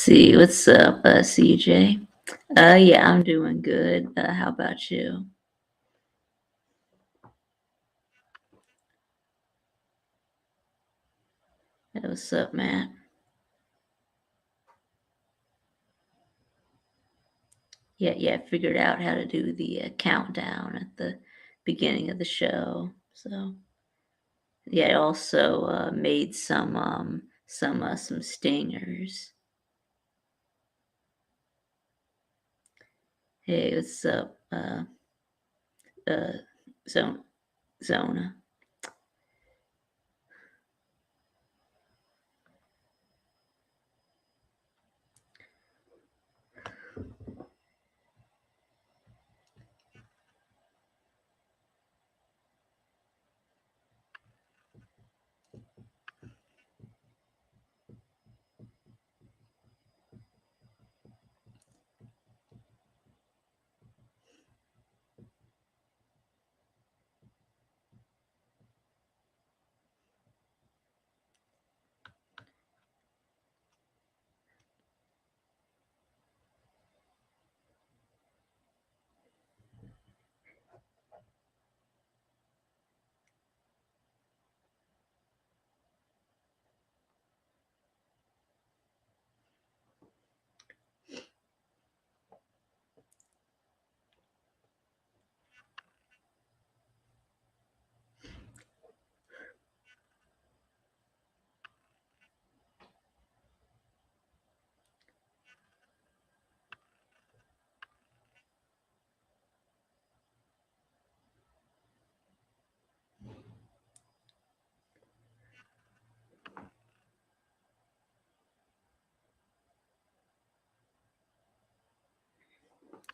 see. What's up, CJ? Yeah, I'm doing good. How about you? Hey, what's up, Matt? Yeah, I figured out how to do the countdown at the beginning of the show. So yeah, I also made some stingers. Hey, what's up, uh, Zona? Zona?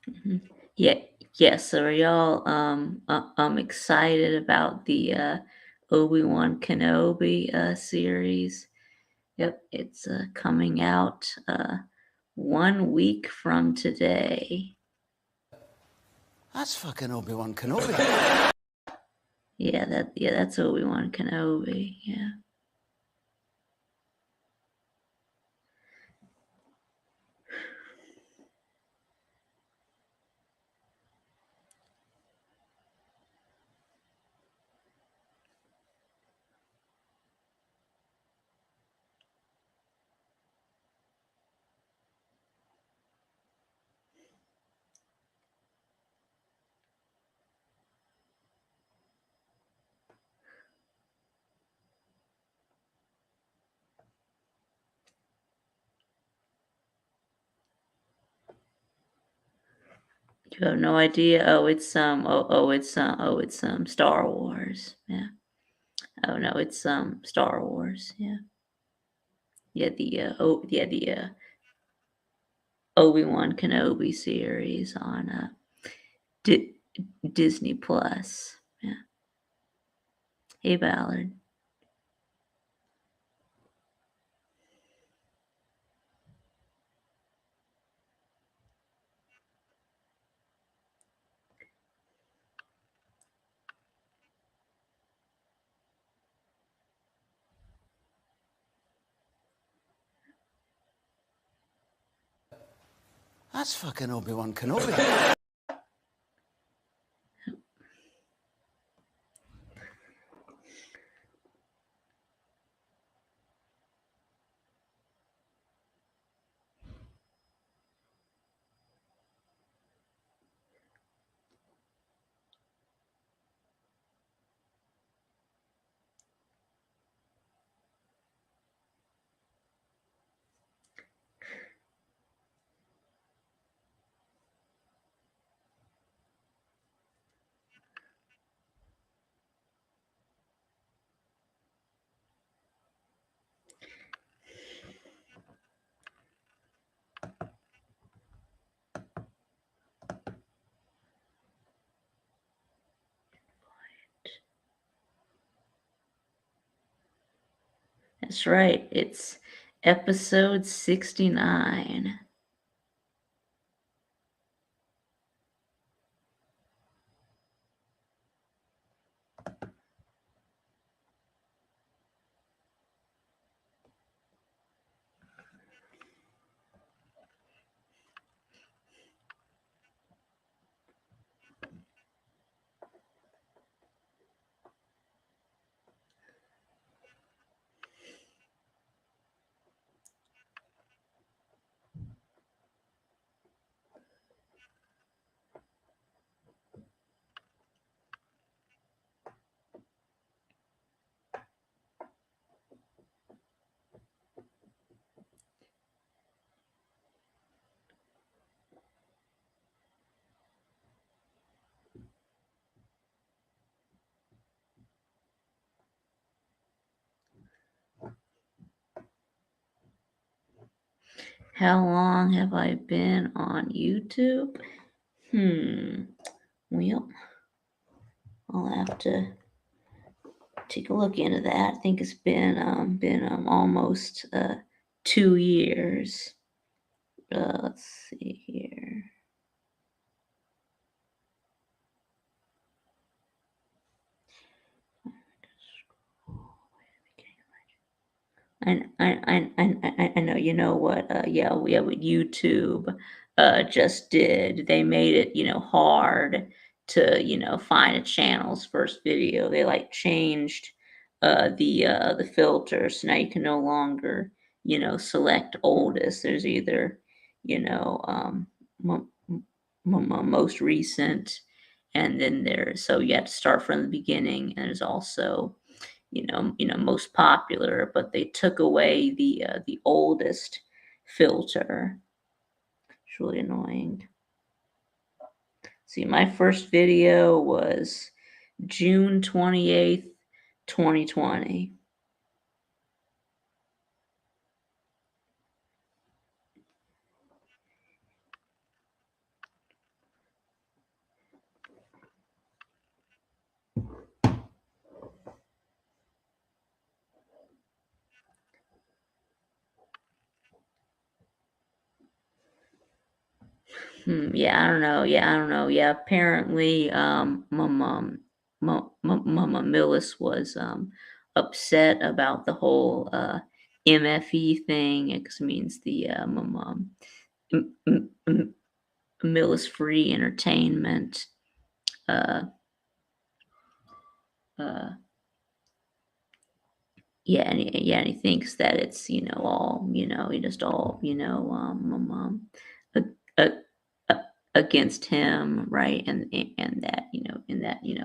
Mhm. Yeah, yes. So are y'all? I'm excited about the Obi-Wan Kenobi series. Yep, it's coming out 1 week from today. That's fucking Obi-Wan Kenobi. That's Obi-Wan Kenobi. Yeah. You have no idea. It's Star Wars. Yeah. Oh no, it's Star Wars. Yeah. The Obi-Wan Kenobi series on Di- Disney Plus. Yeah. Hey Ballard. That's fucking Obi-Wan Kenobi. That's right. It's episode 69. How long have I been on YouTube? Well, I'll have to take a look into that. I think it's been almost 2 years. Let's see here. I know. You know what? Yeah, what YouTube just did. They made it, hard to, find a channel's first video. They like changed the filter, so now you can no longer, select oldest. There's either, you know, most recent, and then there's so you have to start from the beginning, and there's also most popular, but they took away the oldest filter. It's really annoying. See, my first video was June 28th, 2020. Yeah, I don't know. Yeah, I don't know. Yeah, apparently, Mama Millis was upset about the whole MFE thing. It means the Millis Free Entertainment. Uh, uh, and he thinks that it's all he just all ag- ag- against him, right? And that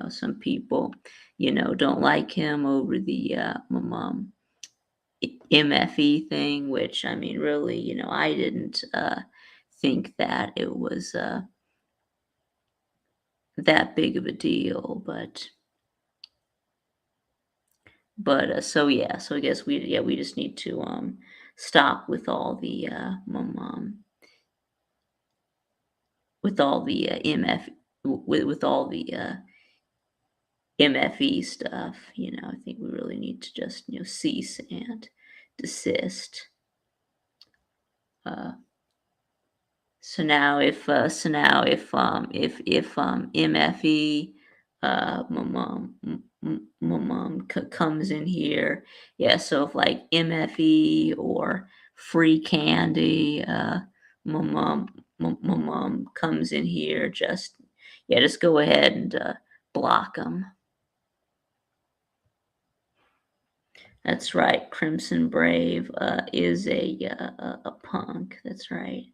some people don't like him over the MFE thing, which I mean, really, I didn't think that it was that big of a deal, so yeah, so I guess we just need to stop with all the with all the with all the MFE stuff. I think we really need to just cease and desist. Uh, so now if MFE my mom comes in here, yeah. So if like MFE or free candy, my mom comes in here, just go ahead and block them. That's right. Crimson Brave is a punk. That's right.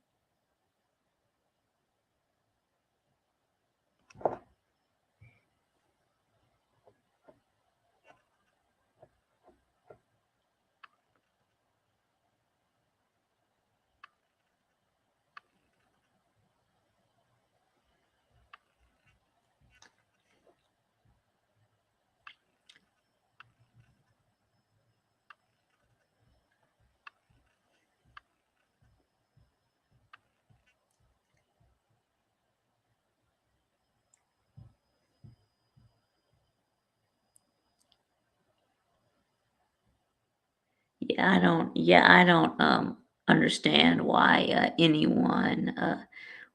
Yeah, I don't understand why anyone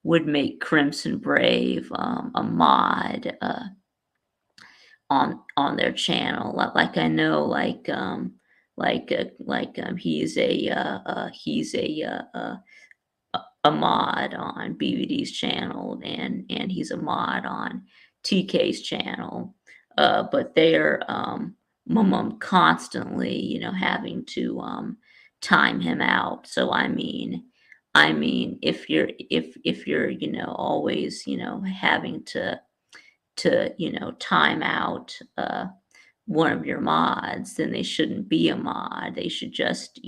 would make Crimson Brave a mod on their channel. Like I know, he's a mod on BBD's channel, and he's a mod on TK's channel. But they're constantly, having to time him out. So I mean, if you're always having to time out one of your mods, then they shouldn't be a mod. They should just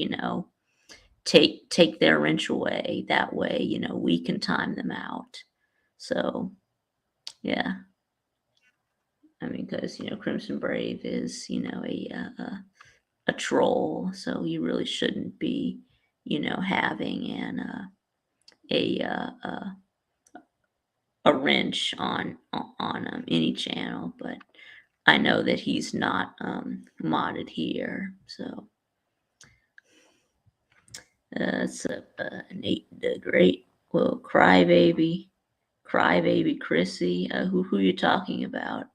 take their wrench away. That way, we can time them out. So yeah, I mean, because Crimson Brave is a troll, so you really shouldn't be having a a wrench on any channel, but I know that he's not modded here. So it's Nate the Great. Well, Crybaby Chrissy. Who you talking about?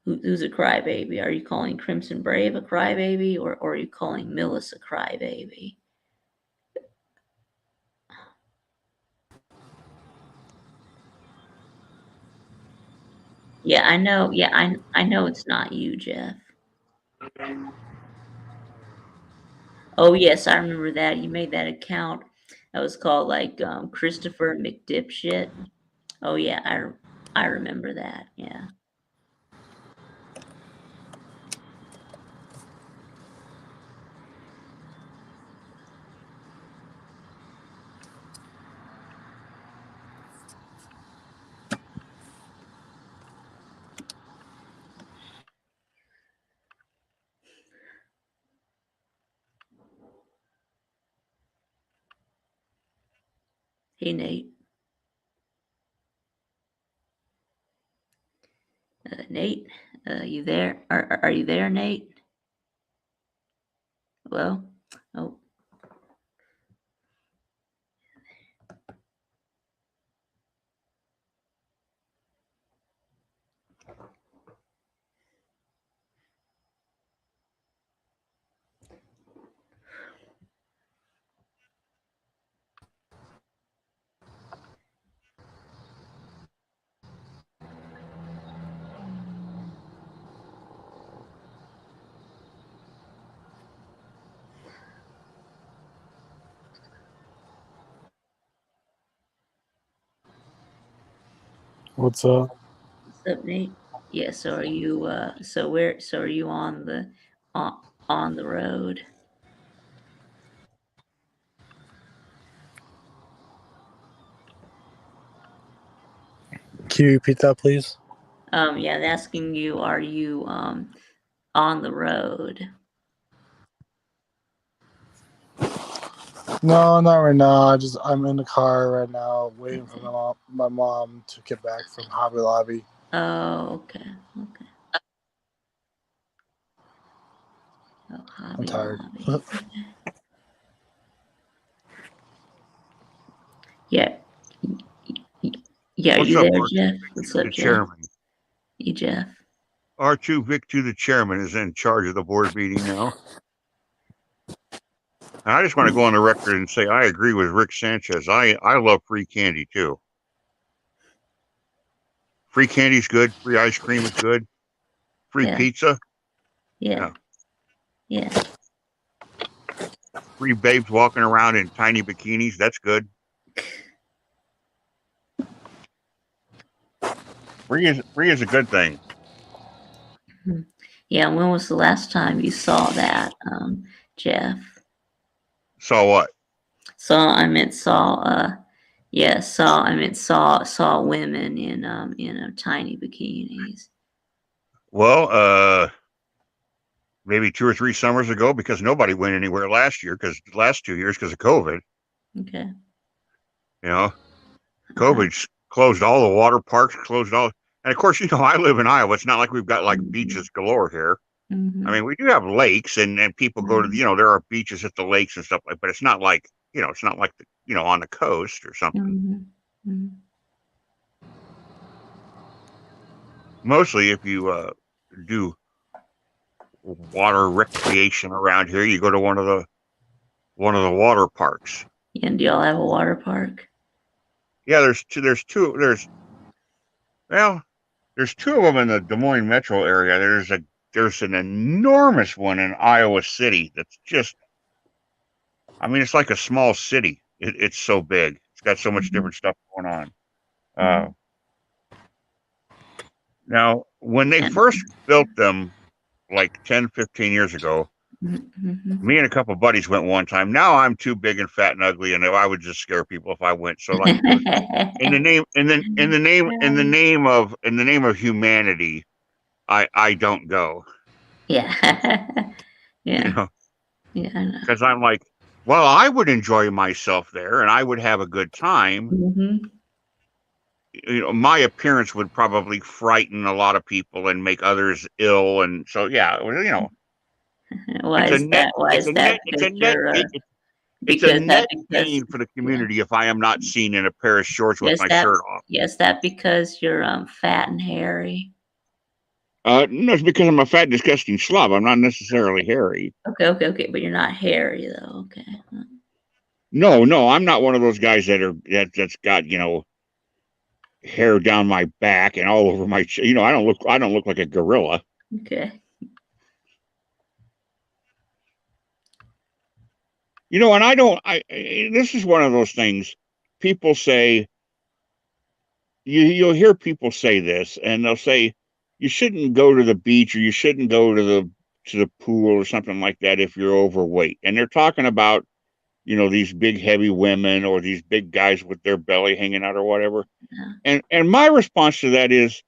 Who's a crybaby? Are you calling Crimson Brave a crybaby, or are you calling Millis a crybaby? Yeah, I know. Yeah, I know it's not you, Jeff. Oh yes, I remember that. You made that account that was called like Christopher McDipshit. Oh yeah, I remember that. Yeah. Hey Nate. Nate, you there? Are you there, Nate? Hello? Oh, What's up? what's up, Nate? Yeah. So are you? So are you on on the road? Can you repeat that, please? Yeah. I'm asking you, are you on the road? No, not right now. I'm in the car right now, waiting for my mom to get back from Hobby Lobby. Oh, okay. Okay. Oh, I'm Hobby tired. Lobby. Okay. Yeah. Yeah. Are What's you up, there, R2 Jeff? What's Viktube, up, the Jeff? chairman? You, Jeff? R2 Viktube, the chairman, is in charge of the board meeting now. And I just want to go on the record and say I agree with Rick Sanchez. I love free candy too. Free candy's good. Free ice cream is good. Free Yeah. pizza. Yeah. Yeah. Yeah. Free babes walking around in tiny bikinis. That's good. Free is a good thing. Hmm. Yeah. When was the last time you saw that, Jeff? So what? Saw women in tiny bikinis. Well, maybe 2 or 3 summers ago, because nobody went anywhere last year, because the last 2 years because of COVID. Okay. You know, COVID closed all the water parks, closed all. And of course, I live in Iowa. It's not like we've got like beaches galore here. I mean, we do have lakes, and people go to, there are beaches at the lakes and stuff like, but it's not like, it's not like, on the coast or something. Mostly if you do water recreation around here, you go to one of the water parks. And do y'all have a water park? Yeah, there's two, well, there's 2 of them in the Des Moines metro area. There's an enormous one in Iowa City that's just, I mean, it's like a small city. It's so big. It's got so much different stuff going on. Now, when they first built them, like 10, 15 years ago, me and a couple of buddies went one time. Now I'm too big and fat and ugly, and I would just scare people if I went. So, like, in the name, in the name of humanity, I don't go. Yeah. Yeah. You know, Yeah, I know. because I'm like, Well, I would enjoy myself there, and I would have a good time. Mm-hmm. You know, my appearance would probably frighten a lot of people and make others ill, and so yeah, you know, Why it's a is net, that? Why it's is a that? net, it's Because a net, you're it's a because that net because gain for the yeah. community if I am not seen in a pair of shorts with Yes, my that shirt off. yes, that because you're fat and hairy. No, it's because I'm a fat, disgusting slob. I'm not necessarily hairy. Okay, but you're not hairy though. Okay. No, I'm not one of those guys that's got hair down my back and all over my. I don't look like a gorilla. Okay. And I don't. This is one of those things. People say you'll hear people say this, and they'll say you shouldn't go to the beach or you shouldn't go to the pool or something like that if you're overweight. And they're talking about these big heavy women or these big guys with their belly hanging out or whatever. Yeah. And my response to that is,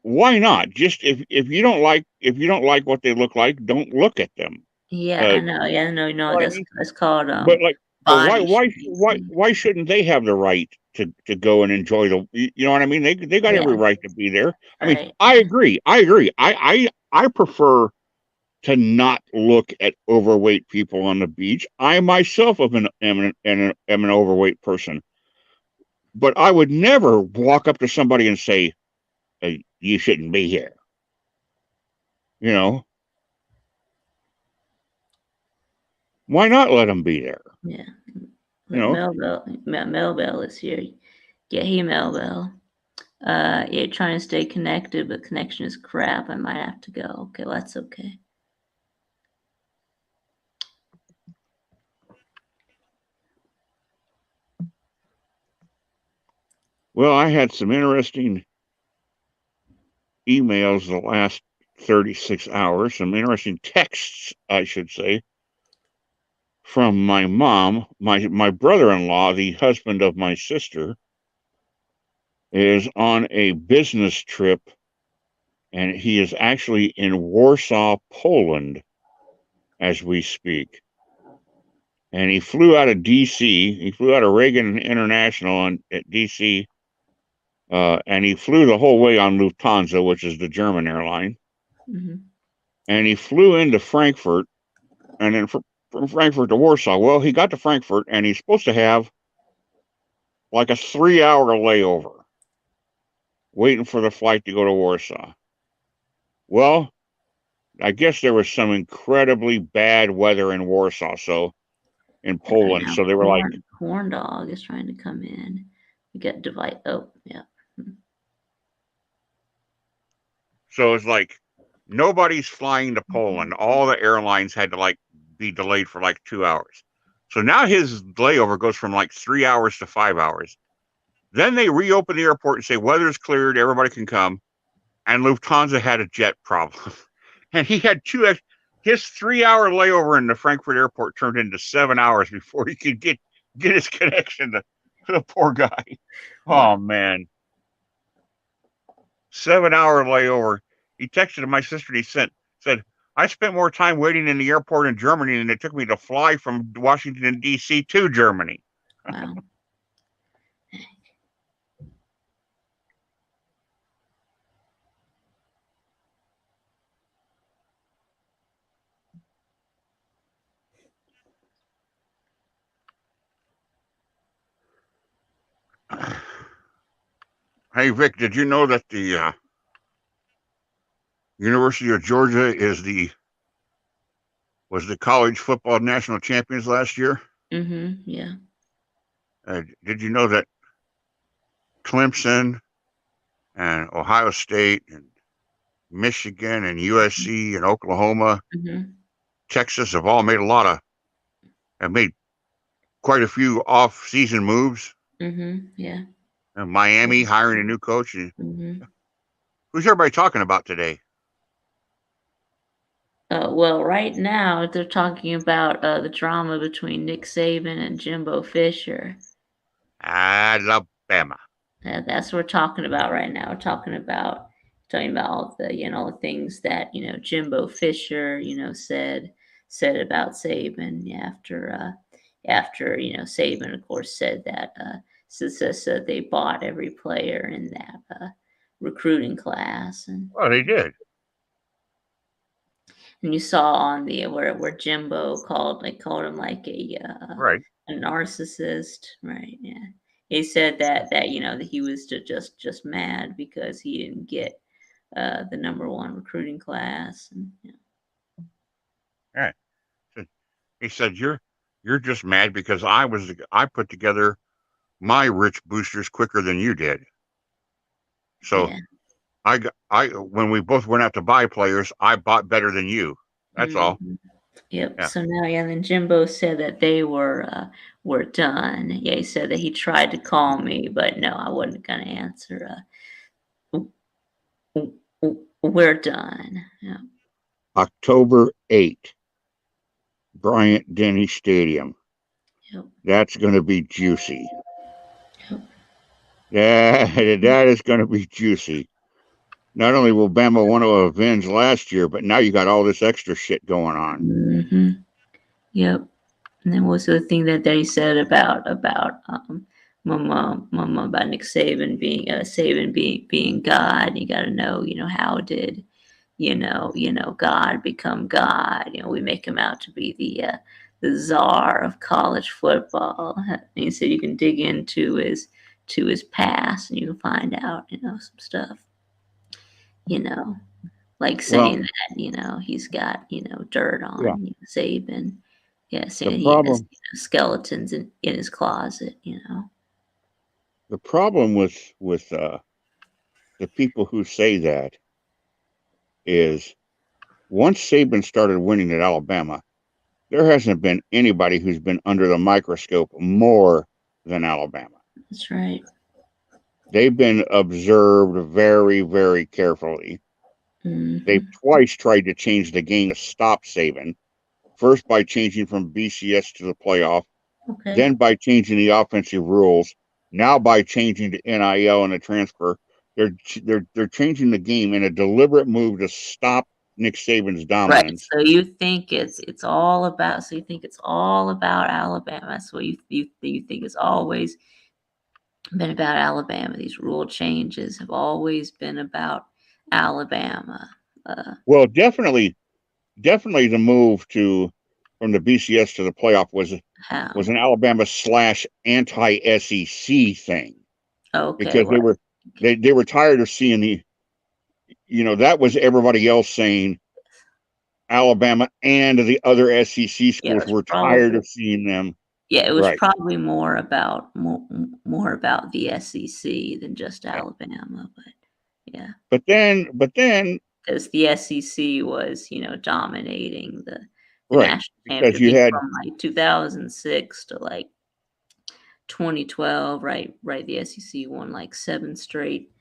why not? Just if you don't like what they look like, don't look at them. Yeah, Uh, I know. Yeah, no, what I that's mean? that's called But why body why why shaming. why shouldn't they have the right to go and enjoy you know what I mean? They got every Yeah, right to be there. I mean, right. I agree. I prefer to not look at overweight people on the beach. I myself am an overweight person, but I would never walk up to somebody and say, hey, "You shouldn't be here." You know, why not let them be there? Yeah. You know, Melville is here. Yeah, hey Melville. You're trying to stay connected, but connection is crap. I might have to go. Okay, well, that's okay. well, I had some interesting emails the last 36 hours, some interesting texts, I should say, from my mom. My brother-in-law, the husband of my sister, is on a business trip, and he is actually in Warsaw, Poland, as we speak. And he flew out of D.C. He flew out of Reagan International at D.C. And he flew the whole way on Lufthansa, which is the German airline. Mm-hmm. And he flew into Frankfurt, and then from Frankfurt to Warsaw. Well, he got to Frankfurt, and he's supposed to have like a 3-hour layover, waiting for the flight to go to Warsaw. Well, I guess there was some incredibly bad weather in Warsaw, so in Right Poland. now, So they were like, corn dog is trying to come in. We got divide. Oh, yeah. so it's like nobody's flying to Poland. All the airlines had to be delayed for 2 hours. So now his layover goes from 3 hours to 5 hours. Then they reopen the airport and say weather's cleared, everybody can come. And Lufthansa had a jet problem, and he had his 3-hour layover in the Frankfurt airport turned into 7 hours before he could get his connection to the poor guy. Oh man, 7-hour layover. He texted my sister and said, I spent more time waiting in the airport in Germany than it took me to fly from Washington D.C. to Germany. Wow. Hey Vic, did you know that the University of Georgia was the college football national champions last year? Mm-hmm. Yeah. Did you know that Clemson and Ohio State and Michigan and USC and Oklahoma, Mm-hmm. Texas have all have made quite a few off-season moves? Mm-hmm. Yeah. And Miami hiring a new coach. Mm-hmm. Who's everybody talking about today? Well, right now they're talking about the drama between Nick Saban and Jimbo Fisher. Alabama. That's what we're talking about right now. We're talking about all the things that Jimbo Fisher said said about Saban after Saban, of course, said that so they bought every player in that recruiting class, and Well, they did. you saw on the where Jimbo called him like Right. a narcissist, right? Yeah, he said that that he was just mad because he didn't get the #1 recruiting class, and Right. He said, "You're just mad because I put together my rich boosters quicker than you did. So yeah. when we both went out to buy players, I bought better than you. That's all." Mhm. Yep. Yeah. So now, yeah, and then Jimbo said that they were done. Yeah, he said that he tried to call me, but no, I wasn't gonna answer. W- we're done. Yeah. October 8th, Bryant Denny Stadium. Yep. That's going to be juicy. Yep. That is going to be juicy. Not only will Bama want to avenge last year, but now you got all this extra shit going on. Mm-hmm. Yep. And then what's the thing that he said about my mom about Nick Saban being God? You got to know, how did God become God? We make him out to be the czar of college football. And he said you can dig into his past and you can find out, some stuff, like Well, saying that, he's got, dirt yeah. on Saban. Yeah, The saying he has problem, skeletons in his closet. the problem with the people who say that is once Saban started winning at Alabama, there hasn't been anybody who's been under the microscope more than Alabama. That's right. They've been observed very, very carefully. They've Mm-hmm. twice tried to change the game to stop Saban. First by changing from BCS to the playoff, Okay. then by changing the offensive rules, now by changing to NIL and the transfer. They're changing the game in a deliberate move to stop Nick Saban's Right. dominance. So you think it's all about. So you think it's all about Alabama. So you think it's always been about Alabama. These rule changes have always been about Alabama. Well, definitely the move from the BCS to the playoff was How? an Alabama / anti SEC thing Okay. because What? they were tired of seeing that was everybody else saying Alabama and the other SEC Yeah. schools were tired of seeing them. Yeah, it was Right. probably more about the SEC than just Yeah. Alabama, but yeah, But then because the SEC was dominating the right, national because you championship had from like 2006 to like 2012, right? Right, the SEC won like 7 straight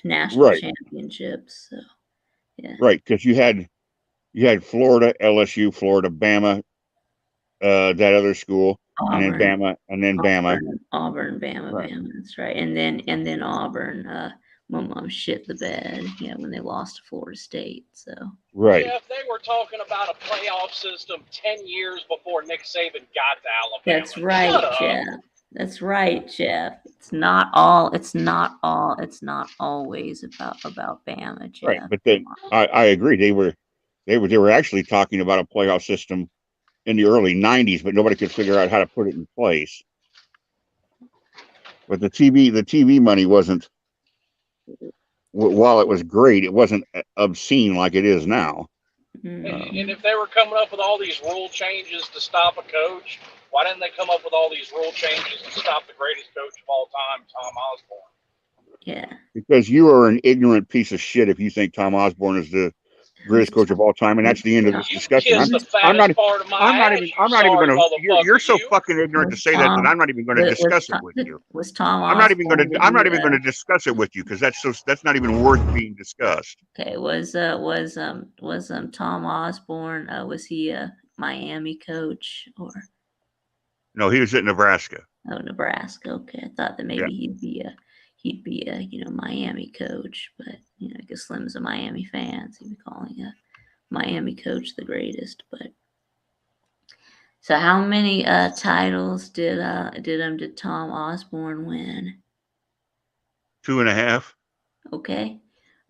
national right, championships. So yeah, right, because you had Florida, LSU, Florida, Bama, that other school, and then Auburn, Bama, and then Bama. Bama, Right. Bama. That's right. And then Auburn. My mom shit the bed. Yeah, when they lost to Florida State. So Right. Jeff, they were talking about a playoff system 10 years before Nick Saban got to Alabama. that's right, Shut up. Jeff. That's right, Jeff. It's not always about Bama, Right. Jeff. But then I agree. They were actually talking about a playoff system in the early 90s, but nobody could figure out how to put it in place. But the TV money wasn't, while it was great, it wasn't obscene like it is now. And if they were coming up with all these rule changes to stop a coach, why didn't they come up with all these rule changes to stop the greatest coach of all time, Tom Osborne? Yeah. Because you are an ignorant piece of shit if you think Tom Osborne is the greatest coach of all time, and that's the end of this You discussion. kiss the fattest part of my ass, you I'm not even sorry going to. You're motherfucker, so you. fucking ignorant to say that I'm not even going to discuss it with you. Was Tom I'm not even going Osborne to. the I'm not even going to discuss it with you because that's not even worth being discussed. Okay, was Tom Osborne, was he a Miami coach or No, he was at Nebraska. Nebraska? Okay, I thought that Yeah. maybe he'd be a Miami coach, but I guess Slim's a Miami fan, so he'd be calling a Miami coach the greatest. But So how many titles did Tom Osborne win? 2.5. Okay.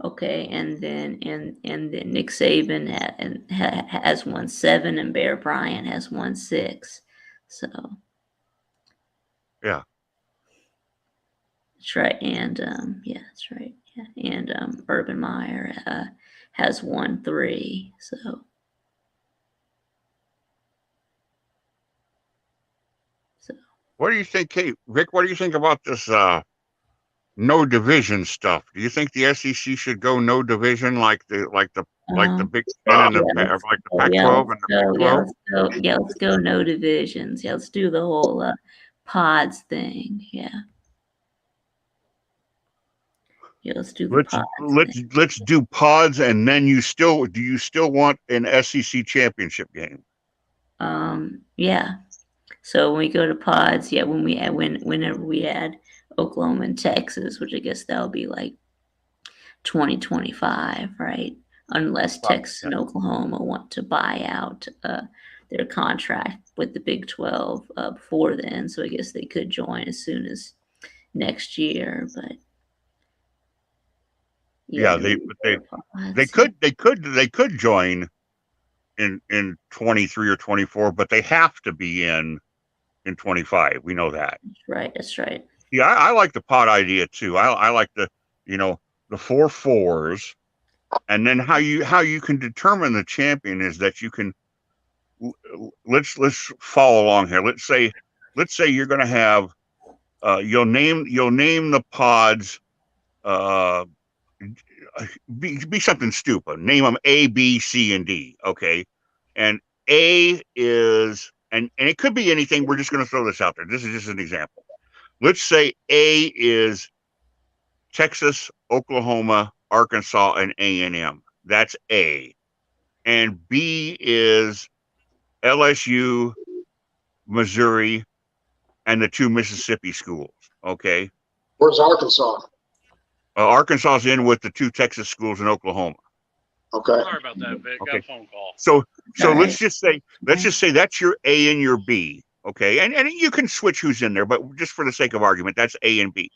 Okay, and then Nick Saban has won 7, and Bear Bryant has won 6. So Yeah. that's right, and yeah, that's right. Yeah, and Urban Meyer has won 3. So What do you think, Rick? What do you think about this no division stuff? Do you think the SEC should go no division like the Big Ten and yeah, like the Pac-12 and the Big 12? let's go no divisions. Yeah, let's do the whole pods thing. Yeah. Yeah, let's do the pods. Let's do pods, and then do you still want an SEC championship game? Yeah. So when we go to pods, yeah, whenever we add Oklahoma and Texas, which I guess that'll be like 2025, right? Unless Texas and Oklahoma want to buy out their contract with the Big 12 before then. So I guess they could join as soon as next year, but yeah, they could join in 23 or 24, but they have to be in 25. We know that. That's right. Yeah, I like the pod idea too. I like the 4 4s, and then how you can determine the champion is that you can let's follow along here. Let's say you're going to have you'll name the pods be something stupid. Name them A, B, C, and D. Okay, and A is and it could be anything. We're just going to throw this out there. This is just an example. Let's say A is Texas, Oklahoma, Arkansas, and A&M. That's A. And B is LSU, Missouri, and the 2 Mississippi schools. Okay. Where's Arkansas? Arkansas's in with the 2 Texas schools in Oklahoma. Okay. Sorry about that, Vic. Okay. Got a phone call. So let's just say that's your A and your B. Okay. And you can switch who's in there, but just for the sake of argument, that's A and B.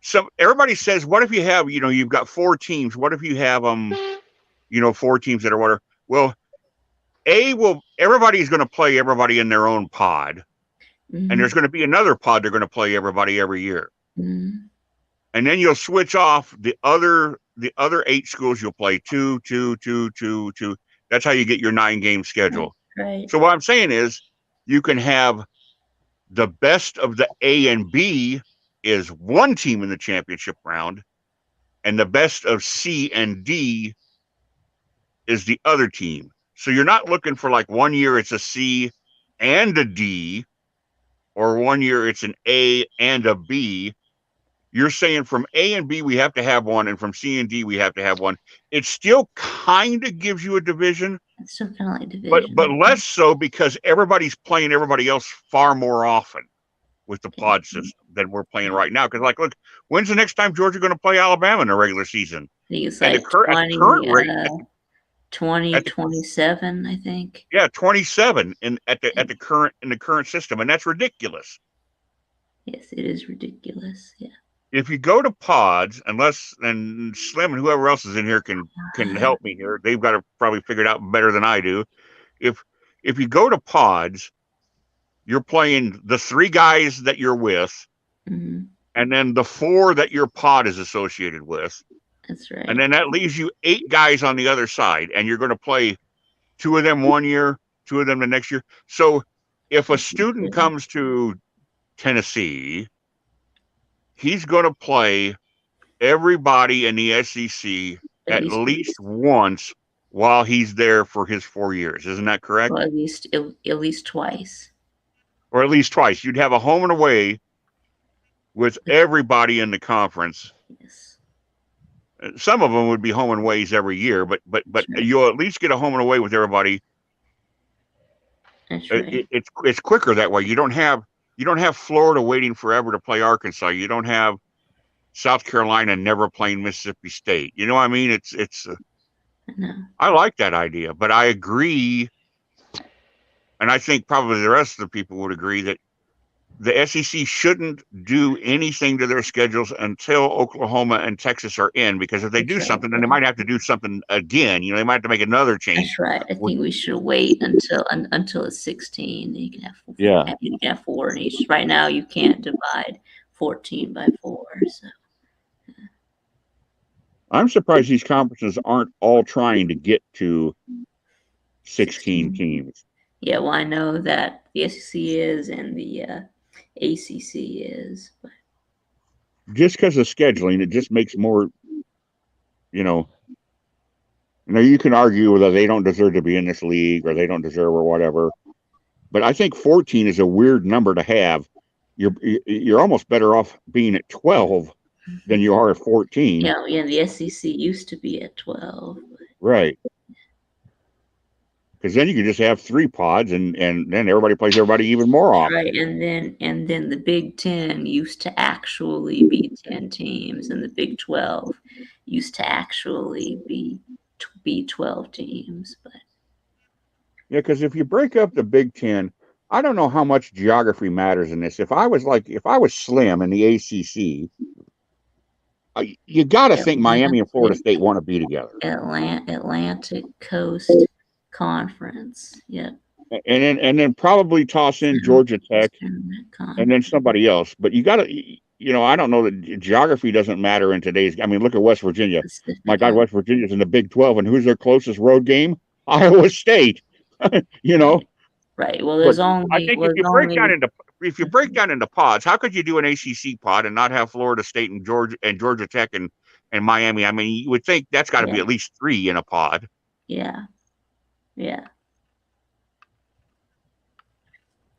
So everybody says, what if you have, you've got 4 teams? What if you have 4 teams that are whatever? Well, everybody's going to play everybody in their own pod. Mm-hmm. And there's going to be another pod they're going to play everybody every year. Mm-hmm. And then you'll switch off the other 8 schools. You'll play 2, 2, 2, 2, 2. That's how you get your 9-game schedule. Right. So what I'm saying is you can have the best of the A and B is one team in the championship round, and the best of C and D is the other team. So you're not looking for like 1 year it's a C and a D, or 1 year it's an A and a B. You're saying from A and B we have to have one, and from C and D we have to have one. It still kind of gives you a division. It's still kind of like division. But less so because everybody's playing everybody else far more often with the pod system than we're playing right now. Because, look, when's the next time Georgia going to play Alabama in the regular season? I think it's and like 2027, I think. Yeah, 27 in the current system, and that's ridiculous. Yes, it is ridiculous. Yeah. If you go to pods, and Slim and whoever else is in here can help me here. They've got to probably figure it out better than I do. If you go to pods, you're playing the 3 guys that you're with, mm-hmm. and then the 4 that your pod is associated with. That's right. And then that leaves you 8 guys on the other side, and you're going to play 2 of them 1 year, 2 of them the next year. So if a student comes to Tennessee, he's going to play everybody in the SEC at least once while he's there for his 4 years. Isn't that correct? Well, at least twice. Or at least twice. You'd have a home and away with everybody in the conference. Yes. Some of them would be home and aways every year, but sure. You'll at least get a home and away with everybody. That's right. It's quicker that way. You don't have Florida waiting forever to play Arkansas. You don't have South Carolina never playing Mississippi State. You know what I mean? It's I know. I like that idea, but I agree. and I think probably the rest of the people would agree that the SEC shouldn't do anything to their schedules until Oklahoma and Texas are in, because if they do something, then they might have to do something again. They might have to make another change. That's right. I think we should wait until it's 16. You can have you can have 4 in each. Right now, you can't divide 14 by 4. So I'm surprised these conferences aren't all trying to get to 16 teams. Yeah, well, I know that the SEC is and the ACC is. But just because of scheduling, it just makes more, you can argue that they don't deserve to be in this league or they don't deserve or whatever. But I think 14 is a weird number to have. You're almost better off being at 12 than you are at 14. Yeah, the SEC used to be at 12. Right. Because then you could just have 3 pods and then everybody plays everybody even more often. Right, and then the Big 10 used to actually be 10 teams, and the Big 12 used to actually be 12 teams. But yeah, because if you break up the Big 10, I don't know how much geography matters in this. If I was slim in the ACC, you got to think Miami and Florida State want to be together. Atlantic Coast Conference, yeah. And then probably toss in Georgia Tech and then somebody else. But you got to, I don't know that geography doesn't matter in today's. I mean, look at West Virginia. My God, West Virginia's in the Big 12, and who's their closest road game? Iowa State. Right. Well, there's only. I think if you break down into pods, how could you do an ACC pod and not have Florida State and Georgia Tech and Miami? I mean, you would think that's got to be at least 3 in a pod. Yeah. Yeah.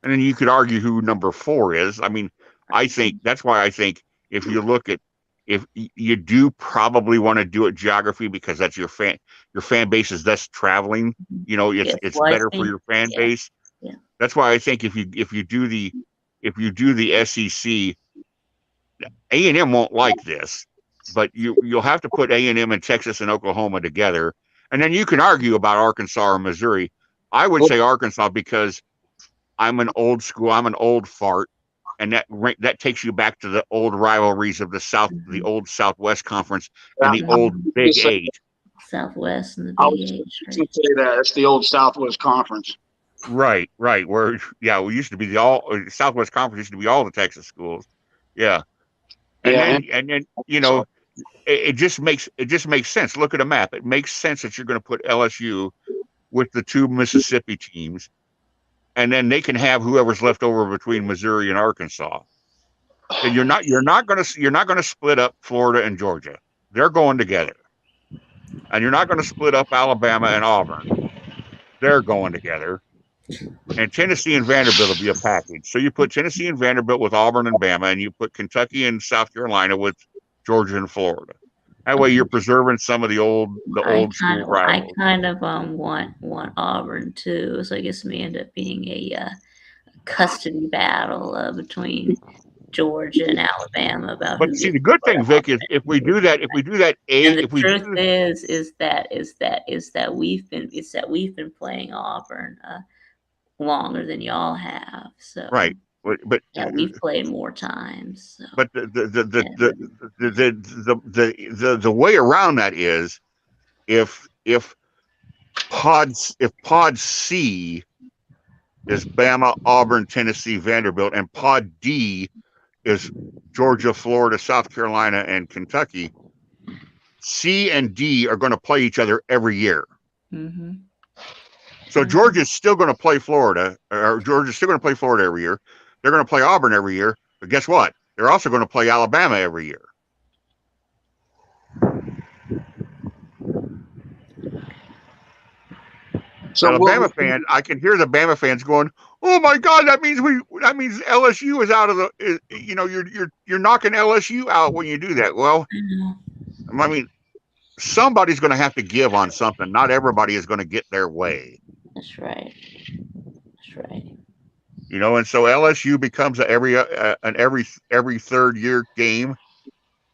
And then you could argue who number 4 is. I mean, that's why I think if you do probably want to do it geography, because that's your fan base is thus traveling. It's better for your fan base. Yeah. That's why I think if you do the SEC, A&M won't like this, but you'll have to put A&M and Texas and Oklahoma together, and then you can argue about Arkansas or Missouri. I would say Arkansas because I'm an old fart, and that takes you back to the old rivalries of the old Southwest Conference and the old Big 8. Southwest and the Big 8. Right? Say that it's the old Southwest Conference. Right. Where we used to be Southwest Conference used to be all the Texas schools. Yeah. And then it just makes sense. Look at a map. It makes sense that you're going to put LSU with the 2 Mississippi teams, and then they can have whoever's left over between Missouri and Arkansas. And you're not going to split up Florida and Georgia. They're going together. And you're not going to split up Alabama and Auburn. They're going together. And Tennessee and Vanderbilt will be a package. So you put Tennessee and Vanderbilt with Auburn and Bama, and you put Kentucky and South Carolina with Georgia and Florida. That way you're preserving some of the old school rivals. I kind of want Auburn too. So I guess it may end up being a custody battle between Georgia and Alabama about. But see, the good thing, Vic, is if we do that, is that we've been playing Auburn longer than y'all have. So right. But we've played more times. So. But the way around that is if pod C is Bama, Auburn, Tennessee, Vanderbilt, and pod D is Georgia, Florida, South Carolina, and Kentucky, C and D are going to play each other every year. Mm-hmm. So Georgia's still going to play Florida, or Georgia's still going to play Florida every year. They're going to play Auburn every year, but guess what? They're also going to play Alabama every year. So Alabama fans, I can hear the Bama fans going, "Oh my God, that means LSU is out of the. You're knocking LSU out when you do that." Well, I mean, somebody's going to have to give on something. Not everybody is going to get their way. That's right. And so LSU becomes an every third year game,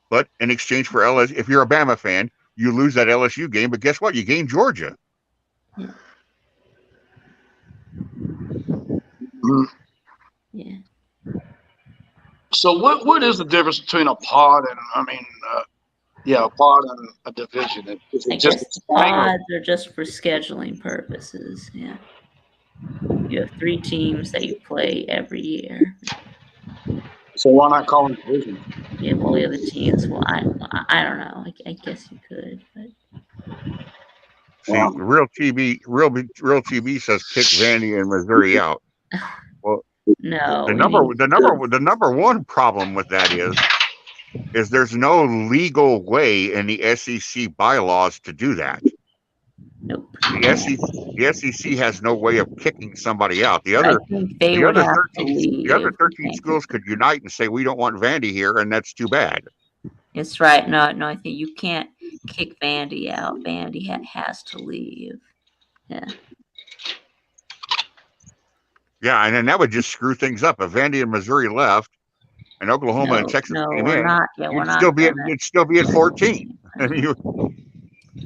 but in exchange for LSU, if you're a Bama fan, you lose that LSU game, but guess what? You gain Georgia. Yeah. Yeah. So what is the difference between a pod and a pod and a division? Is I it just guess the explain or pods are just for scheduling purposes. Yeah. You have 3 teams that you play every year. so why not call them divisions? Yeah, well, the other teams. Well, I don't know. I guess you could, but See, Wow. real TV says kick Vandy and Missouri out. Well, no. the I mean, number one problem with that is there's no legal way in the SEC bylaws to do that. nope. The SEC has no way of kicking somebody out. The I other think they the would other have to 13 leave. the other You 13 can't schools kick could unite and say we don't want Vandy here, and that's too bad. It's right. No, I think you can't kick Vandy out. Vandy has to leave. Yeah. Yeah, and then that would just screw things up. If Vandy and Missouri left, and Oklahoma and Texas came we're in, not. Yeah, we're you'd not still be at 14.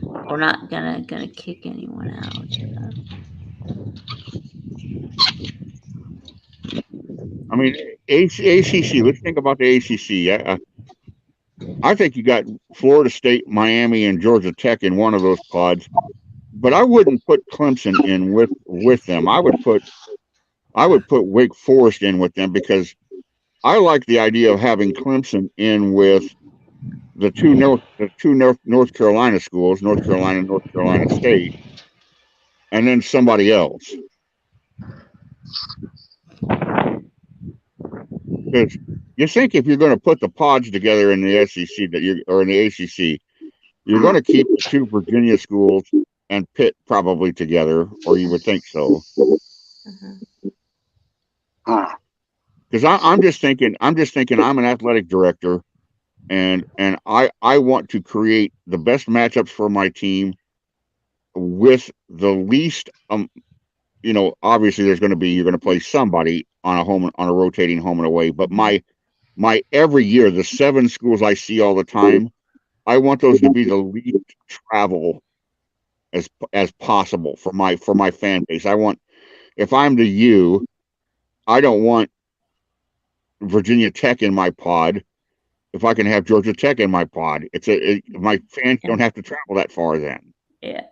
We're not gonna kick anyone out. I mean, ACC. Let's think about the ACC. I think you got Florida State, Miami, and Georgia Tech in one of those pods, but I wouldn't put Clemson in with them. I would put Wake Forest in with them because I like the idea of having Clemson in with the two North Carolina schools, North Carolina and North Carolina State, and then somebody else. Because you think if you're going to put the pods together in the SEC or in the ACC, you're going to keep the 2 Virginia schools and Pitt probably together, or you would think so. Because I'm just thinking I'm an athletic director, and I want to create the best matchups for my team with the least obviously you're going to play somebody on a rotating home and away, but my every year the 7 schools I see all the time, I want those to be the least travel as possible for my fan base. I want, if I'm the U, I don't want Virginia Tech in my pod. If I can have Georgia Tech in my pod, my fans don't have to travel that far then. Yeah.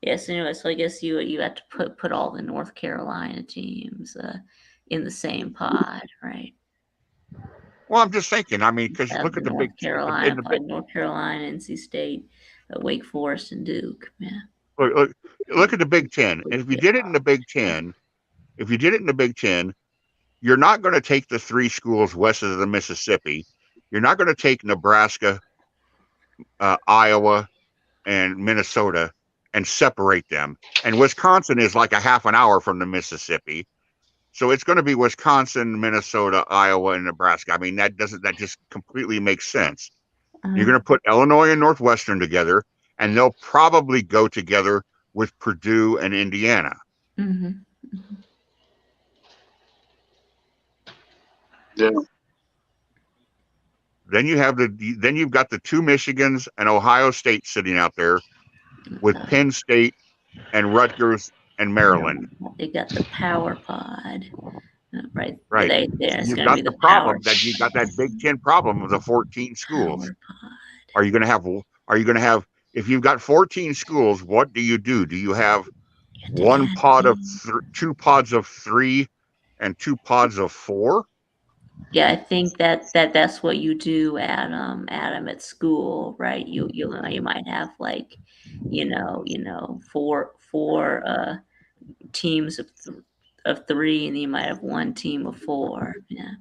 Yes. Anyway, so I guess you have to put all the North Carolina teams in the same pod, right? Well, I'm just thinking. I mean, because look at the North Big Carolina, North Carolina, NC State, Wake Forest, and Duke. Yeah. Look at the Big Ten. And if you did it in the Big Ten, you're not going to take the 3 schools west of the Mississippi. You're not going to take Nebraska, Iowa, and Minnesota and separate them. And Wisconsin is like a half an hour from the Mississippi. So it's going to be Wisconsin, Minnesota, Iowa, and Nebraska. I mean, that just completely makes sense. You're going to put Illinois and Northwestern together, and they'll probably go together with Purdue and Indiana. Yeah. Then you've got the 2 Michigans and Ohio State sitting out there with Penn State and Rutgers and Maryland. They got the power pod. Right. You've got the problem that you got that Big Ten problem of the 14 schools. Are you going to have if you've got 14 schools, what do? Do you have 2 pods of 3 and 2 pods of 4? Yeah, I think that's what you do, Adam at school, right? You might have like, 4 teams of 3, and you might have 1 team of 4. Yeah.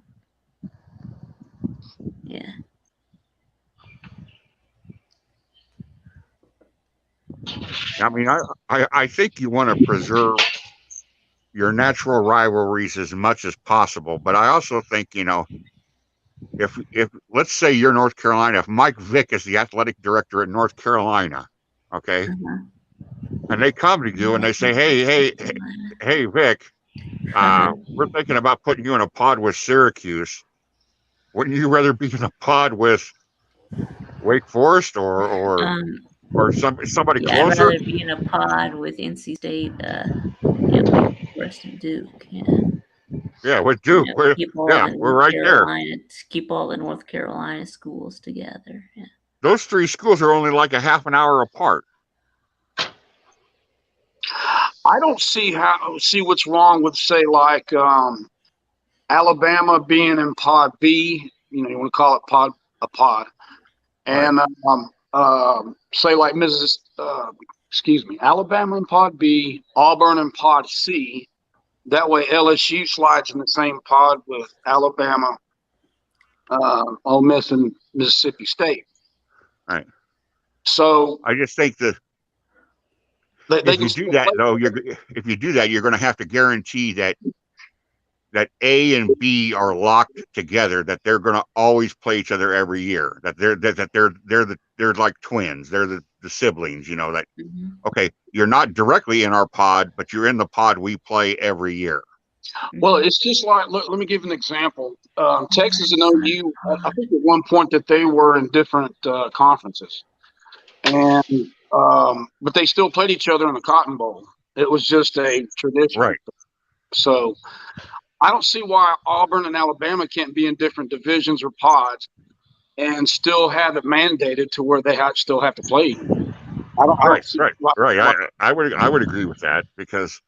Yeah. I mean, I think you want to preserve your natural rivalries as much as possible, but I also think, if let's say you're North Carolina, if Mike Vick is the athletic director at North Carolina, okay, and they come to you and they say, hey, Vic, we're thinking about putting you in a pod with Syracuse. Wouldn't you rather be in a pod with Wake Forest or somebody closer? I'd rather be in a pod with NC State, Wake University, Duke. Yeah. Yeah, with Duke. Keep all Yeah, the we're North right there. Carolina, keep all the North Carolina schools together. Yeah. Those three schools are only like a half an hour apart. I don't see what's wrong with, say, like Alabama being in Pod B. You want to call it a pod, and say like Alabama in Pod B, Auburn in Pod C. That way, LSU slides in the same pod with Alabama, Ole Miss, and Mississippi State. Right. So I just think that if you do that, though, if you do that, you're going to have to guarantee that A and B are locked together. That they're going to always play each other every year. That they're like twins. They're the siblings. That okay. You're not directly in our pod, but you're in the pod we play every year. Well, it's just like, let me give an example. Texas and OU, I think at one point that they were in different conferences, and but they still played each other in the Cotton Bowl. It was just a tradition. Right. So I don't see why Auburn and Alabama can't be in different divisions or pods and still have it mandated to where they still have to play. I would agree with that, because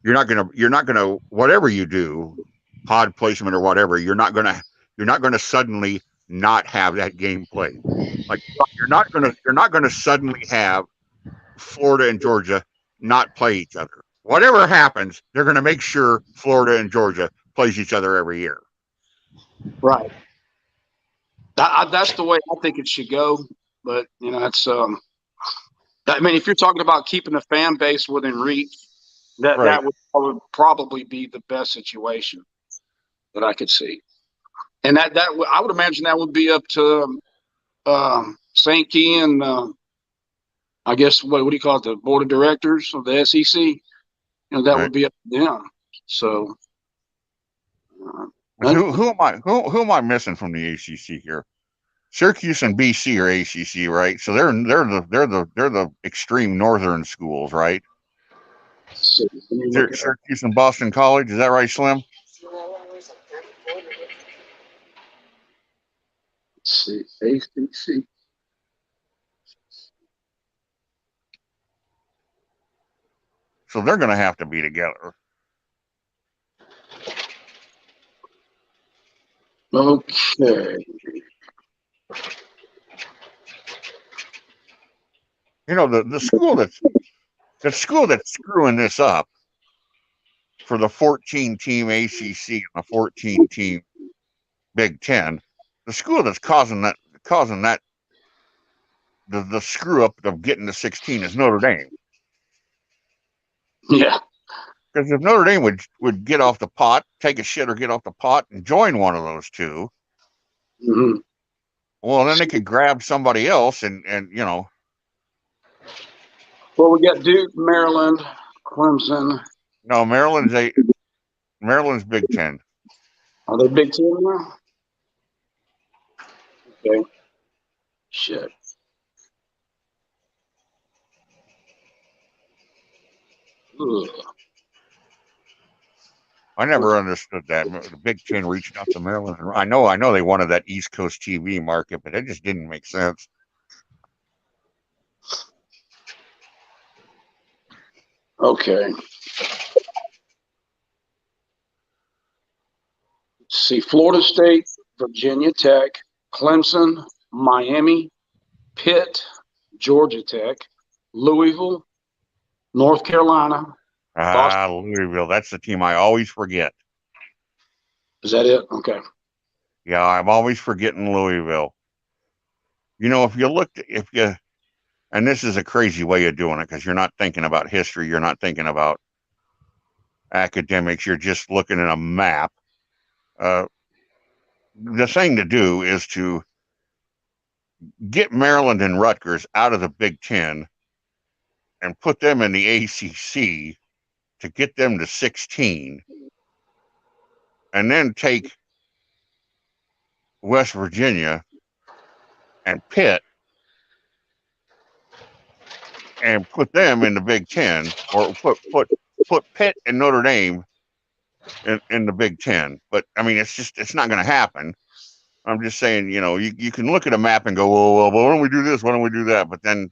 you're not gonna whatever you do, pod placement or whatever, you're not gonna suddenly not have that game played. Like you're not gonna suddenly have Florida and Georgia not play each other. Whatever happens, they're gonna make sure Florida and Georgia plays each other every year. Right. That's the way I think it should go. But it's if you're talking about keeping the fan base within reach, that would probably be the best situation that I could see. And that I would imagine that would be up to St. Key and I guess what do you call it, the board of directors of the SEC. That would be up to them. So who am I missing from the ACC here? Syracuse and BC are ACC, right? So they're the extreme northern schools, right? Syracuse and Boston College, is that right, Slim? Let's see, ACC. So they're going to have to be together. Okay. The school that's screwing this up for the 14-team ACC and the 14-team Big Ten, the school that's causing that the screw up of getting to 16 is Notre Dame. Yeah. Because if Notre Dame would get off the pot, take a shit or get off the pot and join one of those two, well, then they could grab somebody else and. Well, we got Duke, Maryland, Clemson. No, Maryland's Big Ten. Are they Big Ten now? Okay. Shit. Ugh. I never understood that. The Big Ten reached out to Maryland. I know they wanted that East Coast TV market, but it just didn't make sense. Okay. Let's see, Florida State, Virginia Tech, Clemson, Miami, Pitt, Georgia Tech, Louisville, North Carolina. Louisville. That's the team I always forget. Is that it? Okay. Yeah, I'm always forgetting Louisville. And this is a crazy way of doing it because you're not thinking about history. You're not thinking about academics. You're just looking at a map. The thing to do is to get Maryland and Rutgers out of the Big Ten and put them in the ACC to get them to 16, and then take West Virginia and Pitt and put them in the Big Ten, or put put Pitt and Notre Dame in the Big Ten, but I mean, it's not going to happen. I'm just saying, you can look at a map and go, well, why don't we do this? Why don't we do that? But then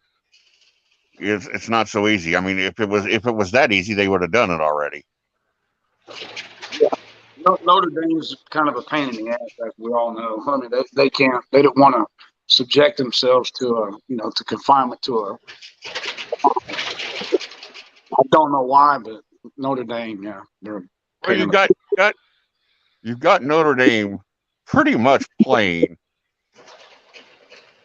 it's not so easy. I mean, if it was that easy, they would have done it already. Yeah. Notre Dame's kind of a pain in the ass, as we all know. I mean, they don't want to subject themselves to to confinement to I don't know why, but Notre Dame, yeah, they're. Well, you've got Notre Dame pretty much playing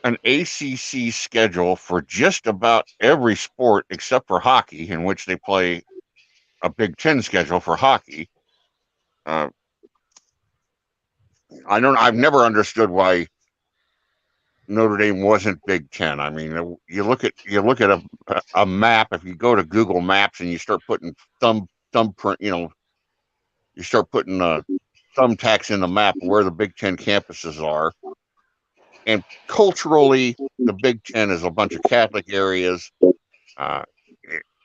an ACC schedule for just about every sport except for hockey, in which they play a Big Ten schedule for hockey. I've never understood why Notre Dame wasn't Big Ten. I mean, you look at a map. If you go to Google Maps and you start putting thumbprint, you start putting thumbtacks in the map where the Big Ten campuses are. And culturally, the Big Ten is a bunch of Catholic areas.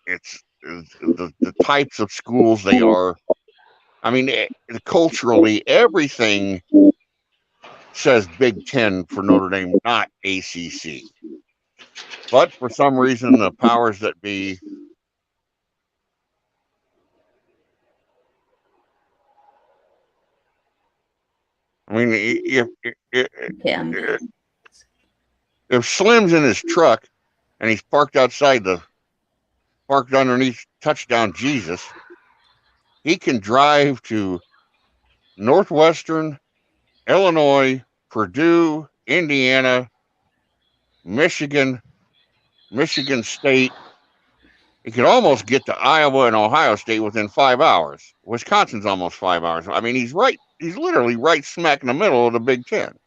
It's the types of schools they are. I mean, culturally, everything says Big Ten for Notre Dame, not ACC. But for some reason, the powers that be I mean, if Slim's in his truck and he's parked underneath Touchdown Jesus, he can drive to Northwestern, Illinois, Purdue, Indiana, Michigan State. He could almost get to Iowa and Ohio State within 5 hours. Wisconsin's almost 5 hours. I mean, he's literally right smack in the middle of the Big Ten.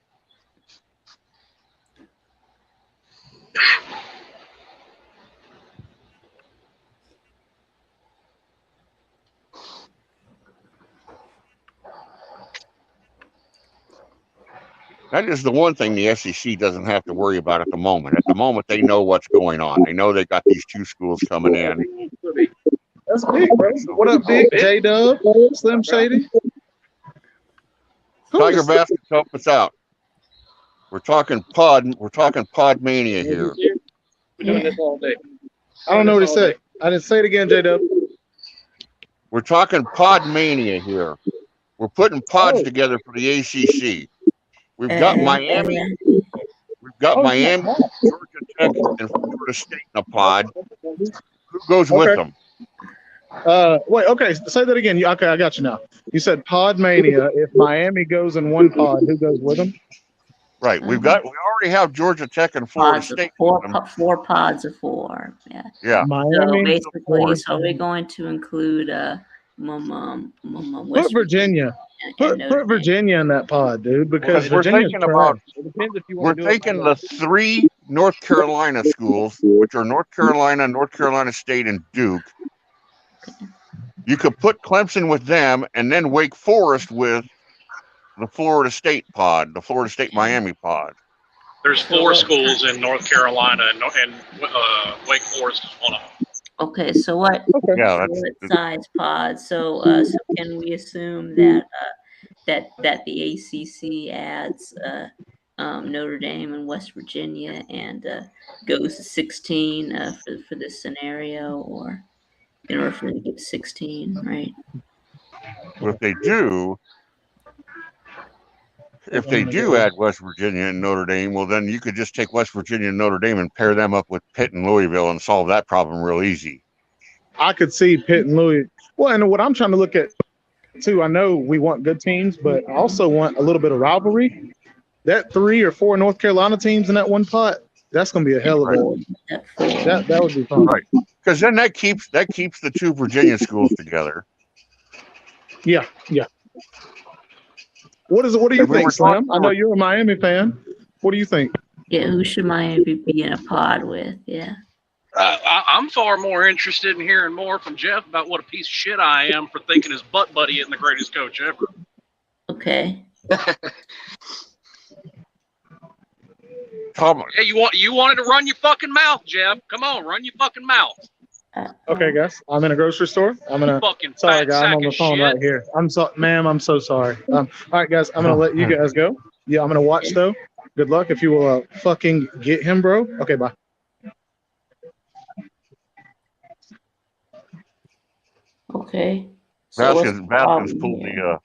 That is the one thing the SEC doesn't have to worry about at the moment. At the moment, they know what's going on. They know they got these two schools coming in. That's big, bro. What up, Big? J-Dub? Slim Shady? Tiger Bass can help us out. We're talking pod mania here. We're doing this all day. I don't know what he said. I didn't say it again, J-Dub. We're talking pod mania here. We're putting pods together for the ACC. We've got Miami. We've got Miami, Georgia Tech, and Florida State in a pod. Who goes with them? Wait, okay. Say that again. Okay, I got you now. You said pod mania. If Miami goes in one pod, who goes with them? Right. We already have Georgia Tech and Florida State. Four pods of four. Yeah. Yeah. Miami. So we're going to include Put Virginia. Put Virginia in that pod, dude, because we're thinking about. We're taking the three North Carolina schools, which are North Carolina State, and Duke. You could put Clemson with them, and then Wake Forest with the Florida State pod, the Florida State Miami pod. There's 4 schools in North Carolina, and Wake Forest is one of them. Okay, so what size pods? So can we assume that that the ACC adds Notre Dame and West Virginia and goes to 16 for this scenario, or in order for them to get 16, right? Well, if they do add West Virginia and Notre Dame, well, then you could just take West Virginia and Notre Dame and pair them up with Pitt and Louisville and solve that problem real easy. I could see Pitt and Louis. Well, and what I'm trying to look at, too, I know we want good teams, but I also want a little bit of rivalry. That 3 or 4 North Carolina teams in that one pot, that's going to be a hell of a one. That would be fun. Right. Because then that keeps the 2 Virginia schools together. Yeah. What do you think, Slim? I know you're a Miami fan. What do you think? Yeah, who should Miami be in a pod with? Yeah. I'm far more interested in hearing more from Jeff about what a piece of shit I am for thinking his butt buddy isn't the greatest coach ever. Okay. Yeah, you wanted to run your fucking mouth, Jeff. Come on, run your fucking mouth. Okay, guys. I'm in a grocery store. I'm gonna. Fucking Sorry, fat guys. I'm sack on the of phone shit. right here. Ma'am. I'm so sorry. All right, guys. I'm gonna let you guys go. Yeah, I'm gonna watch though. Good luck. If you will fucking get him, bro. Okay, bye. Okay. So what's the Baskins problem pulled here?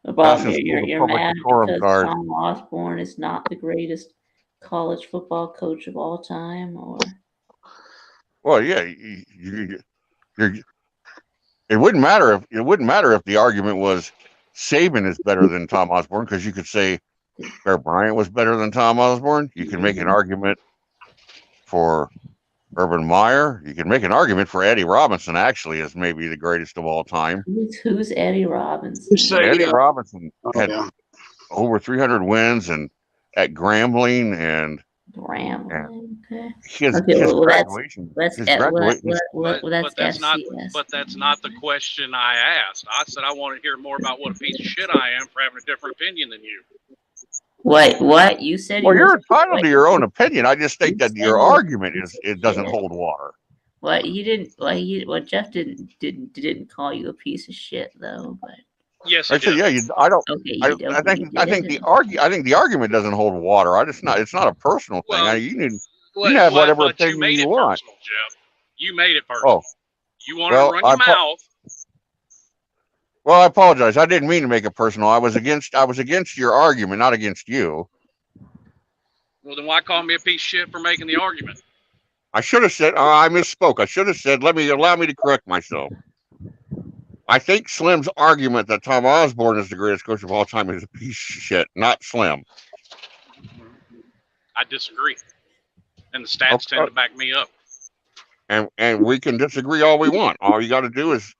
the The problem Baskins here, pulled the you're public mad decorum because card. Tom Osborne is not the greatest college football coach of all time, or Well, yeah, it wouldn't matter if the argument was Saban is better than Tom Osborne, because you could say Bear Bryant was better than Tom Osborne. You can make an argument for Urban Meyer. You can make an argument for Eddie Robinson, actually, as maybe the greatest of all time. who's Eddie You Robinson? say, Eddie Robinson oh, had yeah. over 300 wins and at Grambling, and Grambling. Okay. his Okay. his Well, graduation that's his at what graduation. that's That's not. FCS. But that's not the question I asked. I said I want to hear more about what a piece of shit I am for having a different opinion than you. Wait, what? You said he Well, you're was entitled to your own opinion. I just think You that said your he was argument it doesn't hold water. What he didn't? What Jeff didn't call you a piece of shit though. But Yes, I he said, did. yeah, I don't. okay, I you think the argument doesn't hold water. It's not a personal thing. Well, You can well, have whatever but you opinion made you it want. personal, Jeff. You made it personal. Oh, You wanted to run your mouth. Well, I apologize. I didn't mean to make it personal. I was against your argument, not against you. Well, then why call me a piece of shit for making the argument? I should have said, I misspoke. I should have said, allow me to correct myself. I think Slim's argument that Tom Osborne is the greatest coach of all time is a piece of shit, not Slim. I disagree. And the stats tend to back me up. And we can disagree all we want. All you got to do is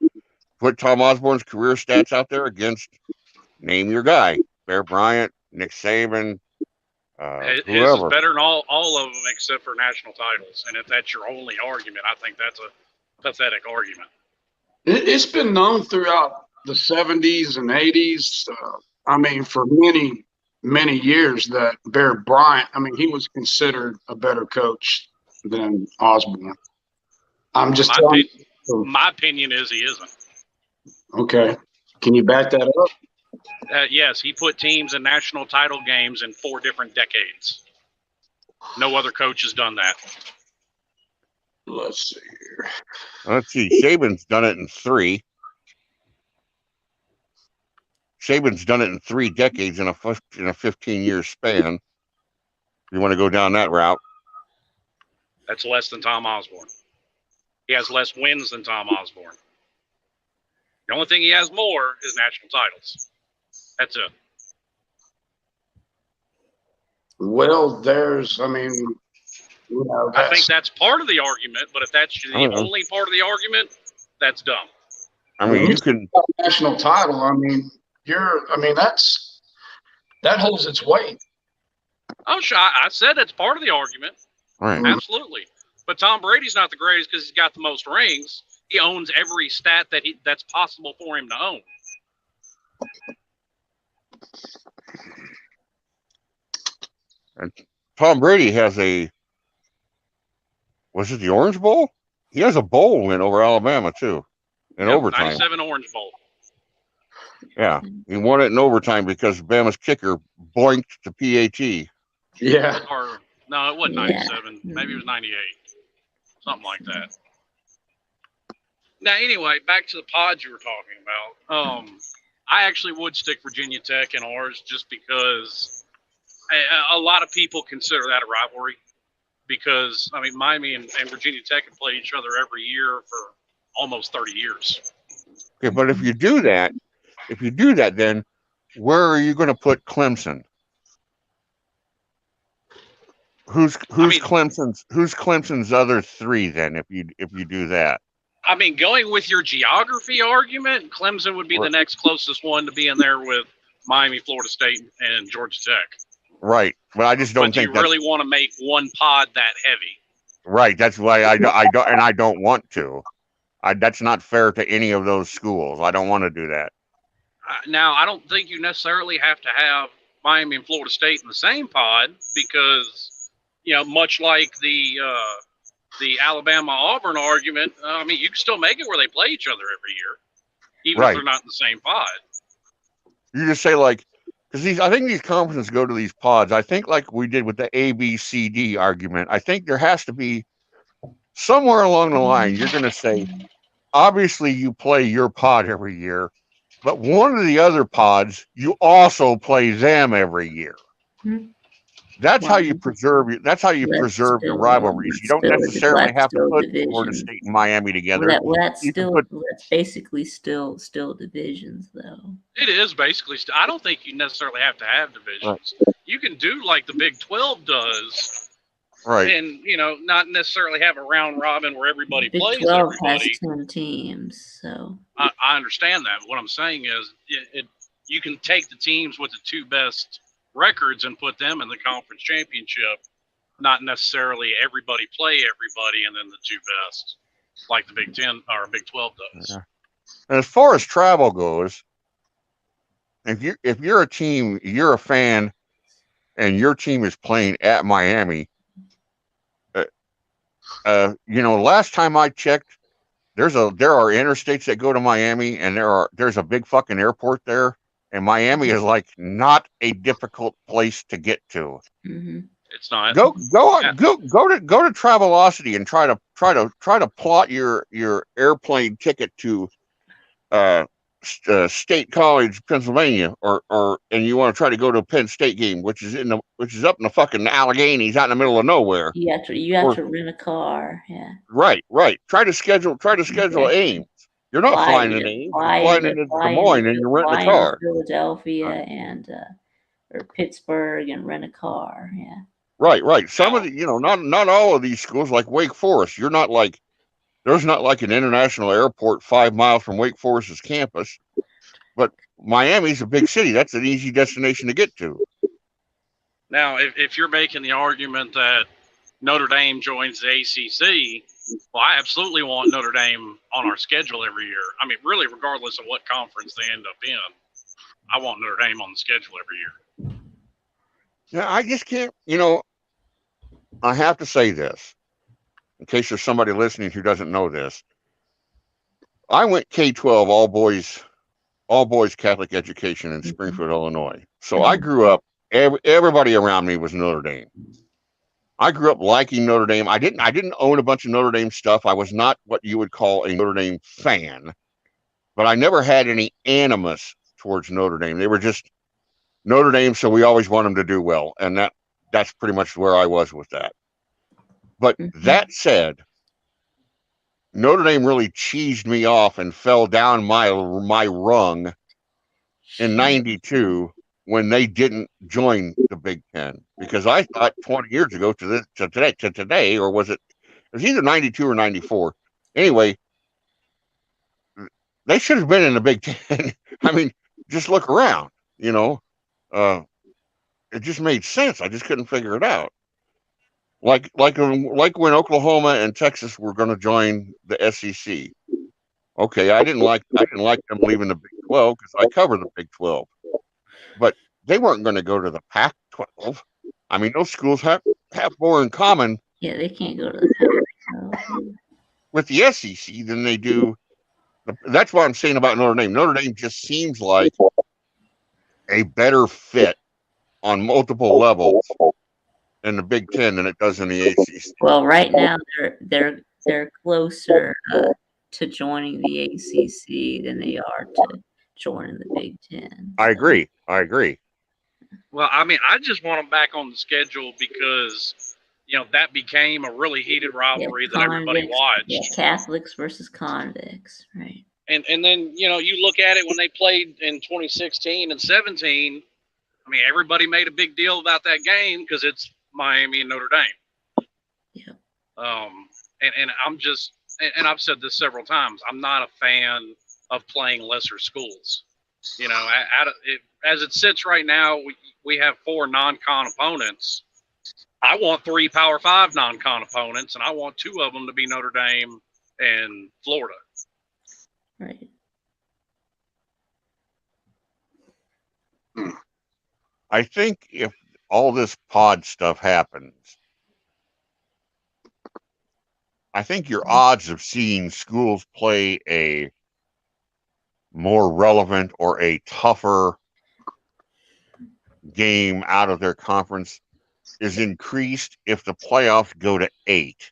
put Tom Osborne's career stats out there against, name your guy, Bear Bryant, Nick Saban, His whoever. is better than all of them except for national titles. And if that's your only argument, I think that's a pathetic argument. It's been known throughout the 70s and 80s. I mean, for many, many years that Bear Bryant, he was considered a better coach than Osborne. I'm just telling you. My opinion is he isn't. Okay. Can you back that up? Yes, he put teams in national title games in 4 different decades. No other coach has done that. Let's see here. Let's see. Saban's done it in 3. Saban's done it in 3 decades in a 15-year span. You want to go down that route? That's less than Tom Osborne. He has less wins than Tom Osborne. The only thing he has more is national titles. That's it. Well, I think that's part of the argument, but if that's the only part of the argument, that's dumb. You can national title. That holds its weight. Oh, sure. I said that's part of the argument. Right. Absolutely. But Tom Brady's not the greatest because he's got the most rings. He owns every stat that's possible for him to own. And Tom Brady has was it the Orange Bowl? He has a bowl win over Alabama too, in overtime. 97 Orange Bowl. Yeah, he won it in overtime because Bama's kicker boinked to PAT. Yeah. Or no, it wasn't 97. Maybe it was 98. Something like that. Now, anyway, back to the pods you were talking about. I actually would stick Virginia Tech in ours just because a lot of people consider that a rivalry. Because, Miami and Virginia Tech have played each other every year for almost 30 years. Okay, but if you do that, then where are you going to put Clemson? Who's Clemson's other 3 then? If you do that, going with your geography argument, Clemson would be the next closest one to be in there with Miami, Florida State, and Georgia Tech. Right, but I just don't think you really want to make one pod that heavy. Right, that's why I don't want to. That's not fair to any of those schools. I don't want to do that. Now, I don't think you necessarily have to have Miami and Florida State in the same pod because, much like the the Alabama-Auburn argument, I mean, you can still make it where they play each other every year, even Right. if they're not in the same pod. You just say like, because I think these conferences go to these pods. I think like we did with the ABCD argument. I think there has to be somewhere along the line. You're going to say, obviously, you play your pod every year, but one of the other pods, you also play them every year. Hmm. That's Well, how you preserve. That's how you preserve your rivalries. You don't necessarily have to put Florida State and Miami together. That's basically still divisions, though. It is basically. I don't think you necessarily have to have divisions. Right. You can do like the Big 12 does, right? And not necessarily have a round robin where everybody Big plays 12 everybody. Has 10 teams, so I understand that. But what I'm saying is, you can take the teams with the two best records and put them in the conference championship. Not necessarily everybody play everybody and then the two best, like the Big 10 or Big 12 does. Yeah. And as far as travel goes, if you're a team, you're a fan, and your team is playing at Miami, last time I checked, there are interstates that go to Miami, and there's a big fucking airport there, and Miami is like not a difficult place to get to. Mm-hmm. It's not. Go to Travelocity and try to plot your airplane ticket to State College, Pennsylvania, and you want to try to go to a Penn State game, which is up in the fucking Alleghenies, out in the middle of nowhere. You have to rent a car. Yeah. Right. Try to schedule Ames. You're not flying in Ames. You're flying into Des Moines, and you're renting a car. Philadelphia or Pittsburgh, and rent a car. Yeah. Right. Some of the, not all of these schools, like Wake Forest, there's not like an international airport 5 miles from Wake Forest's campus, but Miami's a big city. That's an easy destination to get to. Now, if you're making the argument that Notre Dame joins the ACC, well, I absolutely want Notre Dame on our schedule every year. I mean, really, regardless of what conference they end up in, I want Notre Dame on the schedule every year. Yeah, I just can't, I have to say this, in case there's somebody listening who doesn't know this. I went K-12 all boys Catholic education in Springfield, Illinois. So I grew up, everybody around me was Notre Dame. I grew up liking Notre Dame. I didn't own a bunch of Notre Dame stuff. I was not what you would call a Notre Dame fan, but I never had any animus towards Notre Dame. They were just Notre Dame, so we always want them to do well. And that's pretty much where I was with that. But that said, Notre Dame really cheesed me off and fell down my rung in 92 when they didn't join the Big Ten, because I thought 20 years ago to today, or was it was either 92 or 94. Anyway, they should have been in the Big Ten. I mean, just look around, it just made sense. I just couldn't figure it out. Like when Oklahoma and Texas were going to join the SEC. Okay, I didn't like them leaving the Big 12 because I cover the Big 12, but they weren't going to go to the Pac-12. I mean, those schools have more in common. Yeah, they can't go to the Pac-12 with the SEC than they do. That's what I'm saying about Notre Dame. Notre Dame just seems like a better fit on multiple levels in the Big Ten than it does in the ACC. Well, right now they're closer to joining the ACC than they are to joining the Big Ten. So. I agree. Well, I mean, I just want them back on the schedule because, that became a really heated rivalry that everybody watched. Yeah, Catholics versus convicts, right? And then, you look at it when they played in 2016 and 17, I mean, everybody made a big deal about that game because it's Miami and Notre Dame. Yeah. And I'm just, and I've said this several times, I'm not a fan of playing lesser schools. As it sits right now, we have 4 non-con opponents. I want 3 Power 5 non-con opponents, and I want 2 of them to be Notre Dame and Florida. Right. I think if all this pod stuff happens, I think your odds of seeing schools play a more relevant or a tougher game out of their conference is increased if the playoffs go to 8.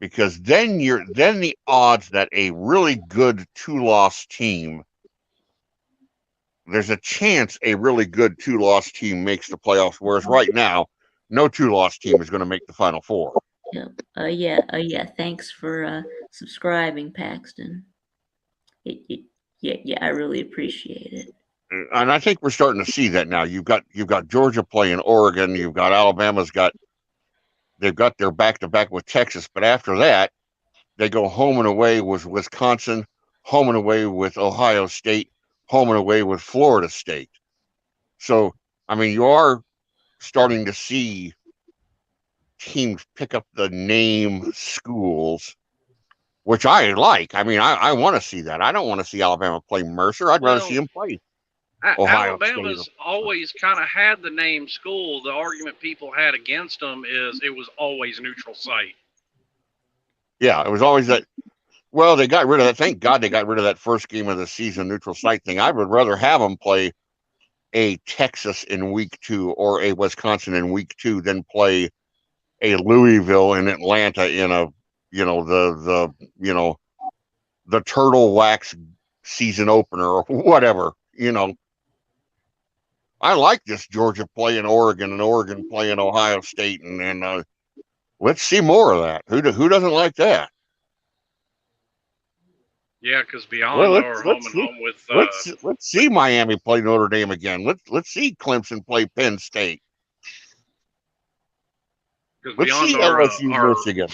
Because then the odds that a really good 2-loss team, there's a chance a really good 2-loss team makes the playoffs, whereas right now, no 2-loss team is going to make the Final Four. Yeah. Thanks for subscribing, Paxton. Yeah. I really appreciate it. And I think we're starting to see that now. You've got Georgia playing Oregon. You've got they've got their back-to-back with Texas. But after that, they go home and away with Wisconsin, home and away with Ohio State, home and away with Florida State. So, I mean, you are starting to see teams pick up the name schools, which I like. I mean, I want to see that. I don't want to see Alabama play Mercer. I'd rather see them play Ohio Alabama's State. always kind of had the name school. The argument people had against them is it was always neutral site. Yeah, it was always that. Well, they got rid of that. Thank God they got rid of that first game of the season neutral site thing. I would rather have them play a Texas in week 2 or a Wisconsin in week 2 than play a Louisville and Atlanta in the Turtle Wax season opener or whatever. I like this Georgia playing Oregon and Oregon playing Ohio State, and let's see more of that. Who doesn't like that? Yeah, because beyond our home and home with let's see Miami play Notre Dame again. Let's see Clemson play Penn State. Let's see LSU Michigan.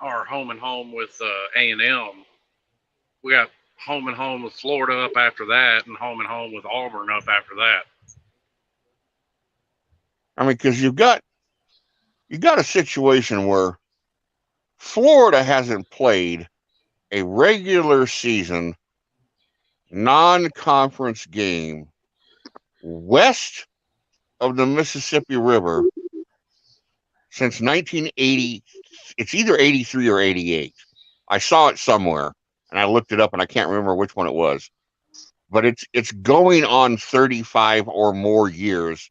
Our home and home with A&M. We got home and home with Florida up after that, and home with Auburn up after that. I mean, because you got a situation where Florida hasn't played a regular season non-conference game west of the Mississippi River since 1980. It's either 83 or 88. I saw it somewhere and I looked it up and I can't remember which one it was, but it's going on 35 or more years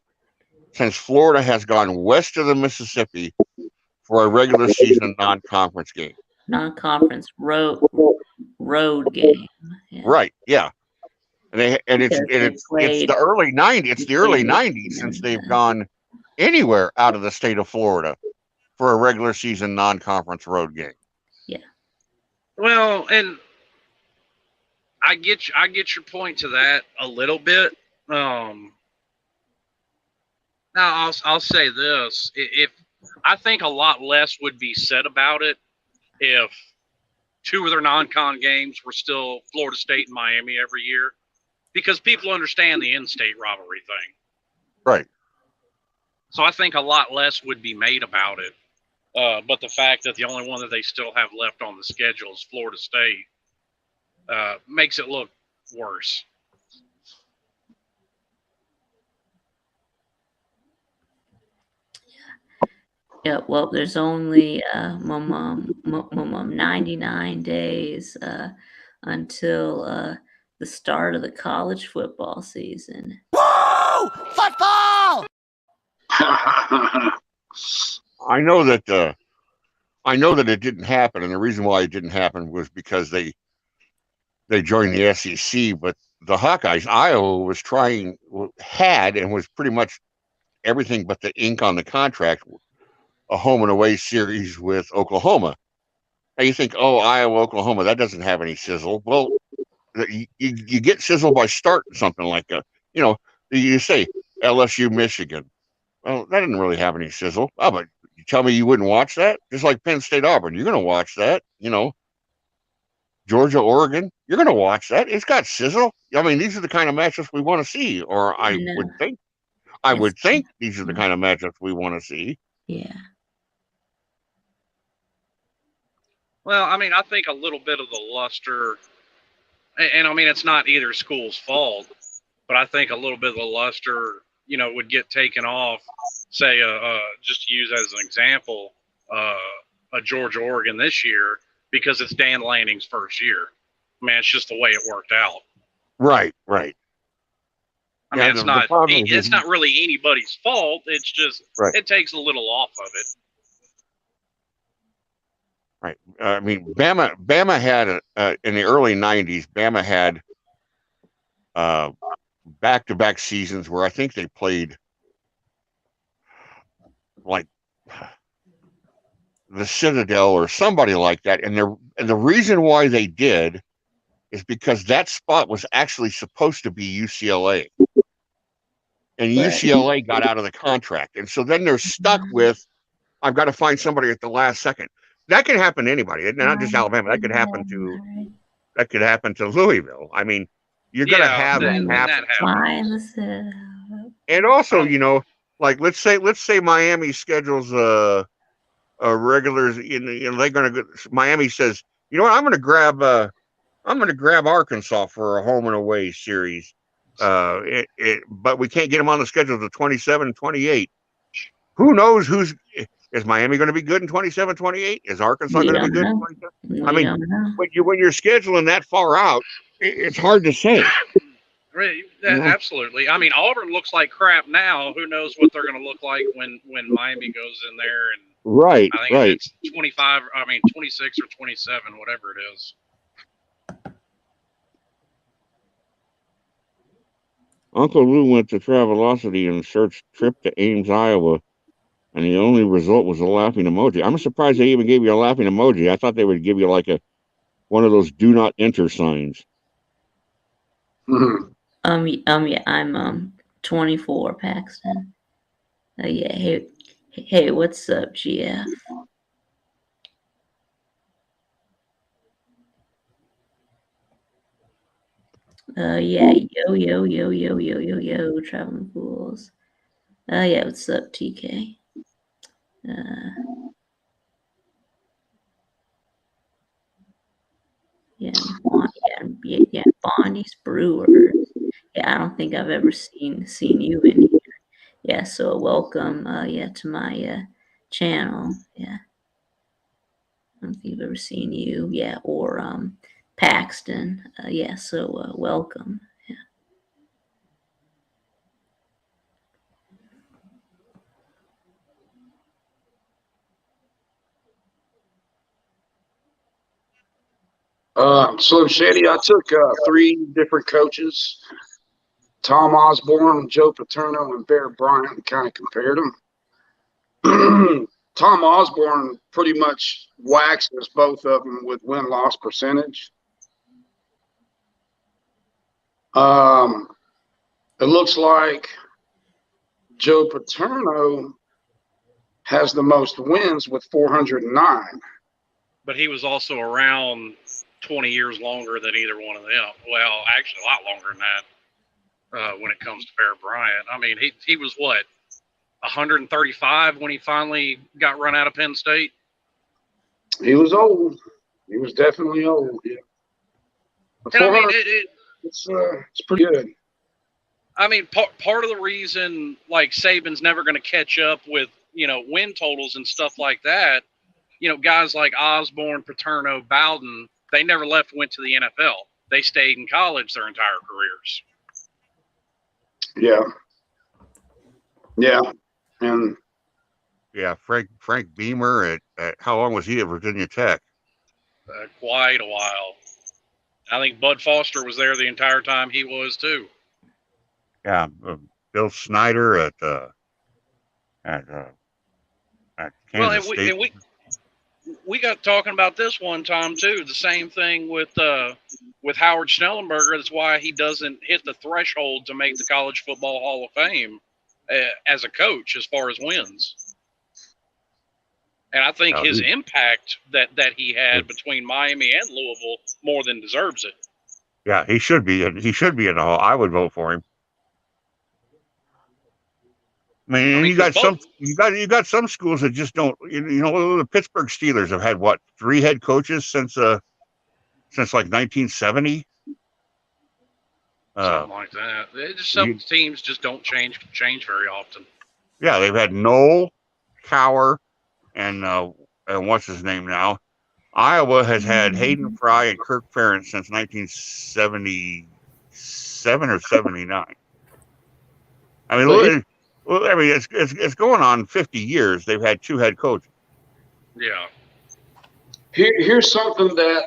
since Florida has gone west of the Mississippi for a regular season non-conference game. Non-conference road game. Yeah. Right. Yeah. And it's the early 90s. It's the early 90s since they've gone anywhere out of the state of Florida for a regular season non-conference road game. Yeah. Well, and I get your point to that a little bit. Now I'll say this: if I think a lot less would be said about it if 2 of their non-con games were still Florida State and Miami every year, because people understand the in-state rivalry thing. Right. So I think a lot less would be made about it. But the fact that the only one that they still have left on the schedule is Florida State makes it look worse. Yeah, well, there's only 99 days until the start of the college football season. Woo! Football! I know that it didn't happen, and the reason why it didn't happen was because they joined the SEC, but the Hawkeyes, Iowa had and was pretty much everything but the ink on the contract, a home and away series with Oklahoma. Now you think, oh, Iowa, Oklahoma, that doesn't have any sizzle. Well, you get sizzle by starting something like you say LSU, Michigan. Well, that didn't really have any sizzle. Oh, but you tell me you wouldn't watch that? Just like Penn State, Auburn, you're going to watch that. Georgia, Oregon, you're going to watch that. It's got sizzle. I mean, these are the kind of matchups we want to see, or I would think these are the kind of matchups we want to see. Yeah. Well, I mean, I think a little bit of the luster, and I mean, it's not either school's fault, but I think a little bit of the luster, would get taken off, say, just to use as an example, a Georgia Oregon this year because it's Dan Lanning's first year. Man, it's just the way it worked out. Right. I mean, it's not really anybody's fault. It's just it takes a little off of it. Right. I mean, Bama had in the early '90s. Bama had back-to-back seasons where I think they played like the Citadel or somebody like that, and the reason why they did is because that spot was actually supposed to be UCLA. And UCLA got out of the contract. And so then they're stuck with, I've got to find somebody at the last second. That can happen to anybody, not just Alabama. That could happen to Louisville. I mean, you're going to have that happen. And also, you know, like let's say Miami schedules a regulars, you know, they're going to Miami says, you know what, I'm going to grab Arkansas for a home and away series. But we can't get them on the schedule to 27 and 28. Who knows is Miami going to be good in 27, 28? Is Arkansas going to be good in 27? I mean, when you're scheduling that far out, it's hard to say. Right, absolutely. I mean, Auburn looks like crap now. Who knows what they're going to look like when Miami goes in there and I think it's 26 or 27, whatever it is. Uncle Lou went to Travelocity and searched trip to Ames, Iowa, and the only result was a laughing emoji. I'm surprised they even gave you a laughing emoji. I thought they would give you like one of those do not enter signs. Yeah, I'm 24, Paxton. Yeah, hey, what's up, GF? Yeah, yo, Traveling Fools. Yeah, what's up, TK? Yeah, Bonnie's Brewers. Yeah, I don't think I've ever seen you in here. Yeah, so welcome, to my channel. Yeah, I don't think I've ever seen you. Yeah, or Paxton. Yeah, so welcome. Yeah. Slim Shady, I took 3 different coaches, Tom Osborne, Joe Paterno, and Bear Bryant, and kind of compared them. Tom Osborne pretty much waxes both of them with win-loss percentage. It looks like Joe Paterno has the most wins with 409. But he was also around 20 years longer than either one of them. Well, actually a lot longer than that when it comes to Bear Bryant. I mean, he was what, 135 when he finally got run out of Penn State? He was old. He was definitely old, yeah. And I mean, it's pretty good. I mean, part of the reason, like, Saban's never going to catch up with, you know, win totals and stuff like that, you know, guys like Osborne, Paterno, Bowden, they never left and went to the NFL. They stayed in college their entire careers. Yeah. Yeah. And yeah, Frank Beamer at how long was he at Virginia Tech? Quite a while. I think Bud Foster was there the entire time he was too. Yeah, Bill Snyder at Kansas State. And we got talking about this one time too. The same thing with Howard Schnellenberger. That's why he doesn't hit the threshold to make the College Football Hall of Fame as a coach, as far as wins. And I think his impact that he had between Miami and Louisville more than deserves it. Yeah, he should be. He should be in the Hall. I would vote for him. I mean, you got some schools that just don't. You know, the Pittsburgh Steelers have had what, 3 head coaches since like 1970. Something like that. Some teams just don't change very often. Yeah, they've had Knoll, Cower, and what's his name now? Iowa has had Hayden Fry and Kirk Ferentz since 1977 or 79. I mean, it's going on 50 years. They've had 2 head coaches. Yeah. Here's something that,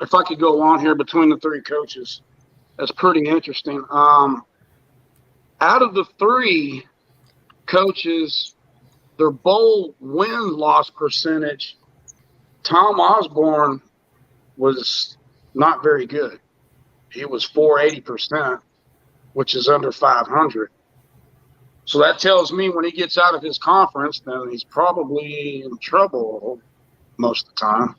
if I could go on here between the 3 coaches, that's pretty interesting. Out of the 3 coaches, their bowl win-loss percentage, Tom Osborne was not very good. He was 480%, which is under 500. So that tells me when he gets out of his conference, then he's probably in trouble most of the time.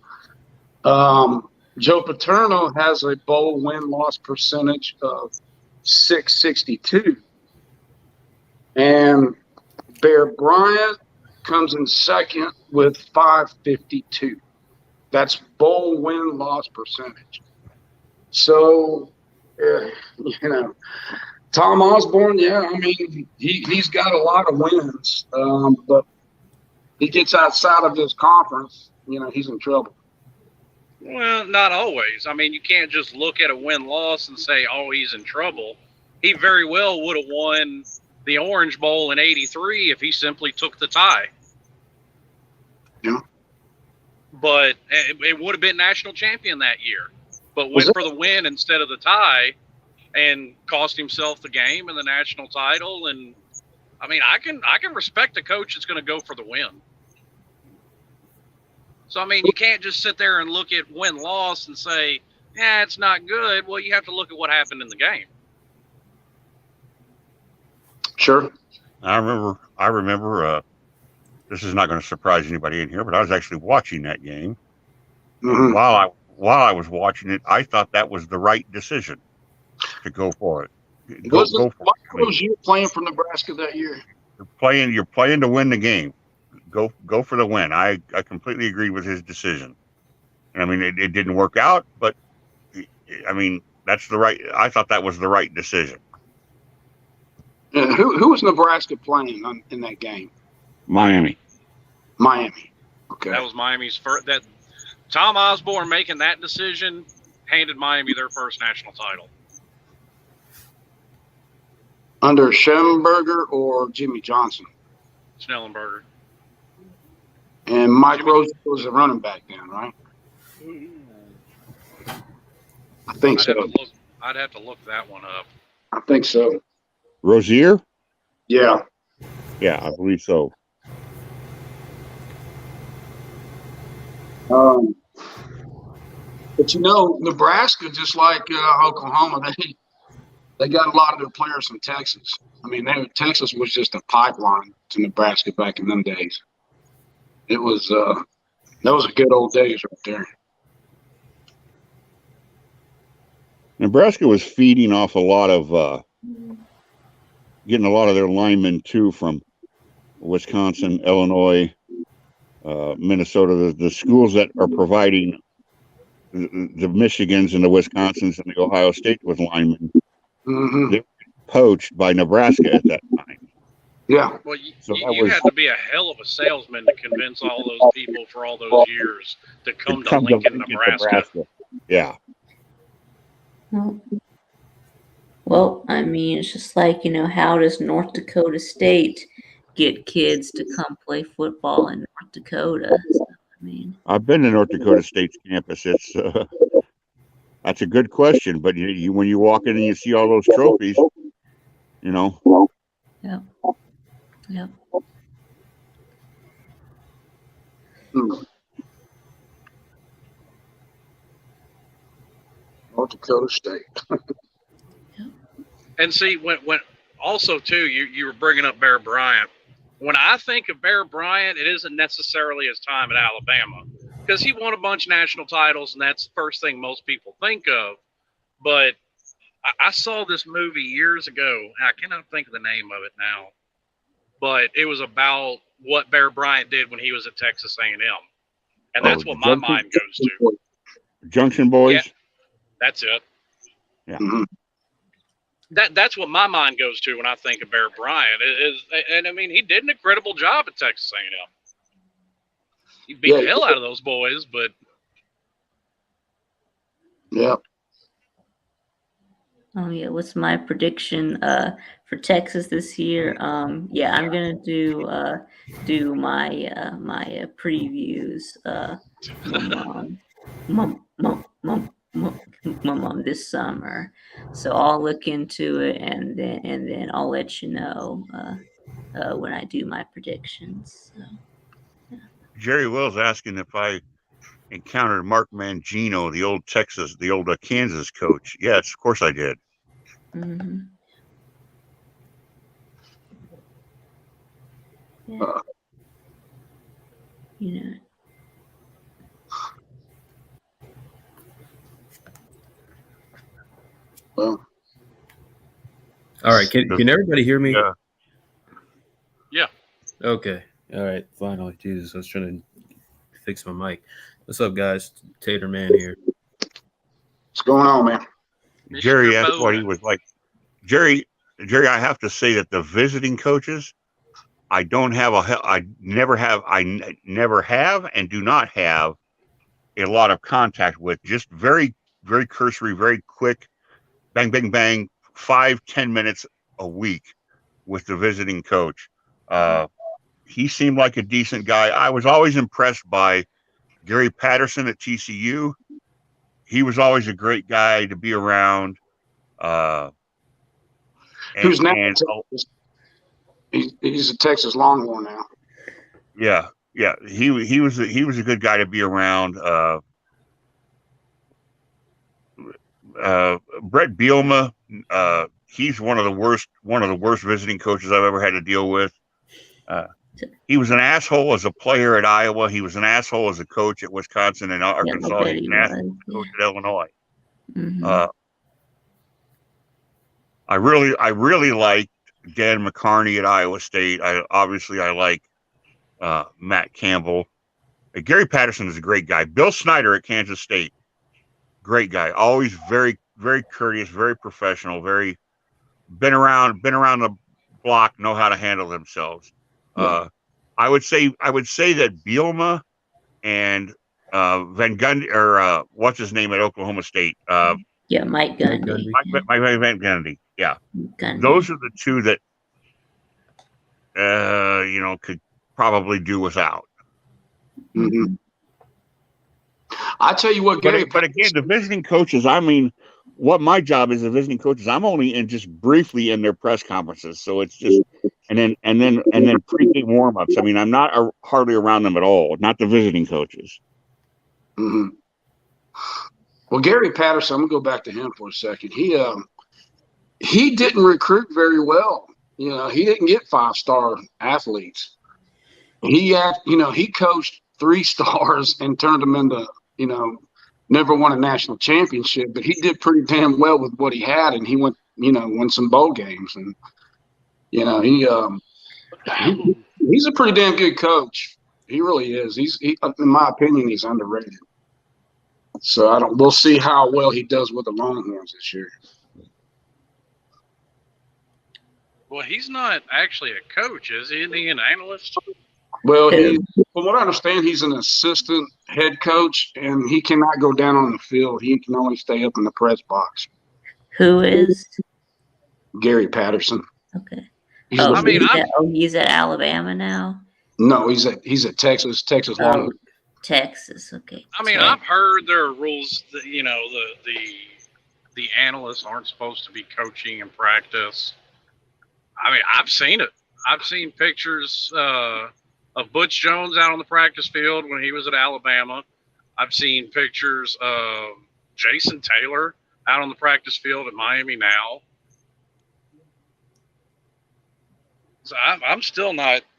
Joe Paterno has a bowl win-loss percentage of 662. And Bear Bryant comes in second with 552. That's bowl win-loss percentage. So, Tom Osborne, I mean, he's got a lot of wins, but he gets outside of his conference, he's in trouble. Well, not always. I mean, you can't just look at a win-loss and say, oh, he's in trouble. He very well would have won the Orange Bowl in '83 if he simply took the tie. Yeah. But it would have been national champion that year. But went for the win instead of the tie and cost himself the game and the national title. And, I mean, I can respect a coach that's going to go for the win. So, I mean, you can't just sit there and look at win-loss and say, it's not good. Well, you have to look at what happened in the game. Sure. I remember, this is not going to surprise anybody in here, but I was actually watching that game. Mm-hmm. While I was watching it, I thought that was the right decision to go for it. Go for it. Was you playing for Nebraska that year? You're playing to win the game. Go for the win. I completely agree with his decision. I mean, it didn't work out, but I mean, I thought that was the right decision. Who was Nebraska playing in that game? Miami. Okay. That was Miami's first. That Tom Osborne making that decision handed Miami their first national title. Under Schellenberger or Jimmy Johnson? Schnellenberger. And Mike Rose was a running back then, right? I think so. I'd have to look that one up. I think so. Rozier? Yeah. Yeah, I believe so. But Nebraska, just like Oklahoma, they got a lot of their players from Texas. I mean, Texas was just a pipeline to Nebraska back in them days. It was those are good old days right there. Nebraska was feeding off a lot of getting a lot of their linemen too from Wisconsin, Illinois, Minnesota, the schools that are providing the Michigans and the Wisconsins and the Ohio State with linemen. Mm-hmm. They were poached by Nebraska at that time. Yeah. Well, you had to be a hell of a salesman to convince all those people for all those years to come to Lincoln, Nebraska. Yeah. Well, I mean, it's just like, how does North Dakota State get kids to come play football in North Dakota? So, I mean, I've been to North Dakota State's campus. It's that's a good question, but you when you walk in and you see all those trophies, Yeah. Yeah. North Dakota State. And see, when also too, you were bringing up Bear Bryant. When I think of Bear Bryant, it isn't necessarily his time at Alabama, because he won a bunch of national titles, and that's the first thing most people think of. But I saw this movie years ago. I cannot think of the name of it now, but it was about what Bear Bryant did when he was at Texas A&M, and that's what my mind goes to. Junction Boys. Yeah, that's it. Yeah. Mm-hmm. That's what my mind goes to when I think of Bear Bryant. And I mean, he did an incredible job at Texas A&M. He beat the hell out of those boys, but yeah. Oh yeah, what's my prediction for Texas this year? Yeah, I'm gonna do my previews this summer. So I'll look into it and then I'll let you know when I do my predictions. So, yeah. Jerry Will's asking if I encountered Mark Mangino, the old Kansas coach. Yes, of course I did. Mm-hmm. Yeah. You know. Well. All right. Can everybody hear me? Yeah. Okay. All right. Finally. Jesus, I was trying to fix my mic. What's up, guys? Tater Man here. What's going on, man? Jerry asked what he was like. Jerry, I have to say that the visiting coaches, I never have and do not have a lot of contact with. Just very, very cursory, very quick, bang, bang, bang, 5-10 minutes a week with the visiting coach. He seemed like a decent guy. I was always impressed by Gary Patterson at TCU. He was always a great guy to be around. Who's now? He's a Texas Longhorn now. Yeah. He was a good guy to be around. Brett Bielema, he's one of the worst visiting coaches I've ever had to deal with. He was an asshole as a player at Iowa. He was an asshole as a coach at Wisconsin and Arkansas. He was an asshole as a coach at Illinois. Mm-hmm. I really liked Dan McCarney at Iowa State. I like Matt Campbell. Gary Patterson is a great guy. Bill Snyder at Kansas State, great guy. Always very, very courteous, very professional, very been around the block, know how to handle themselves. Yeah. I would say that Bielema and Van Gundy, or what's his name at Oklahoma State? Mike Gundy. Mike Van Gundy. Yeah. Gundy. Those are the two that could probably do without. Mm-hmm. I tell you what, Gary. But again, the visiting coaches. I mean, what my job is, the visiting coaches. I'm only just briefly in their press conferences, so it's just and then pregame warm-ups. I mean, I'm not hardly around them at all. Not the visiting coaches. Mm-hmm. Well, Gary Patterson, I'm gonna go back to him for a second. He didn't recruit very well. You know, he didn't get 5-star athletes. He coached 3 stars and turned them into, never won a national championship, but he did pretty damn well with what he had, and he won some bowl games, and he's a pretty damn good coach. He really is. In my opinion, he's underrated. So we'll see how well he does with the Longhorns this year. Well, he's not actually a coach, is he? Isn't he an analyst? Well, from what I understand, he's an assistant head coach, and he cannot go down on the field. He can only stay up in the press box. Who is? Gary Patterson. Okay. He's at Alabama now? No, he's at Texas Longhorn. Texas, okay. I mean, I've heard there are rules that, the analysts aren't supposed to be coaching in practice. I mean, I've seen it. I've seen pictures of Butch Jones out on the practice field when he was at Alabama. I've seen pictures of Jason Taylor out on the practice field at Miami now. So I'm still not –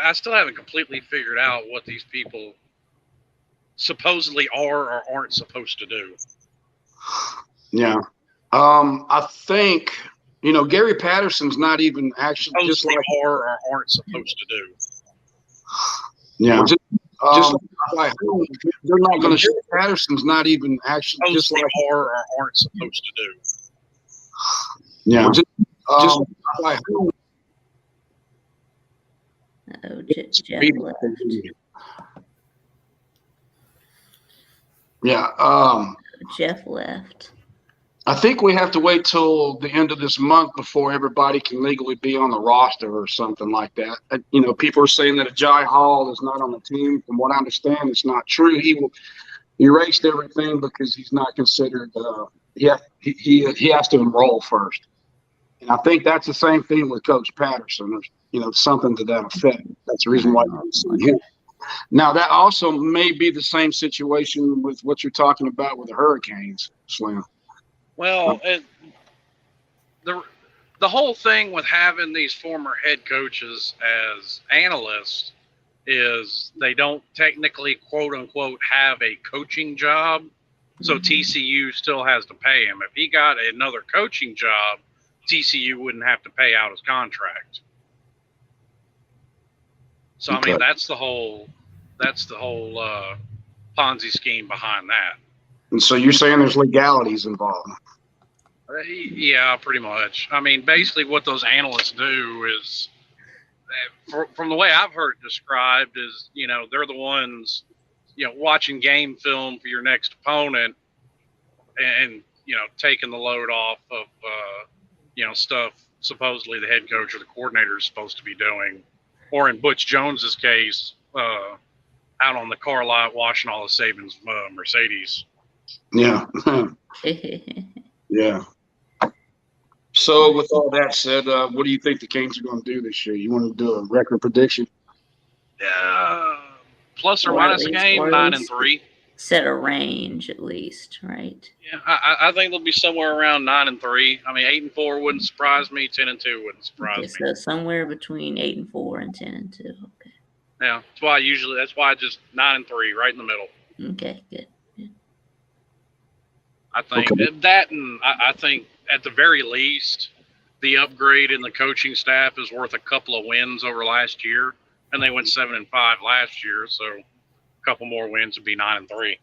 I still haven't completely figured out what these people supposedly are or aren't supposed to do. Yeah. I think – Gary Patterson's not even actually just like are or aren't supposed to do. Yeah, just like they're not going to show Patterson's not even actually just like are or aren't supposed to do. Yeah, just like Oh, Jeff left. Yeah. Jeff left. I think we have to wait till the end of this month before everybody can legally be on the roster or something like that. People are saying that Ajay Hall is not on the team. From what I understand, it's not true. He erased everything because he's not considered. He has to enroll first, and I think that's the same thing with Coach Patterson, or something to that effect. That's the reason why I'm seeing him. Now, that also may be the same situation with what you're talking about with the Hurricanes, Slim. Well, the whole thing with having these former head coaches as analysts is they don't technically, quote unquote, have a coaching job. So TCU still has to pay him. If he got another coaching job, TCU wouldn't have to pay out his contract. So, Okay. I mean, that's the whole Ponzi scheme behind that. And so you're saying there's legalities involved? Yeah, pretty much. I mean, basically what those analysts do is, from the way I've heard it described, is, they're the ones, watching game film for your next opponent and taking the load off of, stuff supposedly the head coach or the coordinator is supposed to be doing. Or in Butch Jones's case, out on the car lot washing all of Saban's Mercedes. Yeah. Yeah. So with all that said, what do you think the Canes are going to do this year? You want to do a record prediction? Plus or minus a game, 9-3. Set a range at least, right? Yeah, I think they'll be somewhere around 9-3. I mean, 8-4 wouldn't surprise me. 10-2 wouldn't surprise me. So somewhere between 8-4 and 10-2. Okay. Yeah, that's why just 9-3, right in the middle. Okay, good. I think that, and I think at the very least, the upgrade in the coaching staff is worth a couple of wins over last year, and they went 7-5 last year, so a couple more wins would be 9-3.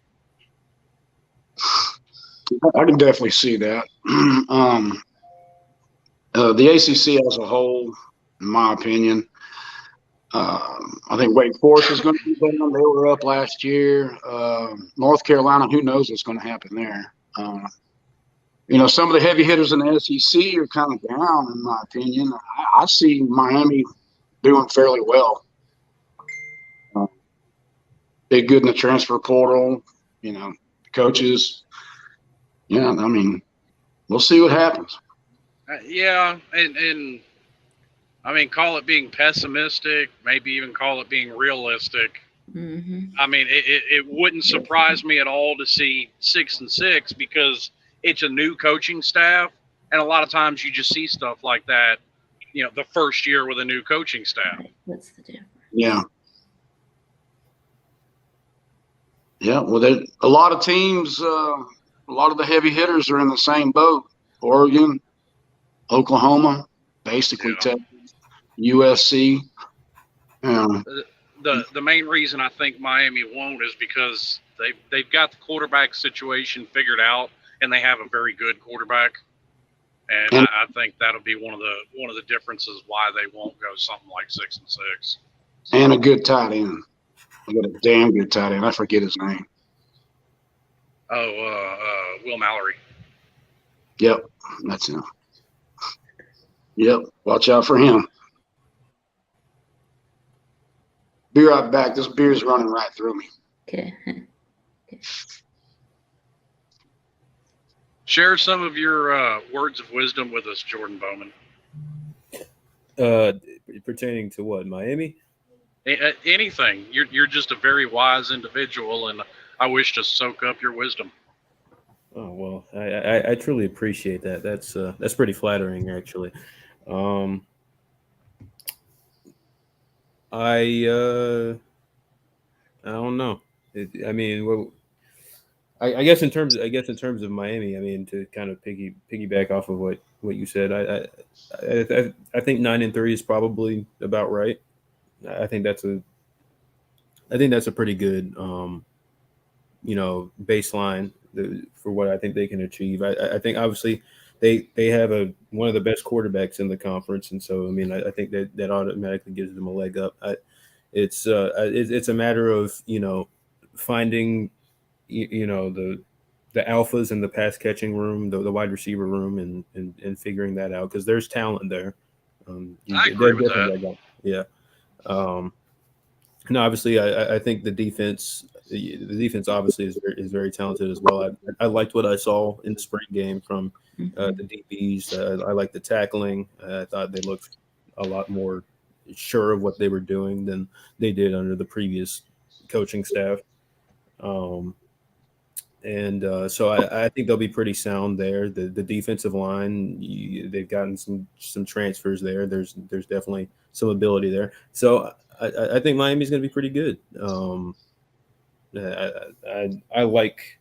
I can definitely see that. The ACC as a whole, in my opinion, I think Wake Forest is going to be down. They were up last year. North Carolina, who knows what's going to happen there. Some of the heavy hitters in the SEC are kind of down, in my opinion. I see Miami doing fairly well. They're good in the transfer portal, coaches. Yeah, I mean, we'll see what happens. Yeah, and I mean, call it being pessimistic, maybe even call it being realistic. Mm-hmm. I mean, it wouldn't surprise me at all to see 6-6 because it's a new coaching staff, and a lot of times you just see stuff like that, the first year with a new coaching staff. Right. What's the difference? Yeah. Yeah, well, a lot of teams, a lot of the heavy hitters are in the same boat. Oregon, Oklahoma, basically Texas, USC. The main reason I think Miami won't is because they've got the quarterback situation figured out, and they have a very good quarterback. And I think that'll be one of the differences why they won't go something like 6-6. And a good tight end. I got a damn good tight end. I forget his name. Will Mallory. Yep, that's him. Yep, watch out for him. Be right back. This beer's running right through me. Okay. Share some of your words of wisdom with us, Jordan Bowman. Pertaining to what, Miami? Anything. You're just a very wise individual, and I wish to soak up your wisdom. Oh well, I truly appreciate that. That's pretty flattering, actually. I don't know. I guess in terms of Miami, I mean, to kind of piggyback off of what you said, I think 9-3 is probably about right. I think that's a pretty good baseline for what I think they can achieve. I think obviously they have one of the best quarterbacks in the conference, and so I mean I think that automatically gives them a leg up. It's a matter of finding the alphas in the pass catching room, the wide receiver room, and figuring that out because there's talent there. I agree with that. Yeah. No, obviously, I think the defense obviously is very talented as well. I liked what I saw in the spring game from the DBs. I liked the tackling. I thought they looked a lot more sure of what they were doing than they did under the previous coaching staff. So I think they'll be pretty sound there. The defensive line, they've gotten some transfers there. There's definitely some ability there. So I think Miami's going to be pretty good. I like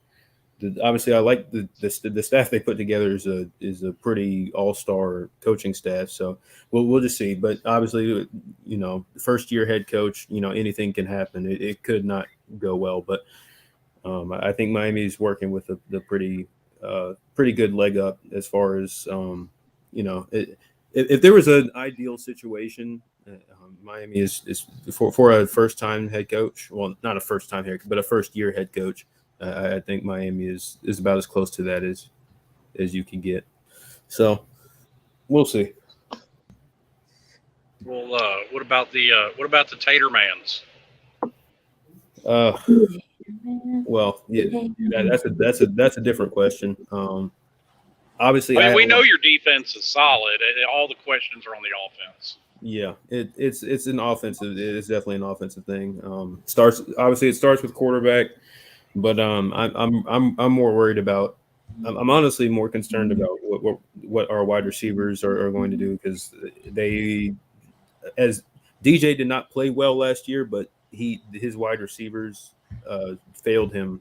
obviously I like the staff they put together is a pretty all-star coaching staff. So we'll just see. But obviously, first year head coach, anything can happen. It could not go well, but. I think Miami's working with the pretty good leg up as far as if there was an ideal situation, Miami is for a first time head coach. Well, not a first time head, but a first year head coach. I think Miami is about as close to that as you can get. So we'll see. Well, what about the Tatermans? Well, yeah, that's a different question. Obviously, we know your defense is solid. All the questions are on the offense. Yeah, it's an offensive. It's definitely an offensive thing. It starts with quarterback, but I'm more worried about. I'm honestly more concerned about what our wide receivers are going to do because as DJ did not play well last year, but his wide receivers failed him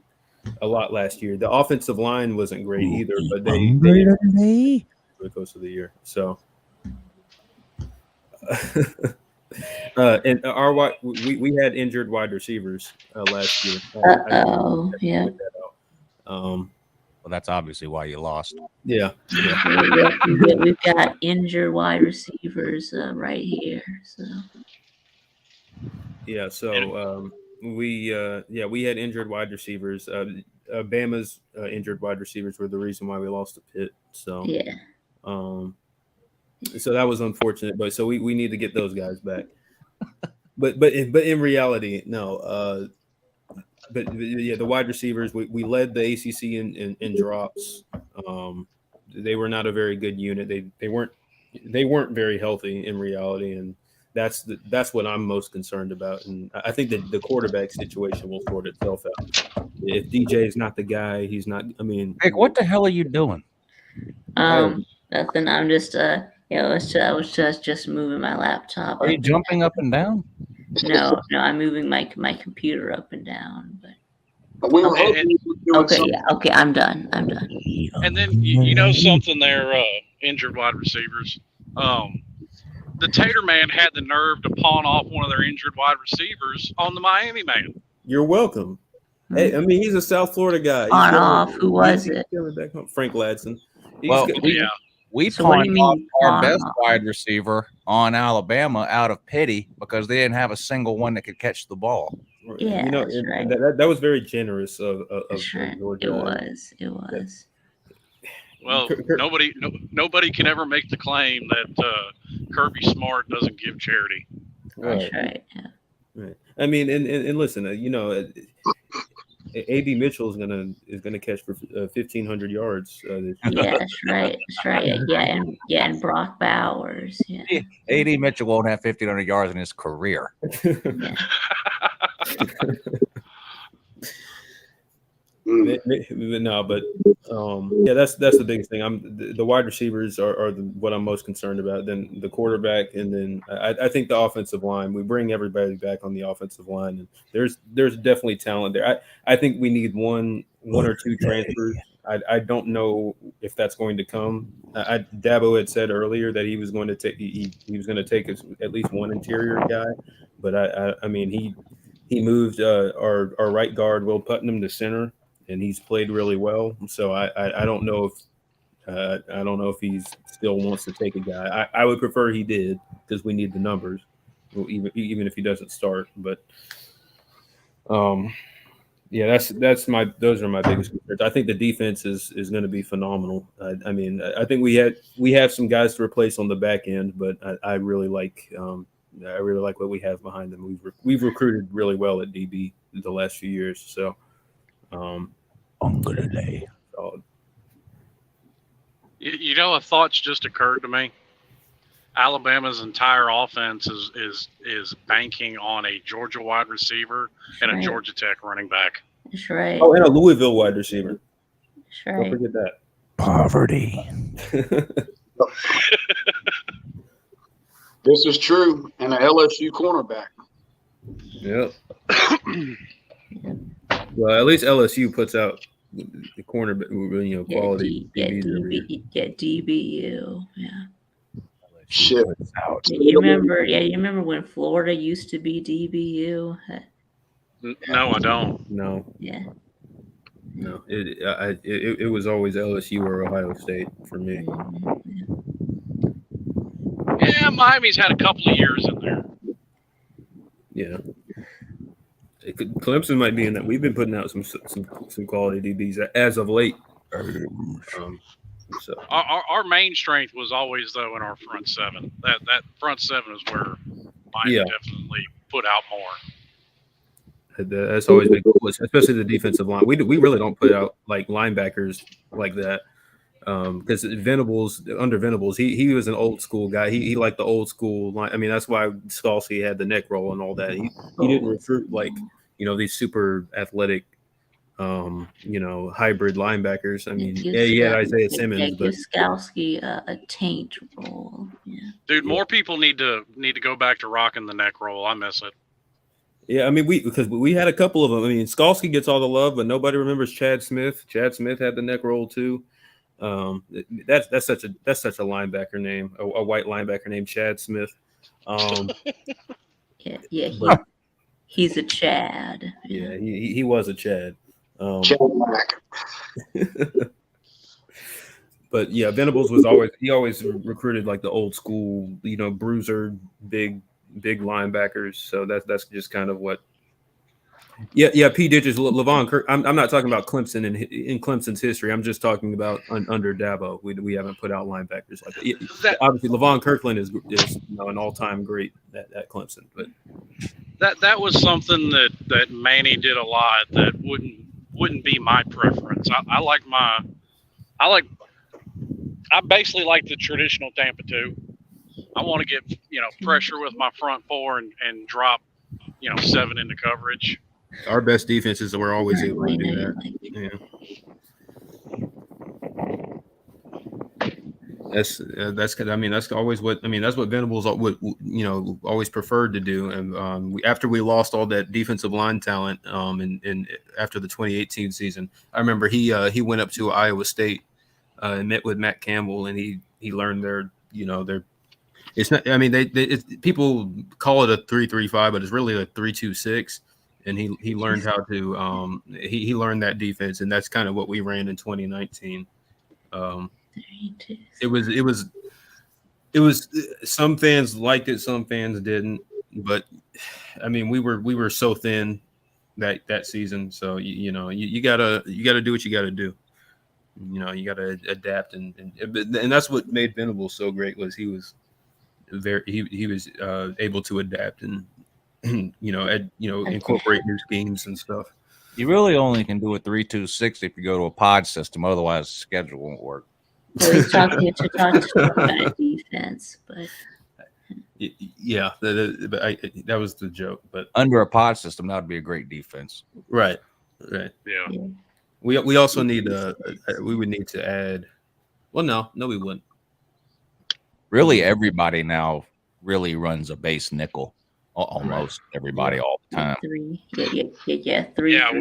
a lot last year. The offensive line wasn't great either, but they for the course of the year. So, and we had injured wide receivers last year. Yeah. Well, that's obviously why you lost. Yeah. We've got injured wide receivers right here. So. Yeah. So. We had injured wide receivers. Bama's injured wide receivers were the reason why we lost to Pitt. So yeah. So that was unfortunate, but so we need to get those guys back. but in reality, no. But yeah, the wide receivers we led the ACC in drops. They were not a very good unit. They weren't very healthy in reality, and that's what I'm most concerned about. And I think that the quarterback situation will sort itself out. If DJ is not the guy, he's not. I mean, Nick, what the hell are you doing? Nothing. I'm just I was just moving my laptop. Are you jumping up and down? No, I'm moving my computer up and down. But we were hoping okay, I'm done. And then something there, injured wide receivers. The Tater Man had the nerve to pawn off one of their injured wide receivers on the Miami man. You're welcome. Hey, I mean, he's a South Florida guy. Pawn off. Who was it? Back home. Frank Ladson. We pawned off our best wide receiver on Alabama out of pity because they didn't have a single one that could catch the ball. Yeah, that's right. That was very generous of Georgia. It was. Well, nobody can ever make the claim that Kirby Smart doesn't give charity. That's right. Yeah. Right. I mean, and listen, A.B. Mitchell is gonna catch for 1,500 yards. Yeah, that's right. Yeah, and Brock Bowers. Yeah. A.D. Mitchell won't have 1,500 yards in his career. No, but that's the biggest thing. The wide receivers are what I'm most concerned about. Then the quarterback, and then I think the offensive line. We bring everybody back on the offensive line, and there's definitely talent there. I think we need one or two transfers. I don't know if that's going to come. Dabo had said earlier that he was going to take at least one interior guy, but I mean he moved our right guard Will Putnam to center. And he's played really well. So I don't know I don't know if he still wants to take a guy. I would prefer he did because we need the numbers, even if he doesn't start. But yeah, those are my biggest concerns. I think the defense is going to be phenomenal. I mean, I think we have some guys to replace on the back end, but I really like what we have behind them. We've recruited really well at DB the last few years, so solid. You know, a thought's just occurred to me. Alabama's entire offense is banking on a Georgia wide receiver and a Georgia Tech running back. That's right. Oh, and a Louisville wide receiver. That's right. Don't forget that. Poverty. This is true, and an LSU cornerback. Yep. Well, at least LSU puts out the corner, quality. DBU. Yeah. Shit. You remember when Florida used to be DBU? No, I don't. No. Yeah. No. It was always LSU or Ohio State for me. Yeah, Miami's had a couple of years in there. Yeah. Clemson might be in that. We've been putting out some quality DBs as of late. So our main strength was always though in our front seven. That front seven is where Miami definitely put out more. That's always been cool, especially the defensive line. We really don't put out like linebackers like that because Venables he was an old school guy. He liked the old school line. I mean, that's why Skalski had the neck roll and all that. He didn't recruit like these super athletic hybrid linebackers. I mean, he had Isaiah Simmons, but Skalski a taint roll. Yeah. Dude, more people need to go back to rocking the neck roll. I miss it. Yeah, I mean, because we had a couple of them. I mean, Skalski gets all the love, but nobody remembers Chad Smith. Chad Smith had the neck roll too. That's such a linebacker name, a white linebacker named Chad Smith. He's a Chad. Yeah, he was a Chad. But yeah, Venables was always recruited like the old school, bruiser, big linebackers. So that's just kind of what. Yeah. P. Digits, Levon Kirk. I'm not talking about Clemson in Clemson's history. I'm just talking about under Dabo. We haven't put out linebackers like that. Obviously, Levon Kirkland is an all-time great at Clemson. But that was something that Manny did a lot. That wouldn't be my preference. I basically like the traditional Tampa 2. I want to get pressure with my front four and drop 7 into coverage. Our best defenses we're always able to do that. Yeah. That's always what that's what Venables would always preferred to do. And after we lost all that defensive line talent and after the 2018 season, I remember he went up to Iowa State and met with Matt Campbell, and he learned their it's not. I mean, people call it a 3-3-5, but it's really a 3-2-6. And he learned how to he learned that defense, and that's kind of what we ran in 2019. It was some fans liked it, some fans didn't, but I mean we were so thin that season, so you gotta do what you gotta do. You gotta adapt, and that's what made Venables so great was he was able to adapt and incorporate new schemes and stuff. You really only can do a 3-2-6 if you go to a pod system. Otherwise, the schedule won't work. So he's talking about defense, but yeah, that was the joke. But under a pod system, that would be a great defense. Right. Yeah. We also need we would need to add. Well, no, we wouldn't. Really, everybody now really runs a base nickel. Almost everybody all the time. 3. Yeah,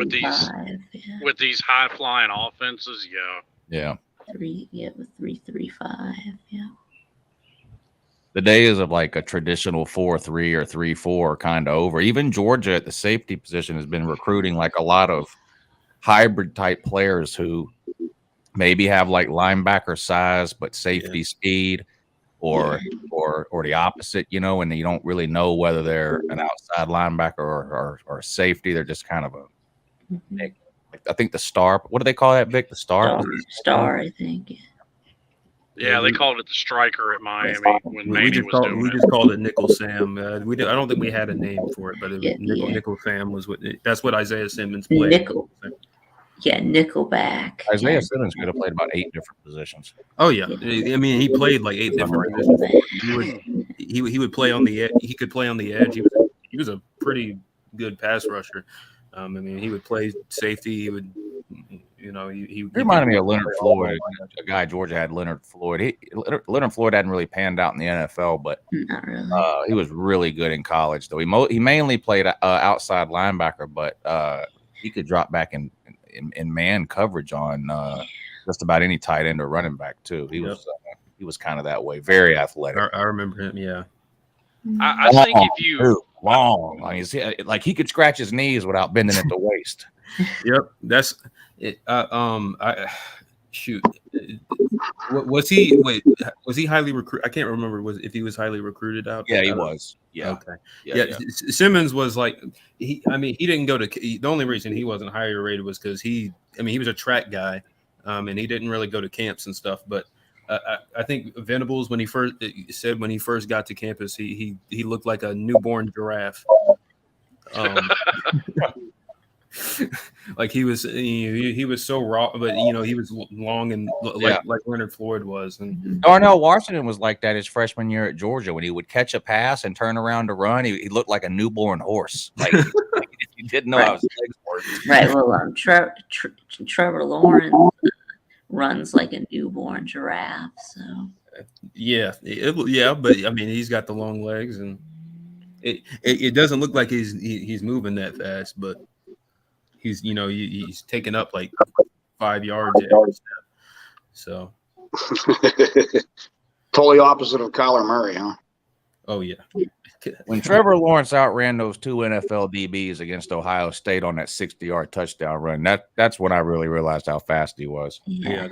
with these high flying offenses, yeah. 3-3-5. Yeah. The days of like a traditional 4-3 or 3-4 are kind of over. Even Georgia at the safety position has been recruiting like a lot of hybrid type players who maybe have like linebacker size but safety speed, or the opposite, you know, and you don't really know whether they're an outside linebacker or safety. They're just kind of a like, I think the star. What do they call that, Vic? The star? Star, I think. Yeah, they called it the striker at Miami when Manny was doing it. We just called it Nickel Sam. I don't think we had a name for it, but it was Nickel Sam was what. That's what Isaiah Simmons played. Nickelback. Isaiah Simmons could have played about 8 different positions. Oh yeah, I mean he played like 8 different positions. He would play on the edge. He could play on the edge. He was a pretty good pass rusher. I mean, he would play safety. He would, you know, he reminded me of Leonard Floyd, a guy Georgia had. Leonard Floyd. Leonard Floyd hadn't really panned out in the NFL, but not really. He was really good in college. Though he mainly played outside linebacker, but he could drop back in man coverage on just about any tight end or running back too. He was kind of that way, very athletic. I remember him. Yeah. I think if you long, I mean, like he could scratch his knees without bending at the waist. Yep, that's it. Shoot, was he highly recruited? I can't remember if he was highly recruited out. Yeah, he was. Yeah. Okay. Yeah. Simmons was like he didn't go to. The only reason he wasn't higher rated was because he was a track guy, and he didn't really go to camps and stuff, but. I think Venables, when he first got to campus, he looked like a newborn giraffe. Like he was so raw, but you know he was long and like Leonard Floyd was. And Darnell Washington was like that his freshman year at Georgia. When he would catch a pass and turn around to run, he looked like a newborn horse. Like you didn't know how his legs worked. Right. Well, Trevor Lawrence runs like a newborn giraffe. So but I mean he's got the long legs, and it doesn't look like he's moving that fast, but he's he's taking up like 5 yards every step. So totally opposite of Kyler Murray, huh? Oh yeah. When Trevor Lawrence outran those 2 NFL DBs against Ohio State on that 60-yard touchdown run, that's when I really realized how fast he was. Yeah,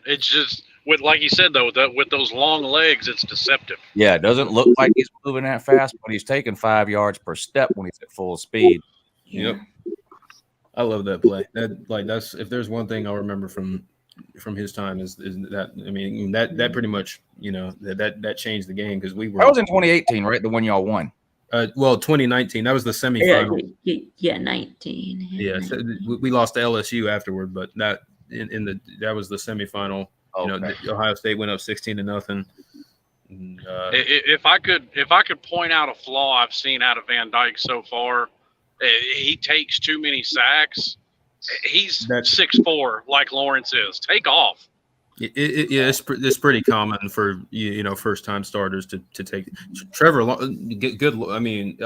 it's just like you said though, with those long legs, it's deceptive. Yeah, it doesn't look like he's moving that fast, but he's taking 5 yards per step when he's at full speed. Yep. I love that play. That's if there's one thing I'll remember from his time is that that pretty much that changed the game because we were. That was in 2018, right? The one y'all won. 2019. That was the semifinal. Yeah, 19. Yeah, so we lost to LSU afterward, but that that was the semifinal. Okay. Ohio State went up 16-0. If I could point out a flaw I've seen out of Van Dyke so far, he takes too many sacks. He's 6'4", like Lawrence is. Take off. It's pretty common for first time starters to take Trevor. Good. I mean,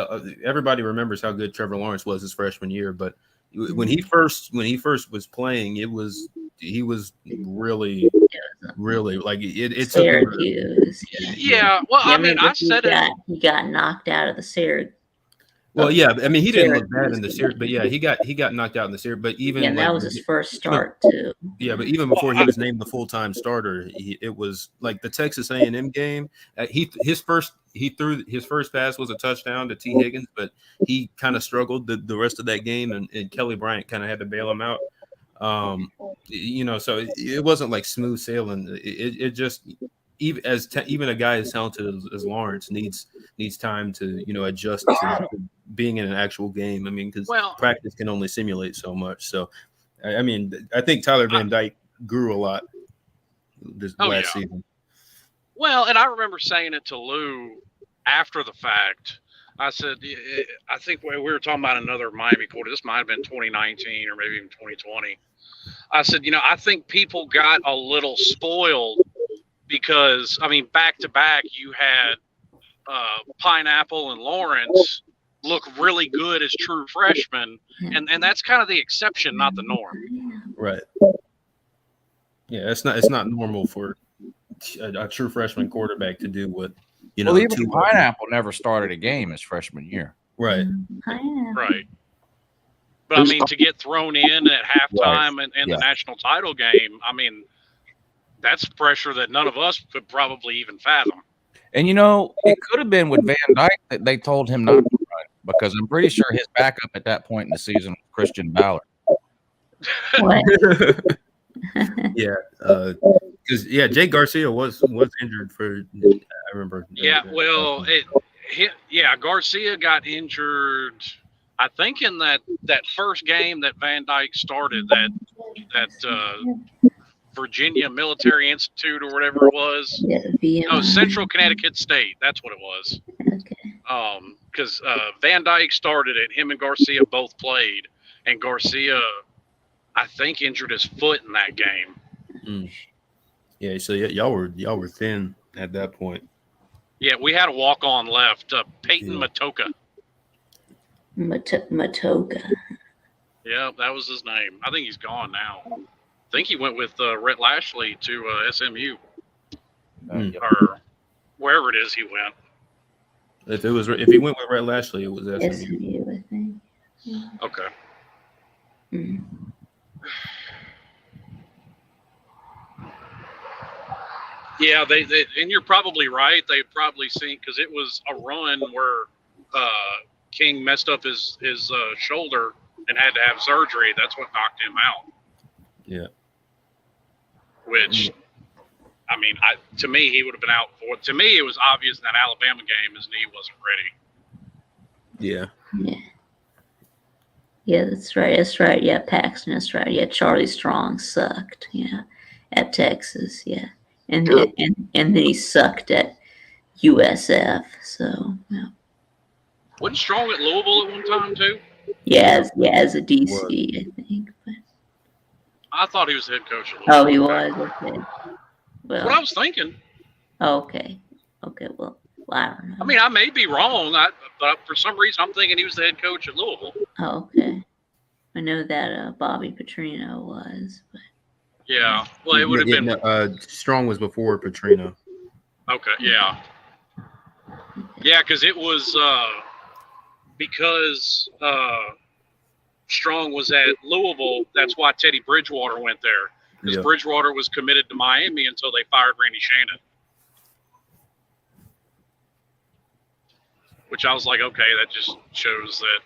everybody remembers how good Trevor Lawrence was his freshman year, but when he first was playing, he was really like it took Syracuse. Yeah. Well, I mean, I said he got knocked out of the Syracuse. Well, yeah, I mean, he didn't look bad in the series, but yeah, he got knocked out in the series. But even that was his first start too. Yeah, but even before he was named the full-time starter, it was like the Texas A&M game. His first pass was a touchdown to T. Higgins, but he kind of struggled the rest of that game, and Kelly Bryant kind of had to bail him out. So it wasn't like smooth sailing. It just even a guy as talented as Lawrence needs time to adjust to being in an actual game. I mean, because practice can only simulate so much. So, I mean, I think Tyler Van Dyke grew a lot this last season. Well, and I remember saying it to Lou after the fact. I said, I think we were talking about another Miami quarter. This might have been 2019 or maybe even 2020. I said, I think people got a little spoiled because, I mean, back to back, you had Pineapple and Lawrence look really good as true freshmen, and that's kind of the exception, not the norm. Right. Yeah, it's not normal for a true freshman quarterback to do what Well, even Pineapple never started a game his freshman year. Right. Right. But I mean, to get thrown in at halftime in the national title game, I mean, that's pressure that none of us could probably even fathom. And it could have been with Van Dyke that they told him not to run, because I'm pretty sure his backup at that point in the season was Christian Ballard. Yeah, because Jake Garcia was injured for. I remember. Yeah, well, Garcia got injured. I think in that first game that Van Dyke started, that Virginia Military Institute or whatever it was. No, Central Connecticut State. That's what it was. Okay. Because Van Dyke started it. Him and Garcia both played, and Garcia, I think, injured his foot in that game. Mm. Yeah, so y'all were thin at that point. Yeah, we had a walk-on left, Peyton Matoka. Matoka. Yeah, that was his name. I think he's gone now. I think he went with Rhett Lashley to SMU, or wherever it is he went. If he went with Rhett Lashley, it was SMU. SMU, I think. Yeah. Okay. Mm. Yeah, they and you're probably right. They probably seen, because it was a run where King messed up his shoulder and had to have surgery. That's what knocked him out. Yeah. Which, I mean, to me, he would have been out for. To me, it was obvious in that Alabama game his knee wasn't ready. Yeah. Yeah. Yeah, that's right. That's right. Yeah, Paxton. That's right. Yeah, Charlie Strong sucked. Yeah, at Texas. Yeah, and then he sucked at USF. So yeah. Wasn't Strong at Louisville at one time too? Yeah, as a DC, I think. But I thought he was the head coach at Louisville. oh, he was. Okay. Well, what I was thinking. Okay. Okay. Well, I don't know. I mean, I may be wrong, but for some reason, I'm thinking he was the head coach at Louisville. Oh, okay. I know that Bobby Petrino was. But... yeah. Well, it would have been. Strong was before Petrino. Okay. Yeah. Yeah, because it was because Strong was at Louisville. That's why Teddy Bridgewater went there. Because Bridgewater was committed to Miami until they fired Randy Shannon. Which I was like, okay, that just shows that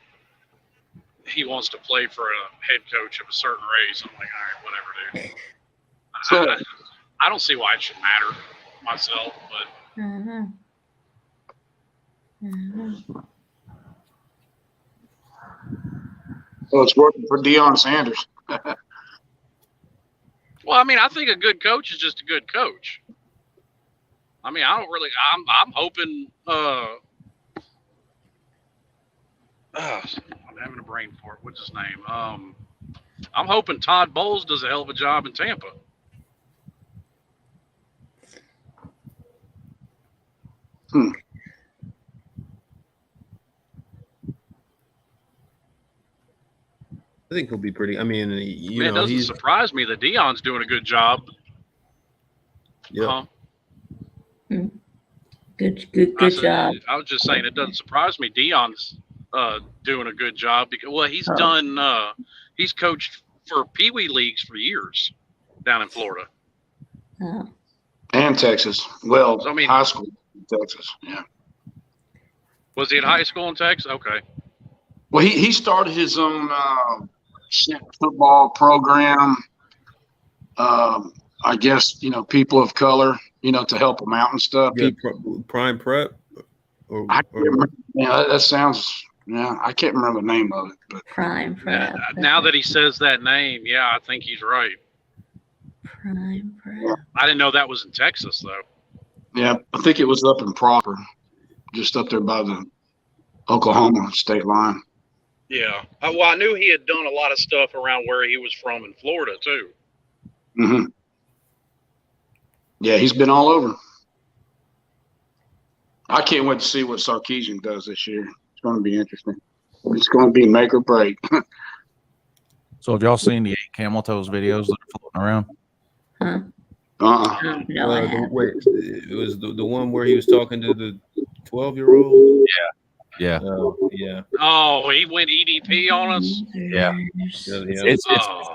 he wants to play for a head coach of a certain race. I'm like, all right, whatever, dude. I don't see why it should matter myself, but. Mm-hmm. Mm-hmm. Well, it's working for Deion Sanders. Well, I mean, I think a good coach is just a good coach. I mean, I don't really. I'm hoping. I'm having a brain fart. What's his name? I'm hoping Todd Bowles does a hell of a job in Tampa. I think he'll be pretty. I mean, it doesn't surprise me that Deion's doing a good job. Yeah. Good job. I was just saying, it doesn't surprise me. Deion's doing a good job because he's done. He's coached for Pee Wee leagues for years down in Florida. Oh. And Texas. Well, so, I mean, high school in Texas. Yeah. Was he at high school in Texas? Okay. Well, he started his own football program. I guess, people of color, to help them out and stuff. Yeah, Prime Prep? I can't remember. Yeah, that sounds – I can't remember the name of it. But Prime Prep. Now that he says that name, I think he's right. Prime Prep. I didn't know that was in Texas, though. Yeah, I think it was up in Proper, just up there by the Oklahoma state line. Yeah. Well, I knew he had done a lot of stuff around where he was from in Florida, too. Mm-hmm. Yeah, he's been all over. I can't wait to see what Sarkisian does this year. It's going to be interesting. It's going to be make or break. So have y'all seen the 8 camel toes videos that are floating around? Huh? No, I haven't. Wait, it was the one where he was talking to the 12-year-old? Yeah. Yeah. Oh, he went EDP on us. Yeah.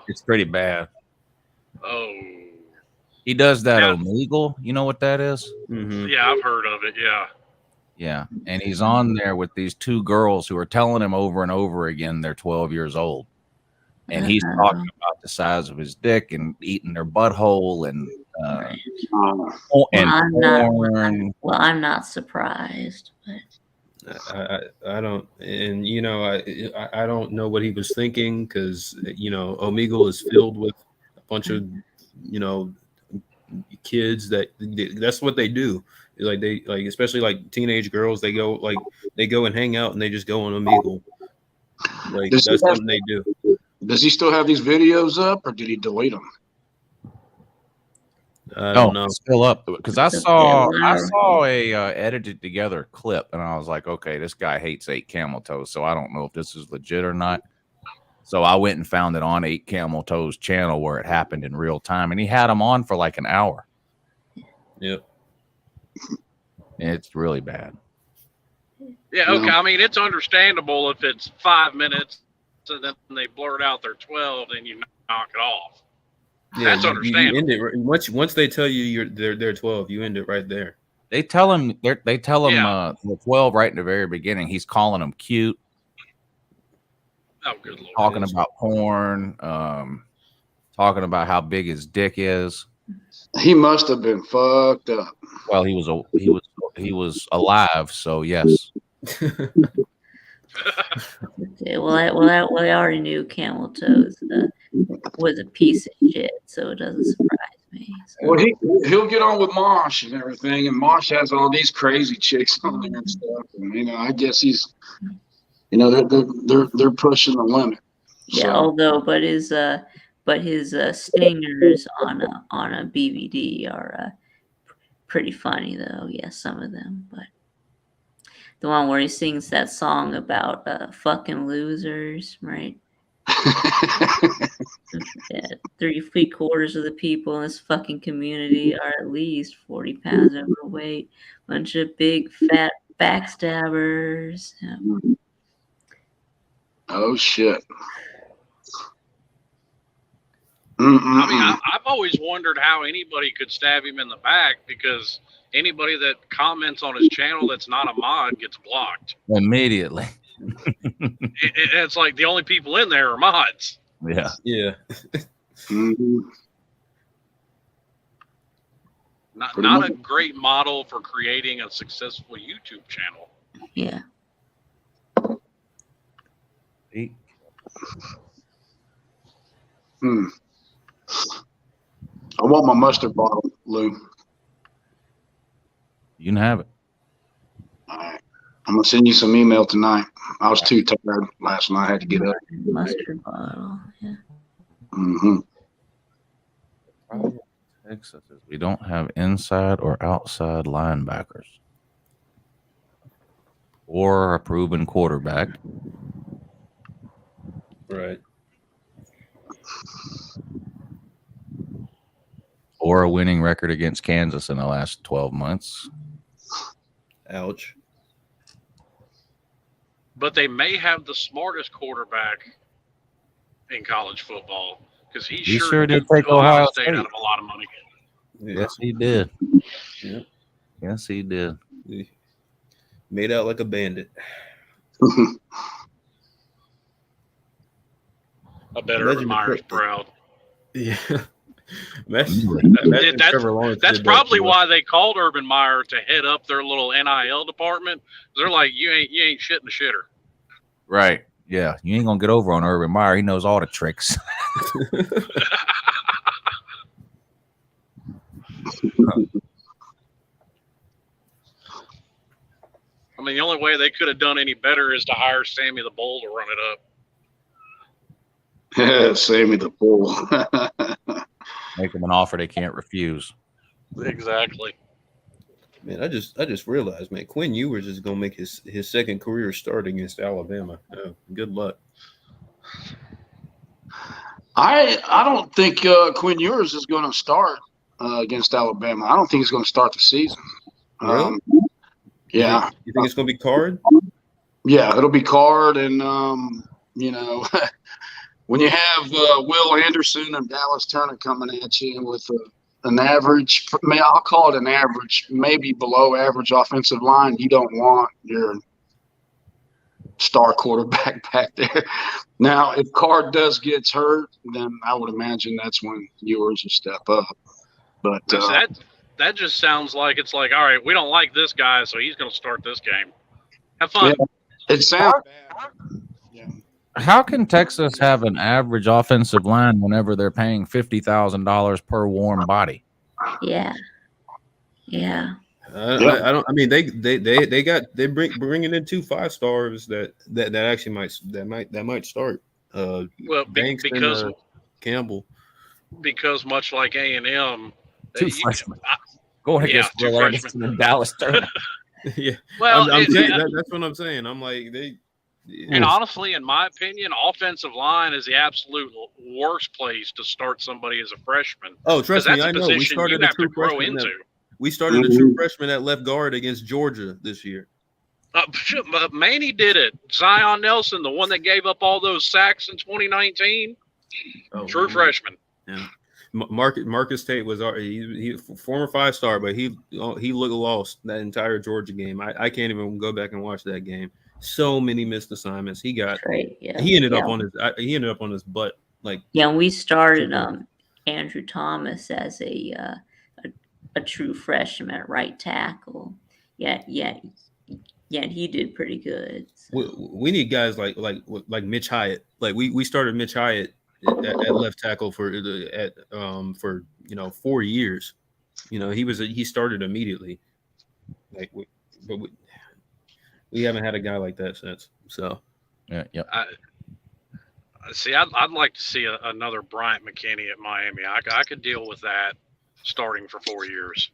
It's pretty bad. Oh. He does that Omegle. You know what that is? Mm-hmm. Yeah, I've heard of it. Yeah. Yeah. And he's on there with these two girls who are telling him over and over again they're 12 years old. And he's talking about the size of his dick and eating their butthole and porn. I'm not surprised. But I don't, and you know, I don't know what he was thinking because you know, Omegle is filled with a bunch of, you know, kids that's what they do. Like they like, especially like teenage girls, they go and hang out and they just go on Omegle. Like that's something they do. Does he still have these videos up, or did he delete them? I don't know. It's still up because I saw a edited together clip and I was like, okay, this guy hates 8 Camel Toes, so I don't know if this is legit or not. So I went and found it on 8 Camel Toes channel where it happened in real time, and he had them on for like an hour. Yep. It's really bad. Yeah. Okay. I mean, it's understandable if it's 5 minutes, so then they blurt out their 12, and you knock it off. Yeah, that's understandable. You end it once they tell you they're 12, you end it right there. They tell him they're 12 right in the very beginning. He's calling them cute. Oh, good Lord. Talking about porn, talking about how big his dick is. He must have been fucked up. Well, he was alive, so yes. Okay, well, I already knew Camel Toes was a piece of shit, so it doesn't surprise me. So. Well, he'll get on with Mosh and everything, and Mosh has all these crazy chicks on there and stuff. And you know, I guess he's, you know, they're pushing the limit. Yeah, So. although his stingers on a BVD are pretty funny though. Yeah, some of them, but. The one where he sings that song about fucking losers, right? Yeah, 3/4 of the people in this fucking community are at least 40 pounds overweight. Bunch of big fat backstabbers. Yeah. Oh shit. I mean, I've always wondered how anybody could stab him in the back, because anybody that comments on his channel that's not a mod gets blocked immediately. It's like the only people in there are mods. Yeah. Yeah. Not a great model for creating a successful YouTube channel. Yeah. I want my mustard bottle, Lou. You can have it. All right. I'm going to send you some email tonight. I was too tired last night. I had to get up. Mustard bottle, yeah. Mm-hmm. Texas is we don't have inside or outside linebackers or a proven quarterback. Right. Or a winning record against Kansas in the last 12 months. Ouch. But they may have the smartest quarterback in college football, because he sure did take Ohio State out of a lot of money. Yes, he did. Yep. Yes, he did. He made out like a bandit. I bet Urban Meyer's proud. Yeah. That's probably why they called Urban Meyer to head up their little NIL department. They're like, you ain't shit in the shitter. Right. Yeah. You ain't gonna get over on Urban Meyer. He knows all the tricks. I mean, the only way they could have done any better is to hire Sammy the Bull to run it up. Yeah, Sammy the Bull. Make them an offer they can't refuse. Exactly. Man, I just realized, man, Quinn Ewers is gonna make his second career start against Alabama. Oh, good luck. I don't think Quinn Ewers is going to start against Alabama. I don't think he's going to start the season. Really? Yeah. You think it's going to be Card? Yeah, it'll be Card, and you know, when you have Will Anderson and Dallas Turner coming at you with an average, I'll call it an average, maybe below average offensive line, you don't want your star quarterback back there. Now, if Card gets hurt, then I would imagine that's when Ewers will step up. But that just sounds like it's like, all right, we don't like this guy, so he's going to start this game. Have fun. Yeah, it sounds bad. Yeah. How can Texas have an average offensive line whenever they're paying $50,000 per warm body? Yeah. I don't. I mean, they bringing in 2 5-stars that actually might start. Well, Banks because and, Campbell. Because much like A&M, 2 freshmen going against Will Anderson and Dallas Turner. Yeah. Well, that's what I'm saying. I'm like they. And honestly, in my opinion, offensive line is the absolute worst place to start somebody as a freshman. Oh, trust me, I know. We started a true freshman. We started a true freshman at left guard against Georgia this year. Manny did it. Zion Nelson, the one that gave up all those sacks in 2019, true freshman. Yeah. Marcus Tate was he former 5-star, but he looked lost that entire Georgia game. I can't even go back and watch that game. So many missed assignments. He ended up on his butt. Like we started Andrew Thomas as a true freshman at right tackle. Yeah, he did pretty good. So. We need guys like Mitch Hyatt. Like we started Mitch Hyatt at left tackle for 4 years. He started immediately. We haven't had a guy like that since. So yeah. I'd like to see another Bryant McKinney at Miami. I could deal with that starting for 4 years.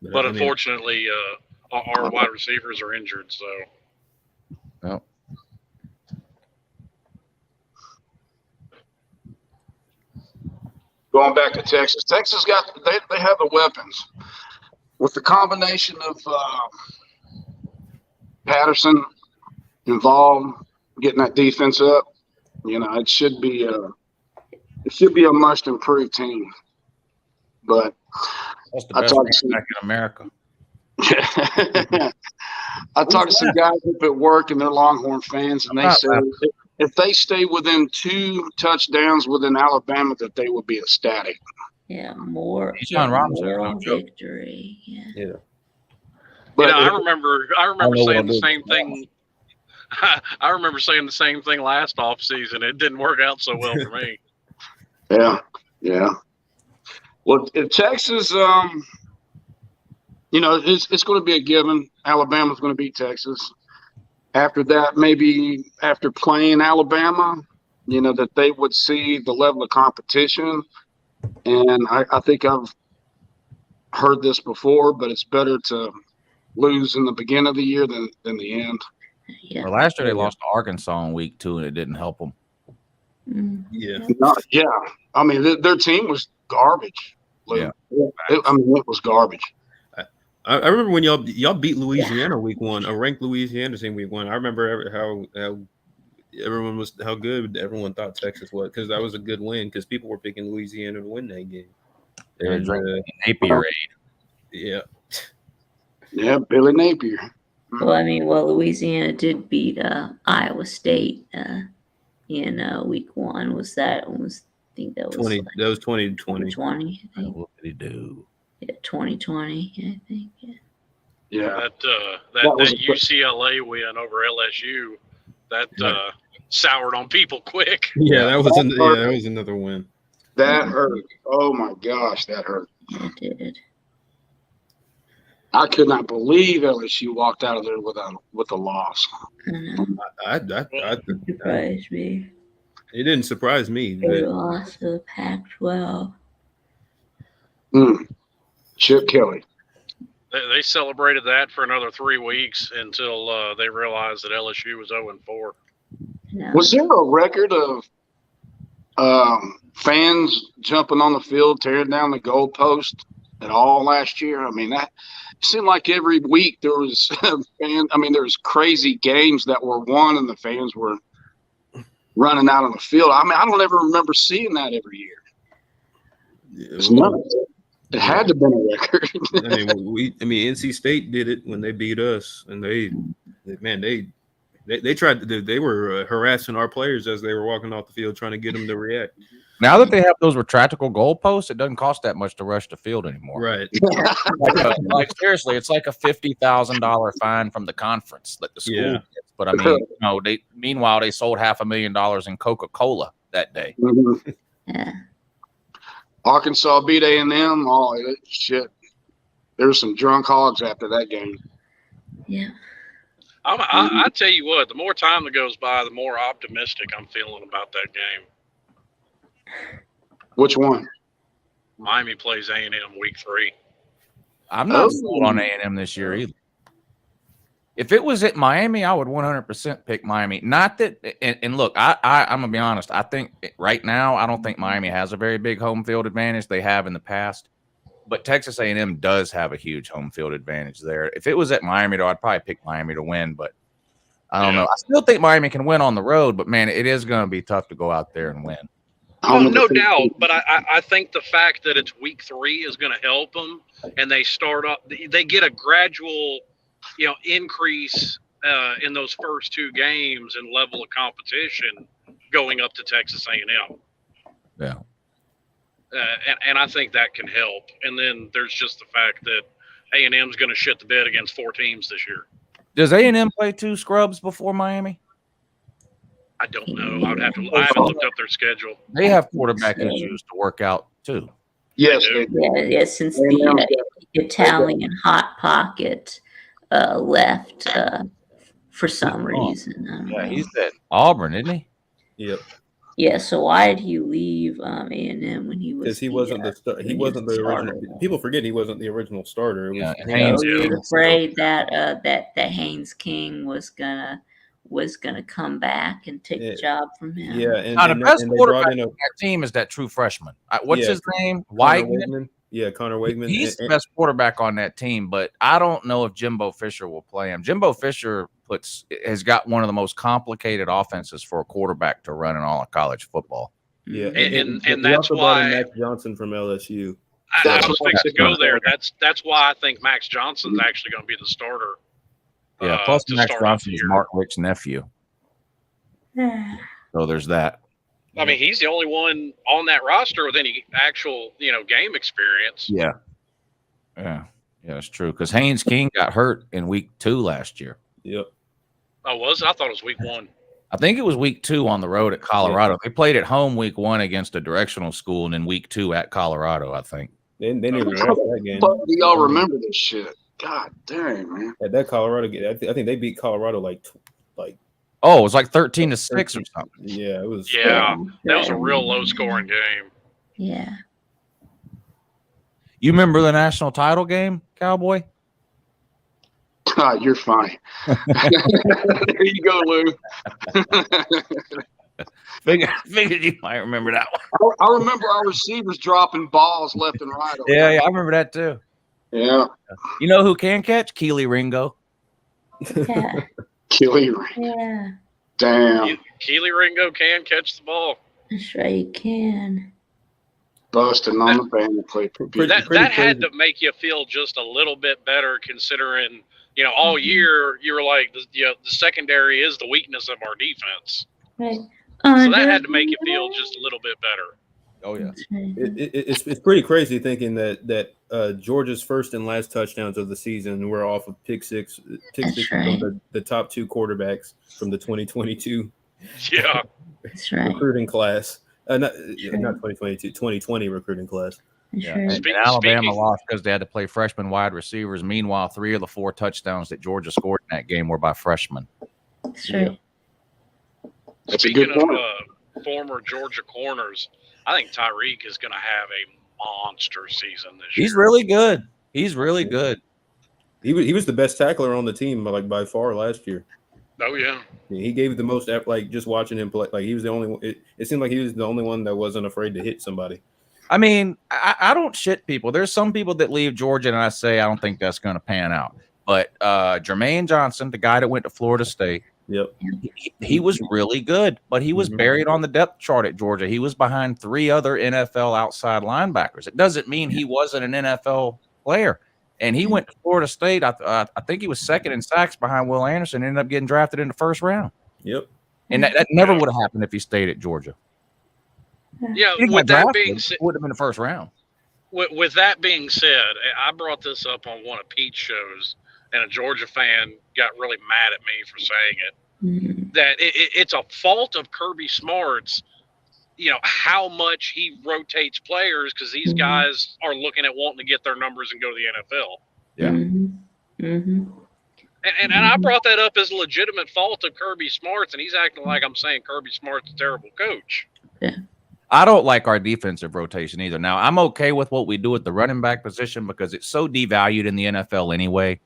But unfortunately, our wide receivers are injured. So. Well. Going back to Texas, they have the weapons with the combination of Patterson involved, getting that defense up. It should be a much improved team. But that's the best back in America. I talked to some guys up at work, and they're Longhorn fans, and they said if they stay within 2 touchdowns within Alabama, that they will be ecstatic. Yeah, more victory. Yeah. But I remember saying the same thing. I remember saying the same thing last offseason. It didn't work out so well for me. Yeah. Well, in Texas, it's going to be a given. Alabama's going to beat Texas. After that, maybe after playing Alabama, that they would see the level of competition. And I think I've heard this before, but it's better to lose in the beginning of the year than the end. Yeah. Well, last year they lost to Arkansas in week 2, and it didn't help them. Yeah. I mean, their team was garbage. Yeah. It was garbage. I remember when y'all beat Louisiana week 1, a ranked Louisiana team week 1. I remember how good everyone thought Texas was, because that was a good win, because people were picking Louisiana to win that game. They were drinking Napier. Yeah. Yeah, Billy Napier. Well, Louisiana did beat Iowa State. Week 1 was that? I think that was 20. That was 2020. 20. What did he do? Yeah, 2020. I think. Yeah. That UCLA win over LSU, that soured on people quick. Yeah, that was another win. That hurt. Oh my gosh, that hurt. Yeah, it did. I could not believe LSU walked out of there with a loss. It surprised me. It didn't surprise me. They lost to the Pac-12. Chip Kelly. They celebrated that for another 3 weeks until they realized that LSU was 0-4. No. Was there a record of fans jumping on the field, tearing down the goalpost at all last year. I mean, that seemed like every week there was there's crazy games that were won and the fans were running out on the field. I mean, I don't ever remember seeing that every year. It's nuts. It had to have been a record. NC State did it when they beat us, and they tried to do. They were harassing our players as they were walking off the field, trying to get them to react. Now that they have those retractable goalposts, it doesn't cost that much to rush the field anymore. Right. like seriously, it's like a $50,000 fine from the conference that the school gets. But I mean, meanwhile they sold $500,000 in Coca-Cola that day. Mm-hmm. Yeah. Arkansas beat A&M. Oh shit! There were some drunk hogs after that game. Yeah. I tell you what, the more time that goes by, the more optimistic I'm feeling about that game. Which one? Miami plays A&M week 3. I'm not sold on A&M this year either. If it was at Miami, I would 100% pick Miami. Not that, and look, I'm gonna be honest. I think right now, I don't think Miami has a very big home field advantage. They have in the past, but Texas A&M does have a huge home field advantage there. If it was at Miami, though, I'd probably pick Miami to win. But I don't know. I still think Miami can win on the road, but man, it is going to be tough to go out there and win. Oh, no doubt. But I think the fact that it's week 3 is going to help them, and they start up. They get a gradual, increase in those first 2 games and level of competition going up to Texas A&M. Yeah. And I think that can help. And then there's just the fact that A&M's going to shit the bed against 4 teams this year. Does A&M play 2 scrubs before Miami? I don't know. I haven't looked up their schedule. They have quarterback issues to work out too. Yes. Yeah, since the Italian hot pocket left for some reason. Yeah, he's at Auburn, isn't he? Yep. Yeah. So why did he leave A&M when he was? Because he wasn't the original. People forget he wasn't the original starter. It was Haynes. He was afraid that that Haynes King was gonna come back and take the job from him. Yeah, and the best quarterback on that team is that true freshman. What's his name? Weigman. Yeah, Connor Weigman. He's the best quarterback on that team, but I don't know if Jimbo Fisher will play him. Jimbo Fisher has got one of the most complicated offenses for a quarterback to run in all of college football. Yeah, and that's why Max Johnson from LSU. I was fixing to go there. That's why I think Max Johnson's actually going to be the starter. Yeah, plus Max Johnson is Mark Richt's nephew. So there's that. I mean, he's the only one on that roster with any actual, game experience. Yeah, that's true. Because Haynes King got hurt in week 2 last year. Yep. Oh, was it? I thought it was week 1. I think it was week 2 on the road at Colorado. Yeah. They played at home week 1 against a directional school, and then week 2 at Colorado, I think. They didn't even watch that game. Do y'all remember this shit? God dang, man! At that Colorado game, I think they beat Colorado like. Oh, it was like 13-6 or something. Yeah, it was. Yeah, that was a real low-scoring game. Yeah. You remember the national title game, Cowboy? God, you're funny. There you go, Lou. Figured you might remember that one. I remember our receivers dropping balls left and right. Yeah, I remember that too. Yeah. You know who can catch? Keely Ringo. Yeah. Keely Ringo. Yeah. Damn. Keely Ringo can catch the ball. That's right, he can. Busting on the banner plate. That had to make you feel just a little bit better, considering all year you were like, the secondary is the weakness of our defense. Right. So that had to make you feel just a little bit better. Oh yeah. It's pretty crazy thinking that Georgia's first and last touchdowns of the season were off of pick six from the top 2 quarterbacks from the 2022 recruiting class. Not 2022, 2020 recruiting class. Yeah. And Alabama lost because they had to play freshman wide receivers. Meanwhile, 3 of the 4 touchdowns that Georgia scored in that game were by freshmen. That's right. Speaking of former Georgia corners, I think Tyreek is going to have a monster season this year. He's really good. He was the best tackler on the team, by far last year. Oh yeah. He gave the most effort, like just watching him play. Like he was the only one. It seemed like he was the only one that wasn't afraid to hit somebody. I mean, I don't shit people. There's some people that leave Georgia, and I say I don't think that's going to pan out. But Jermaine Johnson, the guy that went to Florida State, yep, he was really good, but he was buried on the depth chart at Georgia. He was behind 3 other NFL outside linebackers. It doesn't mean he wasn't an NFL player. And he went to Florida State. I think he was second in sacks behind Will Anderson. Ended up getting drafted in the first round. Yep. And that never would have happened if he stayed at Georgia. Yeah. With that being said, would have been the first round. With that being said, I brought this up on one of Pete's shows, and a Georgia fan got really mad at me for saying it. That it's a fault of Kirby Smart's, how much he rotates players, because these guys are looking at wanting to get their numbers and go to the NFL. Yeah. And I brought that up as a legitimate fault of Kirby Smart's, and he's acting like I'm saying Kirby Smart's a terrible coach. Yeah. I don't like our defensive rotation either. Now, I'm okay with what we do at the running back position because it's so devalued in the NFL anyway.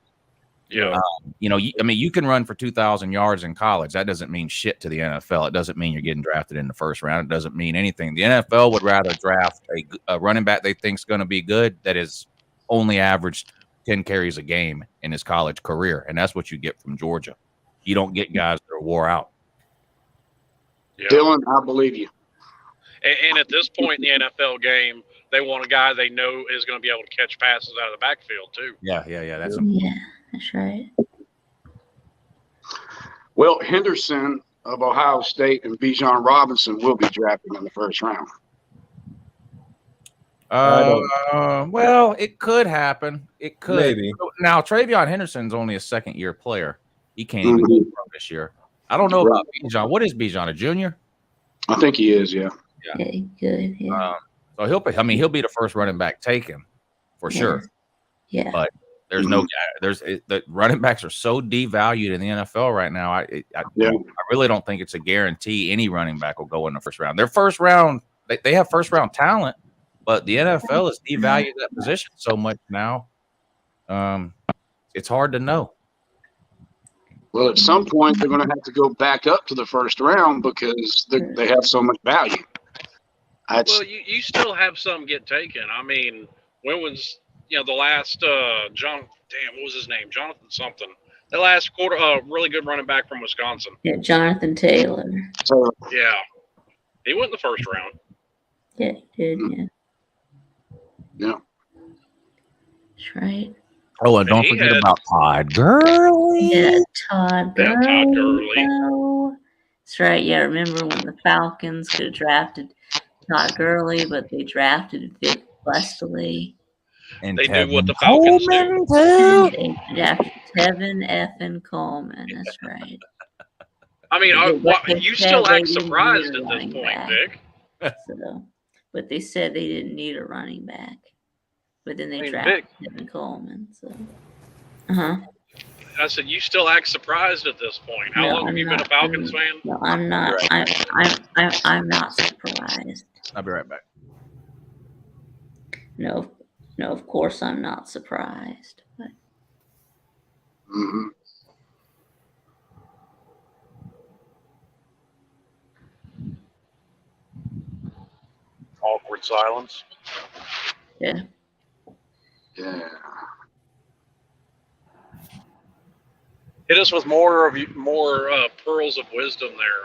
Yeah. You can run for 2,000 yards in college. That doesn't mean shit to the NFL. It doesn't mean you're getting drafted in the first round. It doesn't mean anything. The NFL would rather draft a running back they think is going to be good that is only averaged 10 carries a game in his college career, and that's what you get from Georgia. You don't get guys that are wore out. Yeah. Dylan, I believe you. And at this point in the NFL game, they want a guy they know is going to be able to catch passes out of the backfield too. Yeah. That's that's right. Well, Henderson of Ohio State and Bijan Robinson will be drafted in the first round. Well, it could happen. It could. Maybe. Now, Travion Henderson's only a second-year player. He can't even go pro this year. I don't know about Bijan. What is Bijan, a junior? I think he is, yeah. Yeah, good. Yeah. So he'll be the first running back taken for sure. Yeah. But there's no guy. The running backs are so devalued in the NFL right now. I really don't think it's a guarantee any running back will go in the first round. Their first round, they have first round talent, but the NFL has devalued that position so much now. It's hard to know. Well, at some point, they're going to have to go back up to the first round because they have so much value. Well, you still have some get taken. I mean, when was the last what was his name? Jonathan something. The last quarter, really good running back from Wisconsin. Yeah, Jonathan Taylor. Yeah, he went in the first round. Yeah, he did. Yeah. That's right. Oh, and don't forget about Todd Gurley. Yeah, Todd Gurley. Yeah, Todd Gurley. Oh. That's right. Yeah, remember when the Falcons could have drafted Todd Gurley, but they drafted Vic Westerly. And they do what the Falcons do. They drafted Tevin Effin Coleman. That's right. I mean, you still act surprised at this point, Vic. But they said they didn't need a running back. But then they drafted Tevin Coleman. So, I said, you still act surprised at this point. How long have you been a Falcons fan? No, I'm not. I'm not surprised. I'll be right back. No, of course I'm not surprised. But. Awkward silence. Yeah. Yeah. Hit us with more pearls of wisdom there,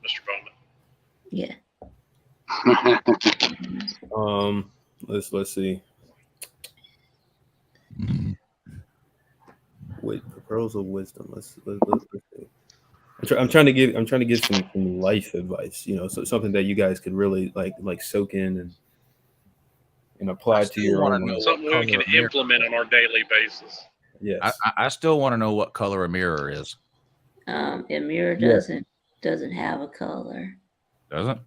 Mr. Bowman. Yeah. Let's see. Wait, pearls of wisdom. Let's see. I'm trying to give some life advice. So something that you guys could really like soak in and apply to your own. Something we can implement on our daily basis. Yes. I still want to know what color a mirror is. A mirror doesn't have a color. Doesn't?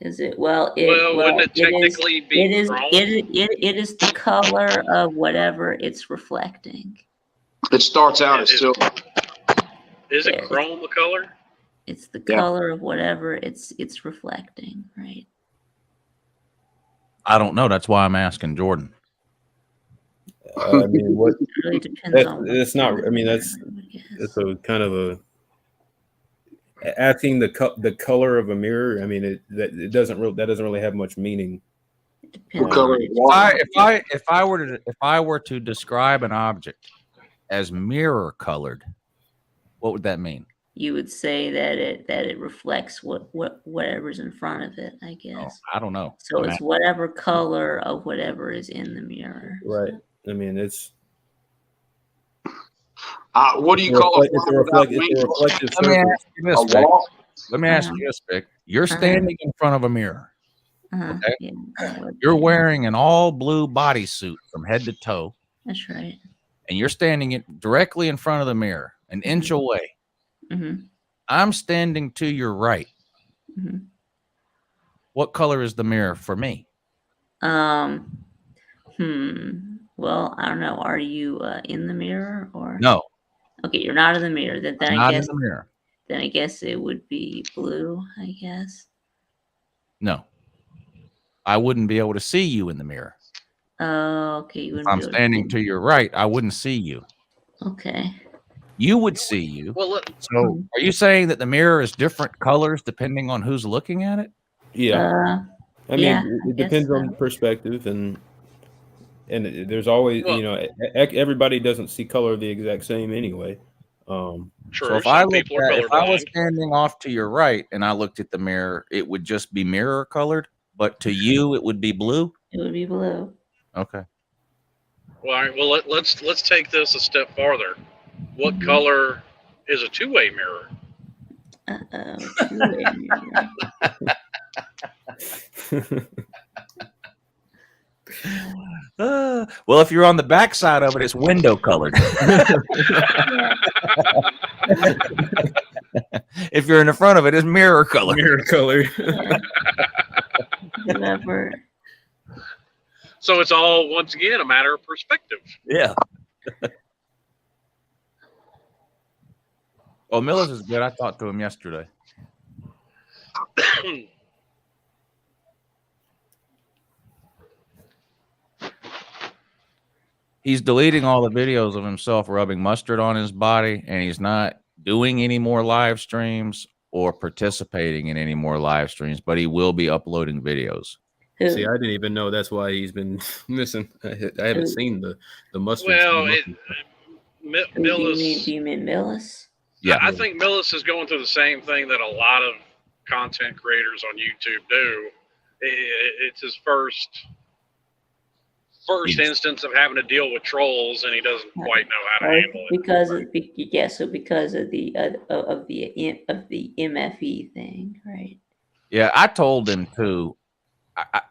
Is it? Wouldn't it technically be chrome? It is the color of whatever it's reflecting. It starts out as silver. Is it chrome the color? It's the color of whatever it's reflecting, right? I don't know. That's why I'm asking Jordan. I mean, what? It really depends on. It's not. I mean, that's a kind of a asking the color of a mirror. I mean, that doesn't really have much meaning. What color is water? If I were to describe an object as mirror colored, what would that mean? You would say that it reflects whatever's in front of it, I guess. I don't know. So it's whatever color of whatever is in the mirror. Right. I mean, it's. What do you call it? Let me ask you this, Vic. You're standing in front of a mirror. Okay? Yeah, you're wearing an all blue bodysuit from head to toe. That's right. And you're standing directly in front of the mirror, an inch away. Mm-hmm. I'm standing to your right. Mm-hmm. What color is the mirror for me? Well, I don't know. Are you in the mirror or no? Okay, you're not in the mirror. Then I guess in the mirror. Then I guess it would be blue. I guess. No, I wouldn't be able to see you in the mirror. Oh, okay. You if I'm standing to your right, I wouldn't see you. Okay. You would see you. Well, so are you saying that the mirror is different colors depending on who's looking at it? Yeah. I mean, it depends on perspective, and there's always, everybody doesn't see color the exact same anyway. True. So if I was standing off to your right and I looked at the mirror, it would just be mirror colored, but to you it would be blue. It would be blue. Okay. Well, all right. Well, let's take this a step farther. What color is a two-way mirror? Two-way mirror. Well, if you're on the back side of it, it's window colored. If you're in the front of it, it's mirror colored. Mirror colored. Whatever. So it's all, once again, a matter of perspective. Yeah. Well, Miller's is good. I talked to him yesterday. He's deleting all the videos of himself rubbing mustard on his body, and he's not doing any more live streams or participating in any more live streams, but he will be uploading videos. See, I didn't even know that's why he's been missing. I haven't seen the mustard. Well, Millis. Do you mean Millis? Yeah, I think Millis is going through the same thing that a lot of content creators on YouTube do. It's his first instance of having to deal with trolls, and he doesn't quite know how to handle it. Because of the MFE thing, right? Yeah, I told him too.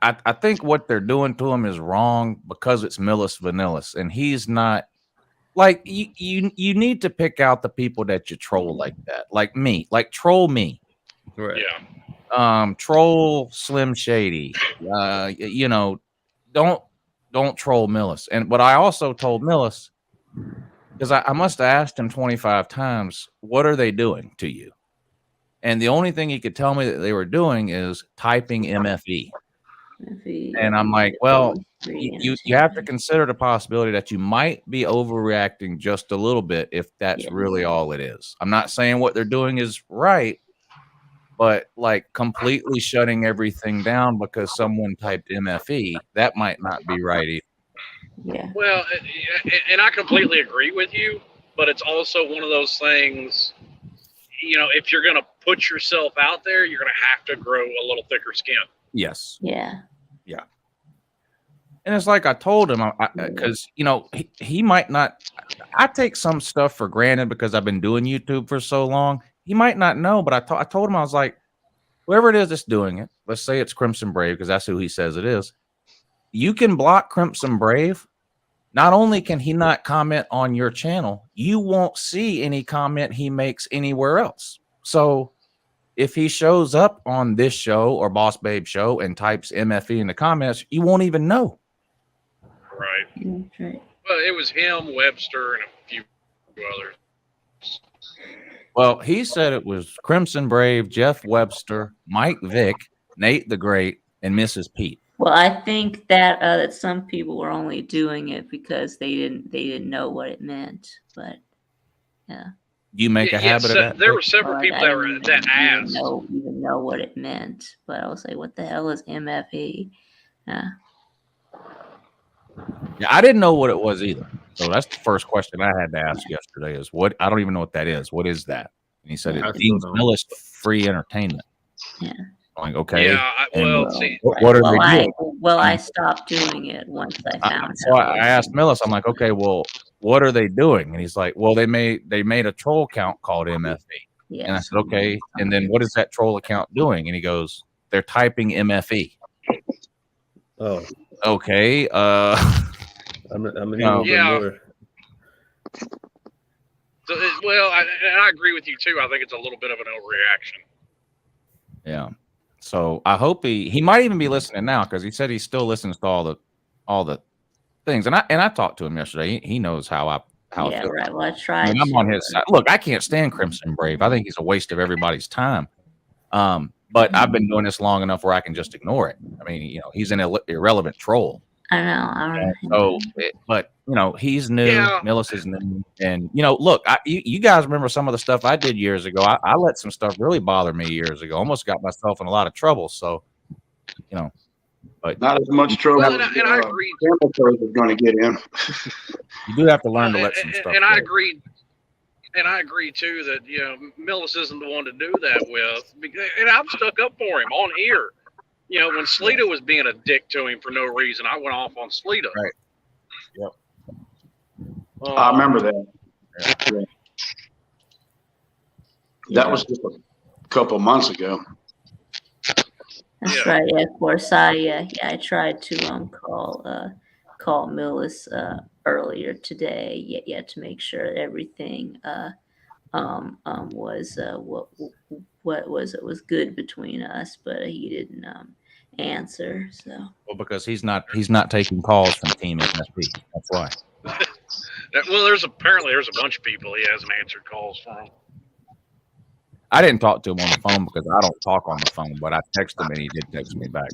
I think what they're doing to him is wrong because it's Millis Vanillis, and he's not. Like you need to pick out the people that you troll like that, like me, like troll me, right? Yeah. Troll Slim Shady, don't troll Millis. But I also told Millis, because I must have asked him 25 times, what are they doing to you? And the only thing he could tell me that they were doing is typing MFE. And I'm like, well, you have to consider the possibility that you might be overreacting just a little bit if that's really all it is. I'm not saying what they're doing is right, but like completely shutting everything down because someone typed MFE, that might not be right either. Yeah. Well, and I completely agree with you, but it's also one of those things, if you're going to put yourself out there, you're going to have to grow a little thicker skin. Yes. Yeah. Yeah. And it's like I told him, because, he might not, I take some stuff for granted because I've been doing YouTube for so long. He might not know, but I told him, I was like, whoever it is that's doing it, let's say it's Crimson Brave, because that's who he says it is. You can block Crimson Brave. Not only can he not comment on your channel, you won't see any comment he makes anywhere else. So if he shows up on this show or Boss Babe show and types MFE in the comments, you won't even know. Right. That's right. Well, it was him, Webster, and a few others. Well, he said it was Crimson Brave, Jeff Webster, Mike Vick, Nate the Great, and Mrs. Pete. Well, I think that some people were only doing it because they didn't know what it meant. But yeah. You make a habit of that? There were several Well, people I that didn't asked. even know what it meant, but I was like, "What the hell is MFE?" Yeah, I didn't know what it was either. So that's the first question I had to ask yesterday is what I don't even know what that is. What is that? And he said it deems Millis free entertainment. Yeah. I'm like, okay. Yeah, see, what are they doing? I stopped doing it once I found so out. I asked Millis, I'm like, okay, well, what are they doing? And he's like, well, they made a troll account called MFE. Yeah. And I said, okay. And then what is that troll account doing? And he goes, they're typing MFE. Oh, okay. I'm a little bit more. So, I agree with you too. I think it's a little bit of an overreaction. Yeah. So I hope he might even be listening now because he said he still listens to all the things. And I talked to him yesterday. He knows how I feel. Right. Well, I tried. I'm on his side. Look, I can't stand Crimson Brave. I think he's a waste of everybody's time. But I've been doing this long enough where I can just ignore it. I mean, he's an irrelevant troll. I know. But he's new. Millis is new, and look, you guys remember some of the stuff I did years ago. I let some stuff really bother me years ago. Almost got myself in a lot of trouble. So, but not as much trouble. Well, and I agree. Is going to get in. You do have to learn to let some stuff. And I agree. And I agree too that Millis isn't the one to do that with. And I'm stuck up for him on here. When Sleeta was being a dick to him for no reason, I went off on Sleeta. Right. Yep. I remember that. Yeah. That was just a couple of months ago. That's right. Yeah, of course. I tried to call Millis earlier today. To make sure that everything was good between us, but he didn't answer. So because he's not taking calls from Team MSP. That's why. Well, there's a bunch of people he hasn't answered calls from. I didn't talk to him on the phone because I don't talk on the phone, but I texted him and he did text me back.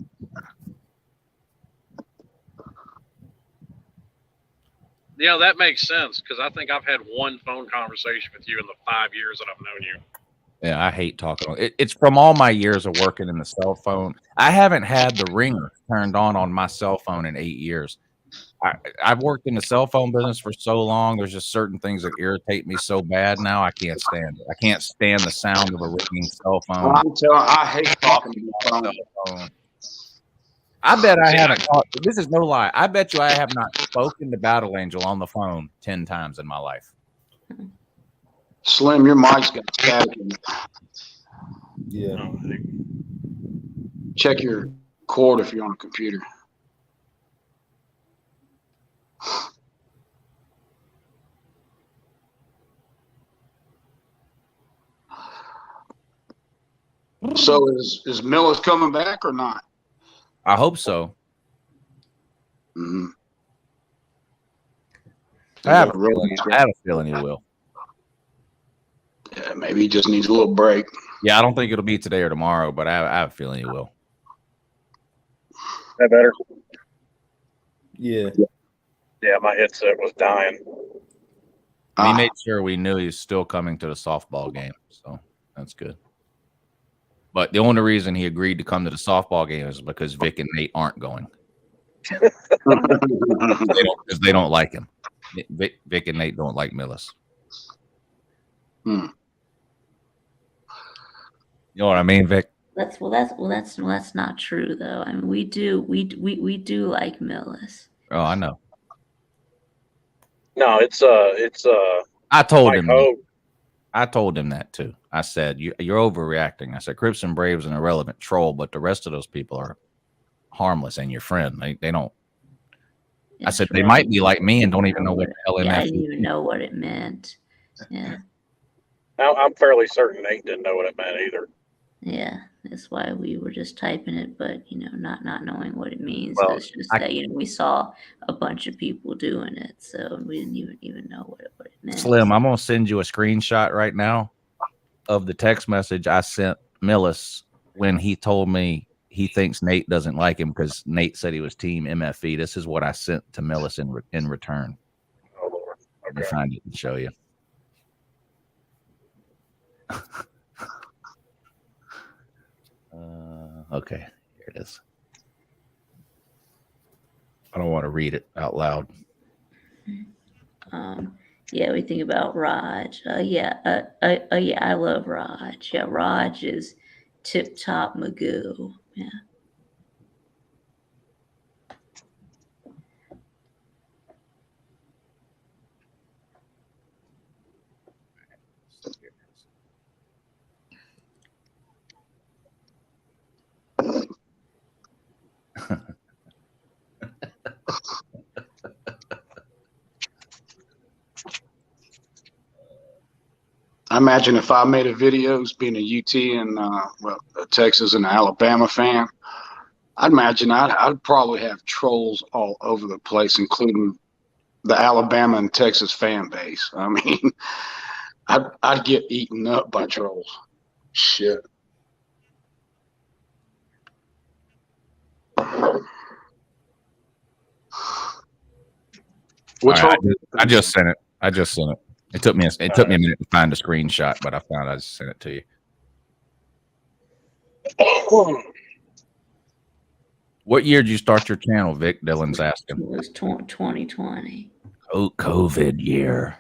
That makes sense because I think I've had one phone conversation with you in the 5 years that I've known you. Yeah, I hate talking. It's from all my years of working in the cell phone. I haven't had the ringer turned on my cell phone in 8 years. I've worked in the cell phone business for so long. There's just certain things that irritate me so bad now. I can't stand it. I can't stand the sound of a ringing cell phone. I hate talking to the phone. I bet I haven't talked. This is no lie. I bet you I have not spoken to Battle Angel on the phone 10 times in my life. Slim, your mic's got static in it. Yeah. Check your cord if you're on a computer. So is Millis coming back or not? I hope so. Mm-hmm. I have a feeling he will. Yeah, maybe he just needs a little break. Yeah, I don't think it'll be today or tomorrow, but I have a feeling he will. That better? Yeah. Yeah, my headset was dying. We made sure we knew he was still coming to the softball game, so that's good. But the only reason he agreed to come to the softball game is because Vic and Nate aren't going. Because they don't like him. Vic and Nate don't like Millis. Hmm. You know what I mean, Vic? That's not true though. I mean, we do like Millis. Oh, I know. No, it's I told Mike him. Hogue. I told him that too. I said you're overreacting. I said Crimson Brave's an irrelevant troll, but the rest of those people are harmless and your friend. They don't. I said they might be like me and don't even know what the hell I MF didn't even know what it meant. Yeah. I'm fairly certain Nate didn't know what it meant either. Yeah, that's why we were just typing it, but not knowing what it means. Well, It's just that we saw a bunch of people doing it, so we didn't even know what it meant. Slim, I'm gonna send you a screenshot right now of the text message I sent Millis when he told me he thinks Nate doesn't like him because Nate said he was Team MFE. This is what I sent to Millis in return. Oh Lord. Let me find it and show you. Okay, here it is. I don't want to read it out loud. Yeah, we think about Raj. Yeah, I love Raj. Yeah, Raj is tip top Magoo. Yeah. I imagine if I made a videos being a UT and a Texas and Alabama fan, I'd imagine I'd probably have trolls all over the place, including the Alabama and Texas fan base. I mean, I'd get eaten up by trolls. Shit. Which right, I just sent it. It took me a minute to find a screenshot, but I found I just sent it to you. What year did you start your channel, Vic? Dylan's asking. It was 2020. Oh, COVID year.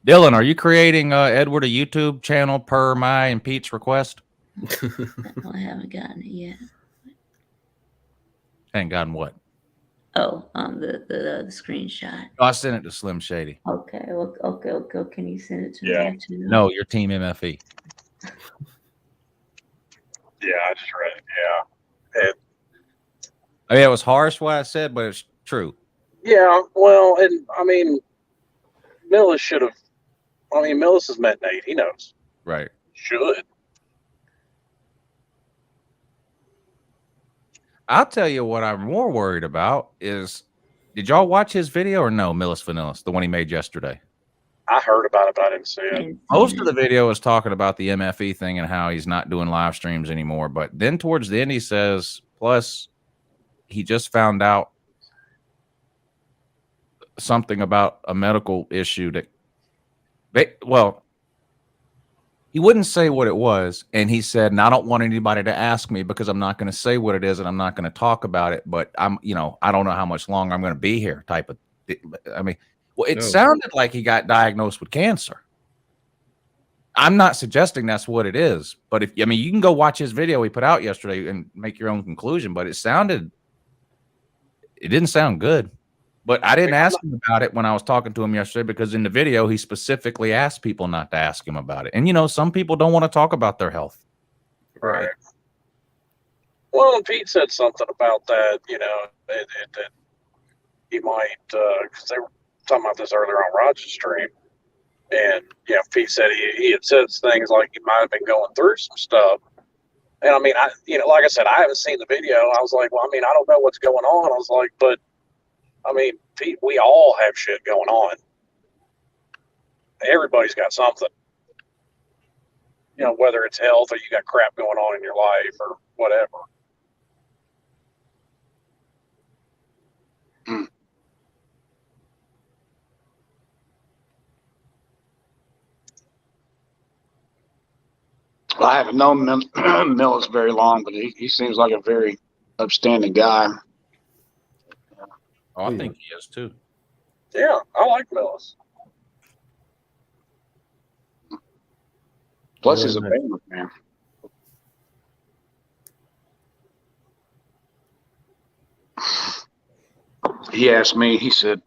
Dylan, are you creating Edward a YouTube channel per my and Pete's request? I haven't gotten it yet. Ain't gotten what? Oh, the screenshot. Oh, I sent it to Slim Shady. Okay. Okay. Can you send it to me too? No, your team MFE. Yeah, I just read it. Yeah. I mean, it was harsh what I said, but it's true. Yeah, well, and I mean, Millis should have. I mean, Millis has met Nate. He knows. Right. Should. I'll tell you what I'm more worried about is, did y'all watch his video or no? Millis Vanillis, the one he made yesterday. I heard about it, but I didn't see it. Most of the video is talking about the MFE thing and how he's not doing live streams anymore. But then towards the end, he says, plus he just found out something about a medical issue that, well, he wouldn't say what it was. And he said, and I don't want anybody to ask me because I'm not going to say what it is and I'm not going to talk about it. But I don't know how much longer I'm going to be here type of, I mean, well, it sounded like he got diagnosed with cancer. I'm not suggesting that's what it is, but you can go watch his video he put out yesterday and make your own conclusion, but it didn't sound good. But I didn't ask him about it when I was talking to him yesterday, because in the video, he specifically asked people not to ask him about it. And, some people don't want to talk about their health. Right. Well, and Pete said something about that, that he might, because they were talking about this earlier on Roger's stream. And, Pete said he had said things like he might have been going through some stuff. And I mean, like I said, I haven't seen the video. I was like, well, I mean, I don't know what's going on. I was like, but I mean, Pete, we all have shit going on. Everybody's got something. Whether it's health or you got crap going on in your life or whatever. Well, I haven't known Millis very long, but he seems like a very upstanding guy. Oh, I think he is too. Yeah, I like Millis. Plus, he's a Bama fan. He asked me, he said,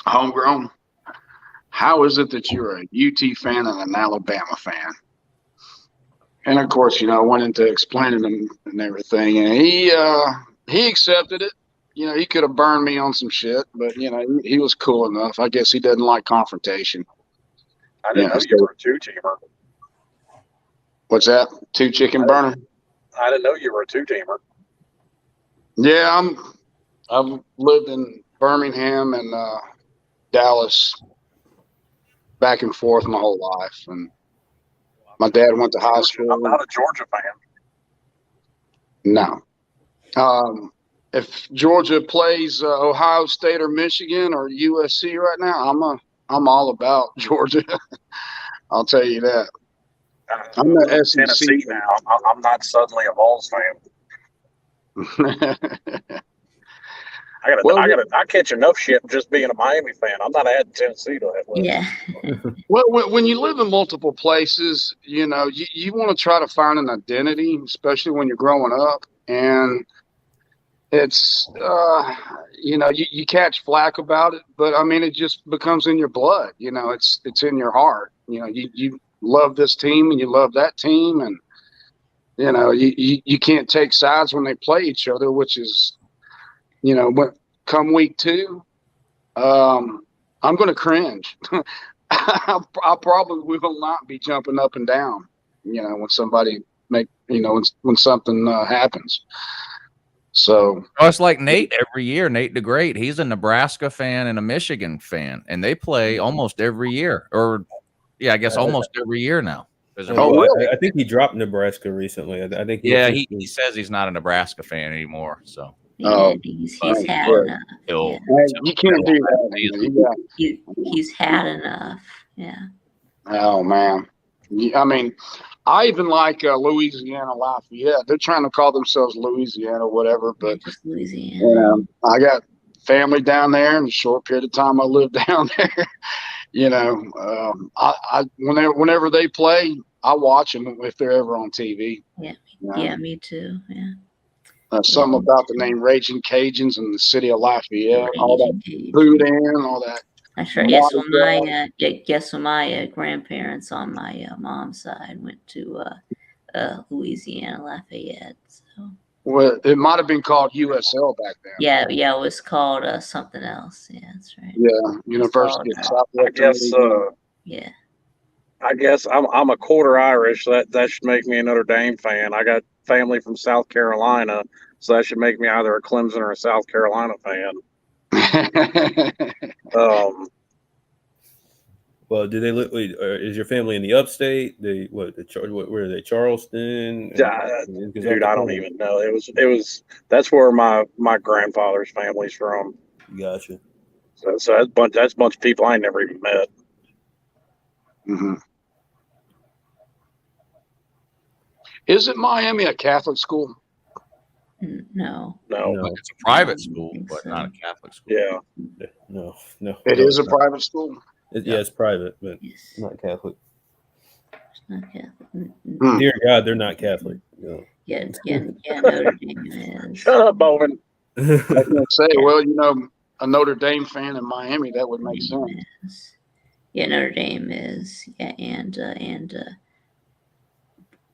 homegrown, how is it that you're a UT fan and an Alabama fan? And of course, I went into explaining him and everything, and he accepted it. He could have burned me on some shit, but he was cool enough. I guess he doesn't like confrontation. I didn't know you were a two-teamer. What's that? Two chicken burner? I didn't know you were a two-teamer. Yeah, I've lived in Birmingham and Dallas back and forth my whole life, and my dad went to high school. I'm not a Georgia fan. No. If Georgia plays Ohio State or Michigan or USC right now, I'm all about Georgia. I'll tell you that. I'm not the SEC Tennessee now. I'm not suddenly a Vols fan. I catch enough shit just being a Miami fan. I'm not adding Tennessee to that list. Yeah. Well, when you live in multiple places, you know, you want to try to find an identity, especially when you're growing up. And it's, you know, you catch flack about it, but I mean, it just becomes in your blood. You know, it's in your heart. You know, you love this team and you love that team. And, you know, you can't take sides when they play each other, which is, you know, come week 2, I'm going to cringe. I probably will not be jumping up and down, you know, when somebody when something happens. So it's like Nate every year. Nate the Great. He's a Nebraska fan and a Michigan fan, and they play almost every year. Or, yeah, I guess almost every year now. Really? I think he dropped Nebraska recently. I think. Yeah, he says he's not a Nebraska fan anymore. So. Yeah, he's had enough. You can't do that. He's had enough. Yeah. Oh man. I mean, I even like Louisiana Lafayette. They're trying to call themselves Louisiana, whatever, but just Louisiana. I got family down there, and the short period of time I lived down there. You know, I whenever they play, I watch them if they're ever on TV. Yeah. Yeah, me too. Yeah. Something about the name Raging Cajuns and the city of Lafayette, all that boudin, all that. That's right. Yes, well, my grandparents on my mom's side went to Louisiana Lafayette. So. Well, it might have been called USL back then. Yeah, it was called something else. Yeah, that's right. Yeah, University of Southwest. Yeah. I guess I'm a quarter Irish. That should make me a Notre Dame fan. I got family from South Carolina, so that should make me either a Clemson or a South Carolina fan. Well, do they live? Is your family in the upstate? Where are they? Charleston? Dude, I don't even know. It was. That's where my grandfather's family's from. Gotcha. So that's a bunch of people I ain't never even met. Mm-hmm. Isn't Miami a Catholic school? No. It's a private school, but not a Catholic school. Yeah. No. It is a private school? Yeah, it's private, but not Catholic. It's not Catholic. Dear God, they're not Catholic. No. Yeah, Notre Dame is. Shut up, Bowman. I was going to say, well, you know, a Notre Dame fan in Miami, that would make sense. Yeah, Notre Dame is. Yeah, and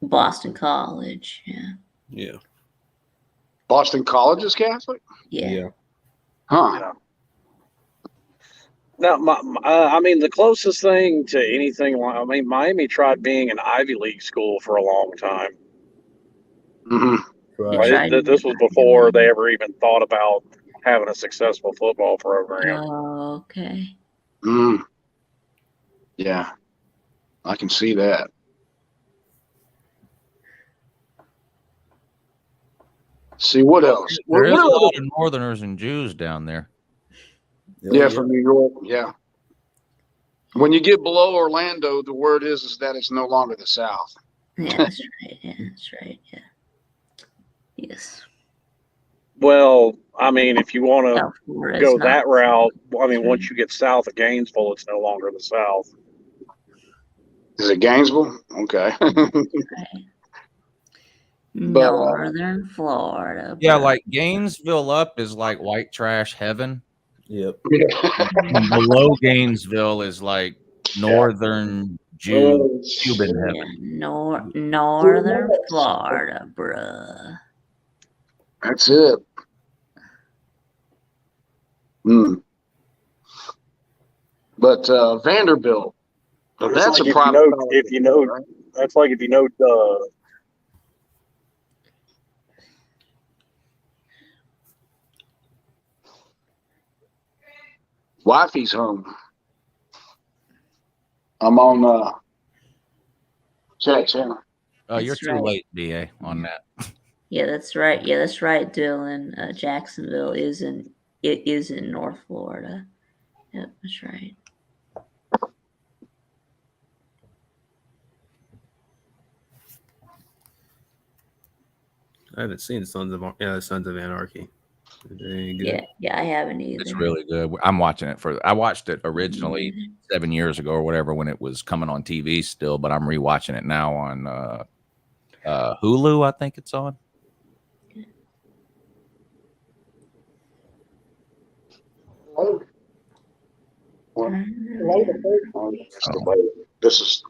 Boston College. Yeah. Boston College is Catholic? Yeah. Huh. Yeah. Now, I mean, the closest thing to anything, I mean, Miami tried being an Ivy League school for a long time. Mm-hmm. Right. This was before they ever even thought about having a successful football program. Oh, okay. Yeah, I can see that. See, what else? There's a lot of Northerners and Jews down there. Yeah, from New York. Yeah. When you get below Orlando, the word is that it's no longer the South. Yeah, that's right. Yeah, that's right. Yeah. Yes. Well, I mean, if you want to go that route, I mean, once you get south of Gainesville, it's no longer the South. Is it Gainesville? Okay. Northern Florida. Yeah, like Gainesville up is like white trash heaven. Yep. Below Gainesville is like northern Jew Cuban heaven. Northern Florida, bruh. That's it. But Vanderbilt, that's a private. If you know, right? That's like if you know. Wifey's home. I'm on chat channel. Oh, you're too late, DA, on that. Yeah, that's right. Yeah, that's right, Dylan. Jacksonville is in North Florida. Yep, that's right. I haven't seen Sons of Anarchy. Yeah, I haven't either. It's really good. I'm watching it I watched it originally 7 years ago or whatever when it was coming on TV still, but I'm rewatching it now on Hulu. I think it's on. This is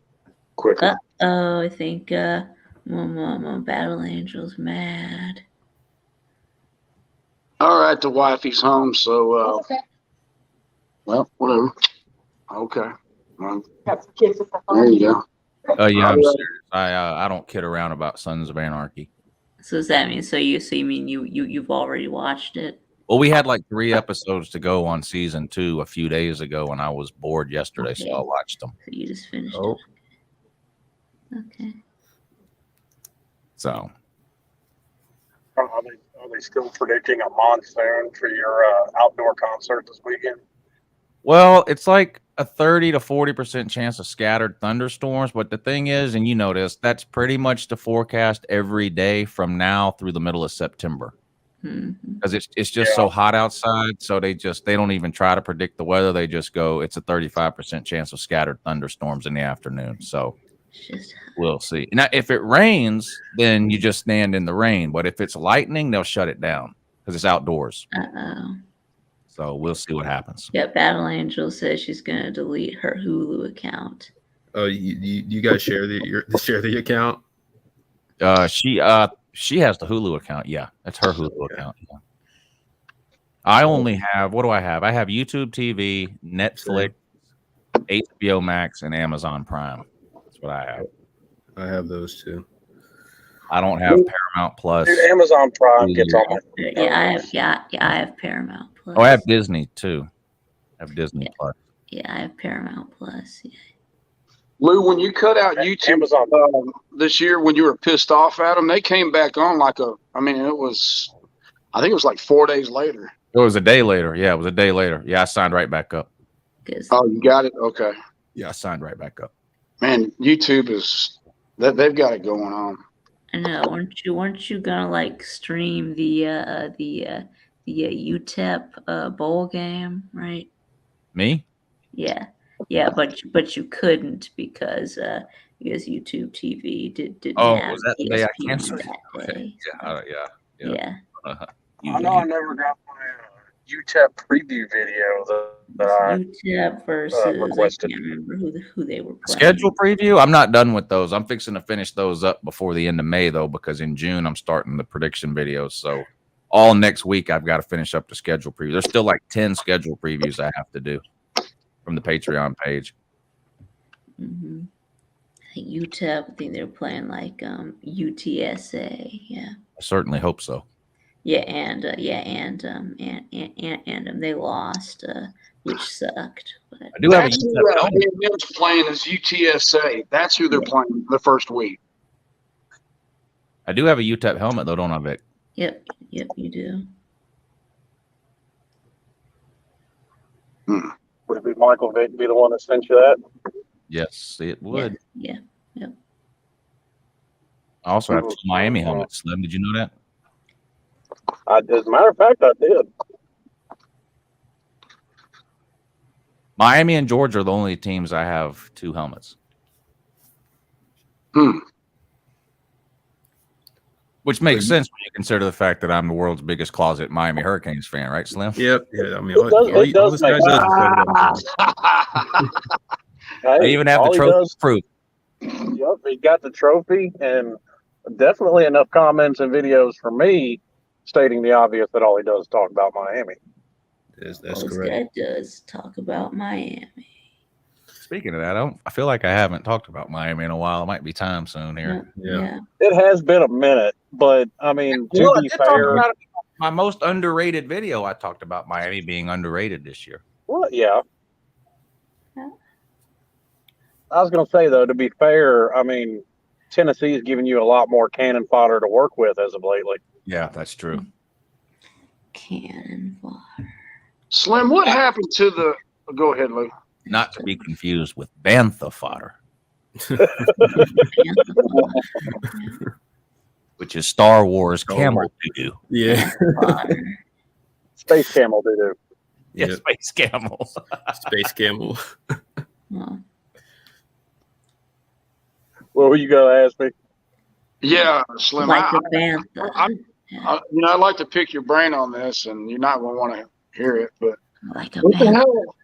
quicker. Oh, I think Battle Angel's mad. All right, the wifey's home, so well, whatever. Okay. There you go. Oh yeah, I'm serious. I don't kid around about Sons of Anarchy. So does that mean you've already watched it? Well, we had like 3 episodes to go on season 2 a few days ago, and I was bored yesterday, so I watched them. So you just finished it. Okay. So. Are they still predicting a monsoon for your outdoor concert this weekend? Well, it's like a 30 to 40% chance of scattered thunderstorms. But the thing is, and you know this, that's pretty much the forecast every day from now through the middle of September. Because it's just so hot outside. So they don't even try to predict the weather. They just go, it's a 35% chance of scattered thunderstorms in the afternoon. So we'll see. Now, if it rains, then you just stand in the rain. But if it's lightning, they'll shut it down because it's outdoors. Uh-oh. So we'll see what happens. Yeah, Battle Angel says she's going to delete her Hulu account. Oh, you guys share the account? She has the Hulu account. Yeah, that's her Hulu account. Yeah. I only have, what do I have? I have YouTube TV, Netflix, HBO Max, and Amazon Prime. That's what I have. I have those too. I don't have Paramount Plus. Dude, Amazon Prime gets on my. I have Paramount Plus. Oh, I have Disney too. I have Disney Plus. Yeah, I have Paramount Plus. Yeah. Lou, when you cut out YouTube this year, when you were pissed off at them, they came back on I think it was like 4 days later. It was a day later. Yeah, it was a day later. Yeah, I signed right back up. Oh, you got it? Okay. Yeah, I signed right back up. Man, YouTube they've got it going on. I know. Weren't you gonna like stream the UTEP bowl game, right? Me? Yeah, but you couldn't because YouTube TV didn't have was that the day I canceled? That day. Yeah. I know I never got my UTEP preview video that I UTEP versus requested. I can't remember who they were playing. Schedule preview? I'm not done with those. I'm fixing to finish those up before the end of May, though, because in June I'm starting the prediction videos. So all next week I've got to finish up the schedule preview. There's still like 10 schedule previews I have to do from the Patreon page. Mm-hmm. I think UTEP. I think they're playing like UTSA. Yeah. I certainly hope so. Yeah, and they lost, which sucked. But I do have a UTEP playing as UTSA. That's who they're playing the first week. I do have a UTEP helmet though, don't I, Vic? Yep, you do. Would it be Michael Vick be the one that sent you that? Yes, it would. Yeah. Yep. I also have 2 Miami helmets. Slim, did you know that? As a matter of fact, I did. Miami and Georgia are the only teams I have 2 helmets. Which makes sense when you consider the fact that I'm the world's biggest closet Miami Hurricanes fan, right, Slim? Yep. Yeah. I mean, it does make sense. I even have the trophy proof. Yep, he got the trophy, and definitely enough comments and videos from me stating the obvious that all he does is talk about Miami. That's This correct. guy does talk about Miami. Speaking of that, I feel like I haven't talked about Miami in a while. It might be time soon here. Yeah. It has been a minute, but I mean, to be fair, my most underrated video, I talked about Miami being underrated this year. well, yeah. I was going to say, though, to be fair, I mean, Tennessee's giving you a lot more cannon fodder to work with as of lately. Yeah, that's true. Cannon fodder. Slim, what happened to the? Go ahead, Lou. Not to be confused with bantha fodder. which is Star Wars Star camel Wars. doo-doo. Yeah. Space Camel doo-doo. Yeah, Yep. Space Camel. Space Camel. Well, What were you gonna ask me? Yeah, Slim. like a bantha. I'd like to pick your brain on this, and you're not gonna want to hear it, but Like a what the bantha. hell?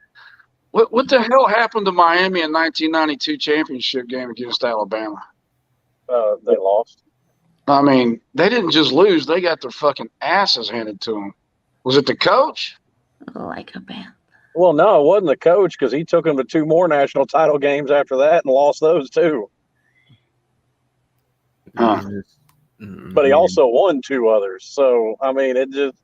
What the hell happened to Miami in 1992 championship game against Alabama? They lost. I mean, they didn't just lose; they got their fucking asses handed to them. Was it the coach? Like a bantha. Well, no, it wasn't the coach because he took them to 2 more national title games after that and lost those too. Huh. But he also won 2 others. So I mean, it just.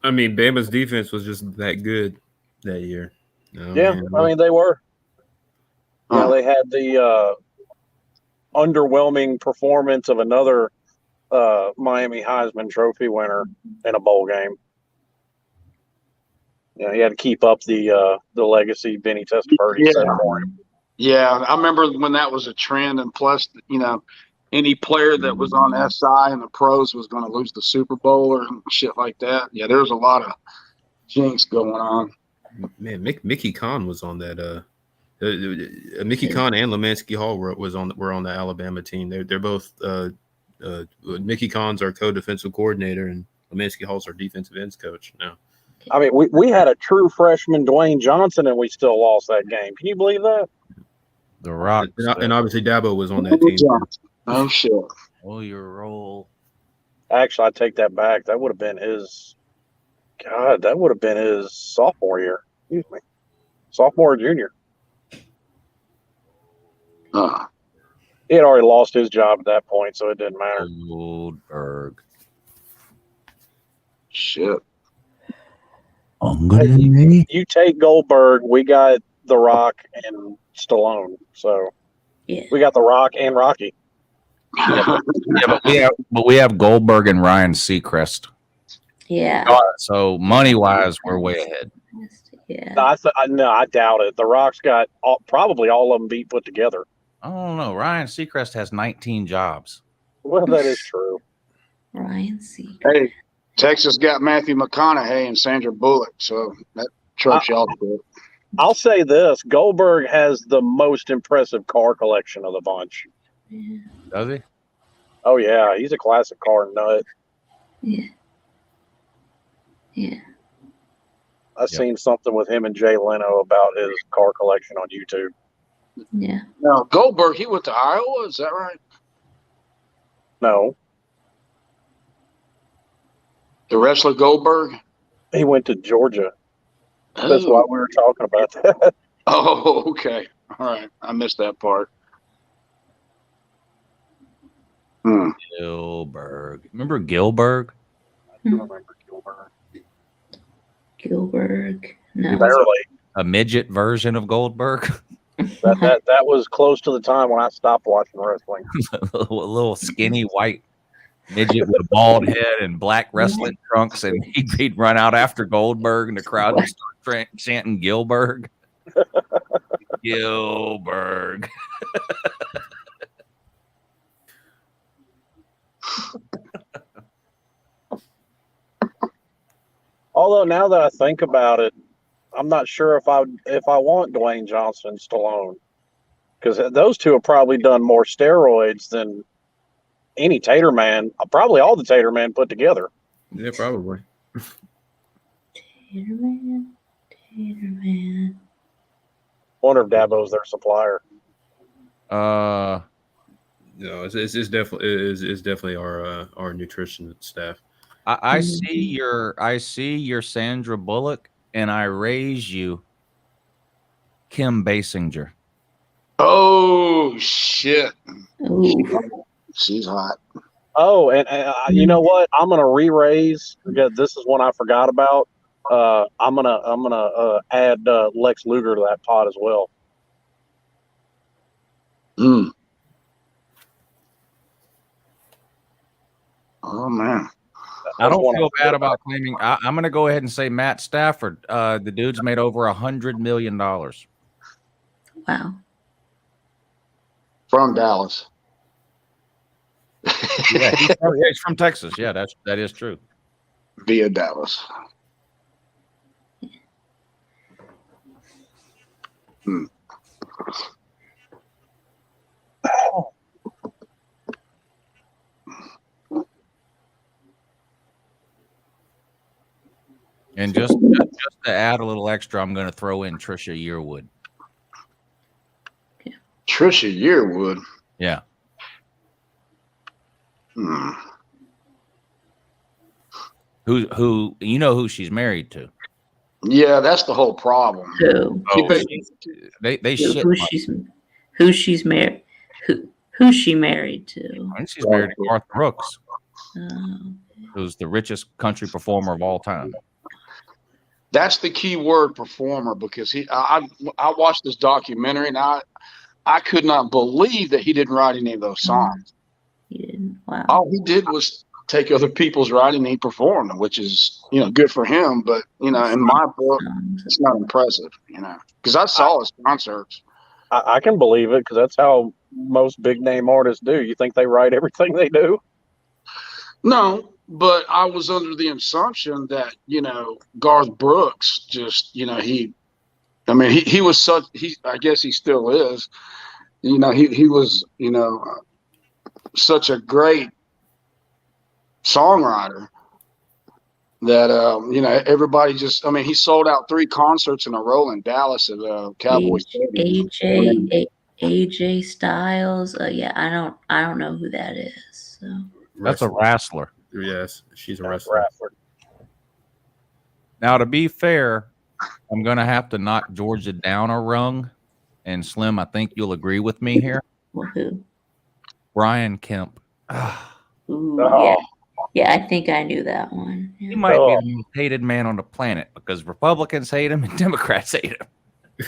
I mean, Bama's defense was just that good that year. Yeah, I mean, they were. You know, they had the underwhelming performance of another Miami Heisman Trophy winner in a bowl game. You know, he had to keep up the legacy Benny Testaverde set for him. Yeah, I remember when that was a trend, and plus, any player that was on SI and the pros was going to lose the Super Bowl or shit like that. Yeah, there was a lot of jinx going on. Man, Mickey Conn was on that. Mickey Conn and Lemansky Hall were on the Alabama team. They're both. Mickey Conn's our co-defensive coordinator, and Lemansky Hall's our defensive ends coach now. I mean, we had a true freshman, Dwayne Johnson, and we still lost that game. Can you believe that? The Rock. And obviously Dabo was on that team. Oh, shit. Oh, your roll. Actually, I take that back. That would have been his. God, that would have been his sophomore year. Excuse me, sophomore or junior. He had already lost his job at that point, so it didn't matter. Goldberg. Shit. Hey, you take Goldberg, we got The Rock and Stallone. So we got The Rock and Rocky. Yeah, but we have Goldberg and Ryan Seacrest. Yeah. So money wise, we're way ahead. Yeah. No, I doubt it. The Rock's got probably all of them beat put together. I don't know. Ryan Seacrest has 19 jobs. Well, that is true. Ryan Seacrest. Hey, Texas got Matthew McConaughey and Sandra Bullock, so that trumps y'all to it. I'll say this: Goldberg has the most impressive car collection of the bunch. Yeah. Does he? Oh yeah, he's a classic car nut. Yeah. Yeah. I've seen something with him and Jay Leno about his car collection on YouTube. Yeah. No, Goldberg, he went to Iowa, is that right? No, the wrestler Goldberg? He went to Georgia. That's why we were talking about that. Oh, okay. All right. I missed that part. Gilbert. Remember Gilbert? I do remember Gilbert. Gilbert. No. Barely. A midget version of Goldberg. That was close to the time when I stopped watching wrestling. a little skinny white midget with a bald head and black wrestling trunks, and he'd run out after Goldberg, and the crowd would start chanting Gilbert. Gilbert. Although now that I think about it, I'm not sure if I want Dwayne Johnson and Stallone, because those two have probably done more steroids than any Tater Man, probably all the Tater Man put together. Yeah, probably. Tater Man. Wonder if Dabo's their supplier. No, it's definitely our nutrition staff. I see your Sandra Bullock, and I raise you Kim Basinger. Oh shit! Ooh. She's hot. Oh, and you know what? I'm gonna re-raise because this is one I forgot about. I'm gonna add Lex Luger to that pot as well. Oh man. I don't feel bad about claiming. I'm going to go ahead and say Matt Stafford. The dude's made over $100 million. Wow. From Dallas. Yeah, he's from Texas. Yeah, that is true. Via Dallas. And just to add a little extra, I'm going to throw in Trisha Yearwood. Trisha Yearwood. Yeah. Who you know who she's married to? Yeah, that's the whole problem. Who? They shit. Who she's married? Who she married to? And she's married to Garth Brooks, who's the richest country performer of all time. That's the key word, performer, because I watched this documentary and I could not believe that he didn't write any of those songs. He didn't. Wow. All he did was take other people's writing and he performed them, which is, good for him. But, in my book, it's not impressive, because I saw his concerts. I can believe it because that's how most big name artists do. You think they write everything they do? No, but I was under the assumption that, Garth Brooks just, he was I guess he still is, he was, such a great songwriter that, everybody just, he sold out 3 concerts in a row in Dallas at Cowboy Stadium. AJ Styles. Yeah, I don't know who that is. So. That's a wrestler. Yes, she's a wrestler. Now, to be fair, I'm going to have to knock Georgia down a rung. And Slim, I think you'll agree with me here. Well, who? Brian Kemp. Ooh, yeah, I think I knew that one. Yeah. He might be the most hated man on the planet because Republicans hate him and Democrats hate him.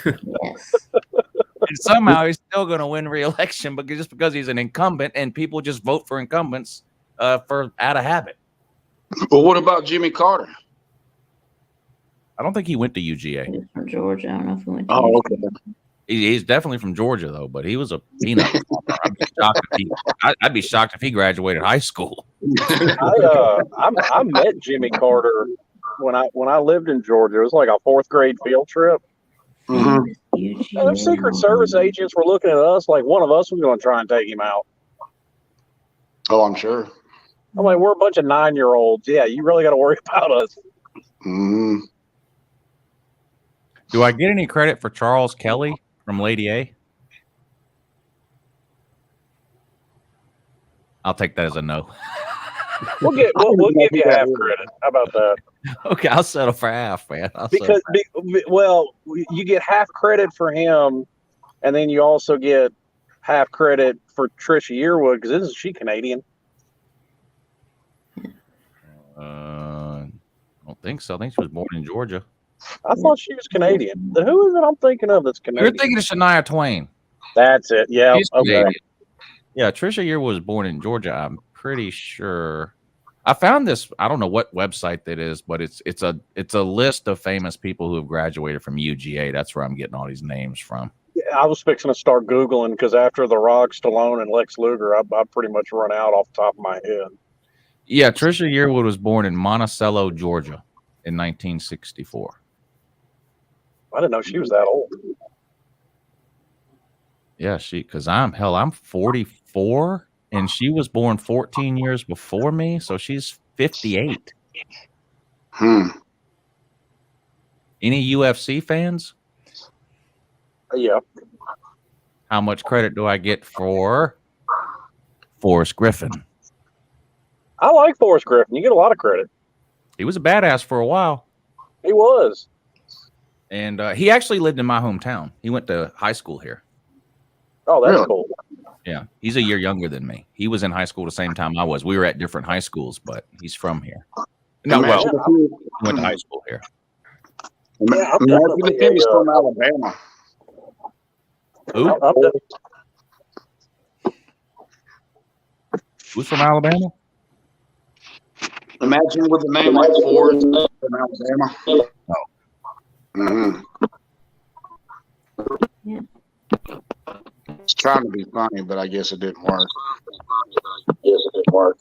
Yes. And somehow he's still going to win re-election because he's an incumbent and people just vote for incumbents out of habit. Well, what about Jimmy Carter? I don't think he went to UGA. He was from Georgia. I don't know if he went to UGA. Okay. He's definitely from Georgia, though, but he was a peanut. I'd be shocked if he graduated high school. I met Jimmy Carter when I lived in Georgia. It was like a 4th grade field trip. Mm-hmm. And Secret Service agents were looking at us like one of us was going to try and take him out. Oh, I'm sure. I'm like, we're a bunch of 9-year-olds. Yeah, you really got to worry about us. Mm-hmm. Do I get any credit for Charles Kelly from Lady A? I'll take that as a no. We'll give you half credit. How about that? Okay, I'll settle for half, man. You get half credit for him, and then you also get half credit for Trisha Yearwood because isn't she Canadian? I don't think so. I think she was born in Georgia. I thought she was Canadian. Then who is it I'm thinking of that's Canadian? You're thinking of Shania Twain. That's it. Yeah. Okay. Yeah, Trisha Yearwood was born in Georgia. I'm pretty sure. I found this. I don't know what website that is, but it's a list of famous people who have graduated from UGA. That's where I'm getting all these names from. Yeah, I was fixing to start Googling because after The Rock, Stallone, and Lex Luger, I pretty much run out off the top of my head. Yeah, Trisha Yearwood was born in Monticello, Georgia in 1964. I didn't know she was that old. Yeah, because I'm 44 and she was born 14 years before me, so she's 58. Any UFC fans? Yeah. How much credit do I get for Forrest Griffin? I like Forrest Griffin. You get a lot of credit. He was a badass for a while. He was. And he actually lived in my hometown. He went to high school here. Oh, that's cool. Yeah, he's a year younger than me. He was in high school the same time I was. We were at different high schools, but he's from here. No, well, he went to high school here. Yeah, he's from Alabama. Who? Who's from Alabama? Imagine with a name like Forrest from Alabama. Oh. Mm-hmm. Yeah. It's trying to be funny, but I guess it didn't work. work.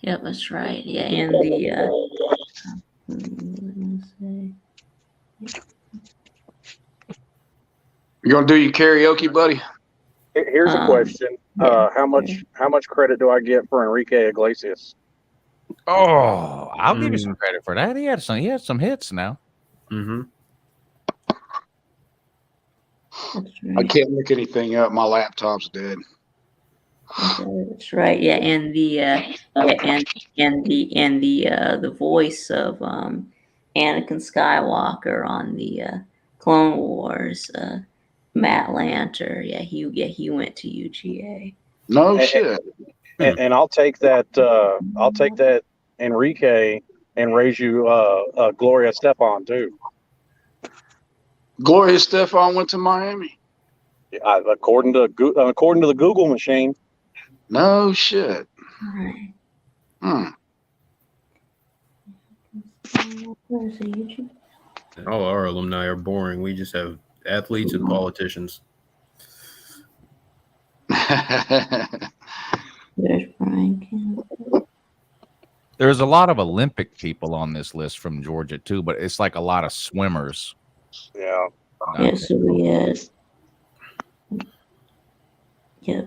Yep, that's right. Yeah, and the You gonna do your karaoke, buddy? Here's a question. How much credit do I get for Enrique Iglesias? Oh, I'll give you some credit for that. He had some hits now. Mm-hmm. I can't look anything up. My laptop's dead. That's right. Yeah, and the voice of Anakin Skywalker on the Clone Wars, Matt Lanter. Yeah, he went to UGA. No shit. And I'll take that. I'll take that Enrique and raise you Gloria Stefan too. Gloria Stefan went to Miami. Yeah, according to the Google machine. No shit. All our alumni are boring. We just have athletes and politicians. There's Bryant. There's a lot of Olympic people on this list from Georgia too, but it's like a lot of swimmers. Yeah. Yeah, so we had. Yeah.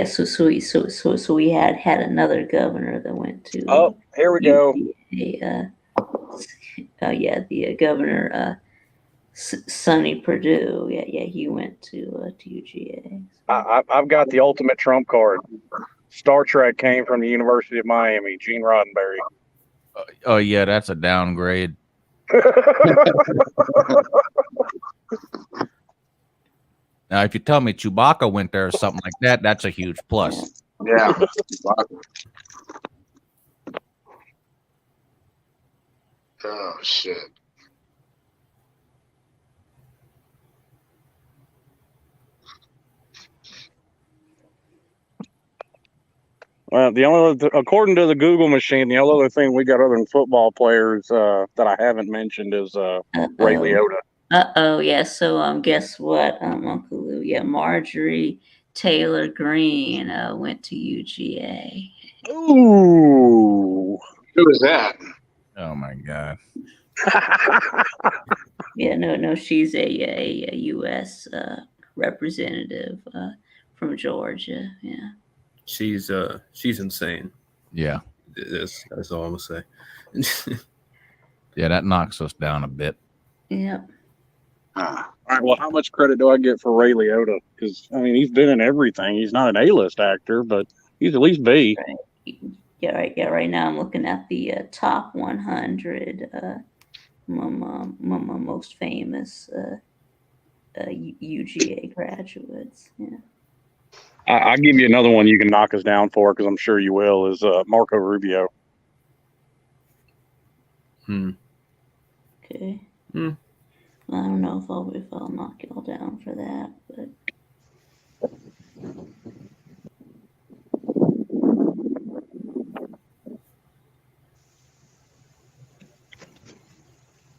So we had another governor that went to. Oh, here we go. The governor, Sonny Perdue. Yeah, he went to UGA. I've got the ultimate trump card. Star Trek came from the University of Miami. Gene Roddenberry. Oh yeah, that's a downgrade. Now, if you tell me Chewbacca went there or something like that, that's a huge plus. Yeah. Oh shit. Well, according to the Google machine, the only other thing we got other than football players that I haven't mentioned is Ray Liotta. Yeah. So guess what, Uncle Lou? Yeah, Marjorie Taylor Greene went to UGA. Ooh. Who is that? Oh my god. Yeah, no, she's a U.S. Representative from Georgia. Yeah. She's insane. Yeah. That's all I'm gonna say. Yeah, that knocks us down a bit. Yep. All right. Well, how much credit do I get for Ray Liotta? Because I mean, he's been in everything. He's not an A-list actor, but he's at least B. Right. Yeah. Right now, I'm looking at the top 100 most famous UGA graduates. Yeah. I'll give you another one you can knock us down for, because I'm sure you will, is Marco Rubio. Okay. I don't know if I'll knock y'all down for that, but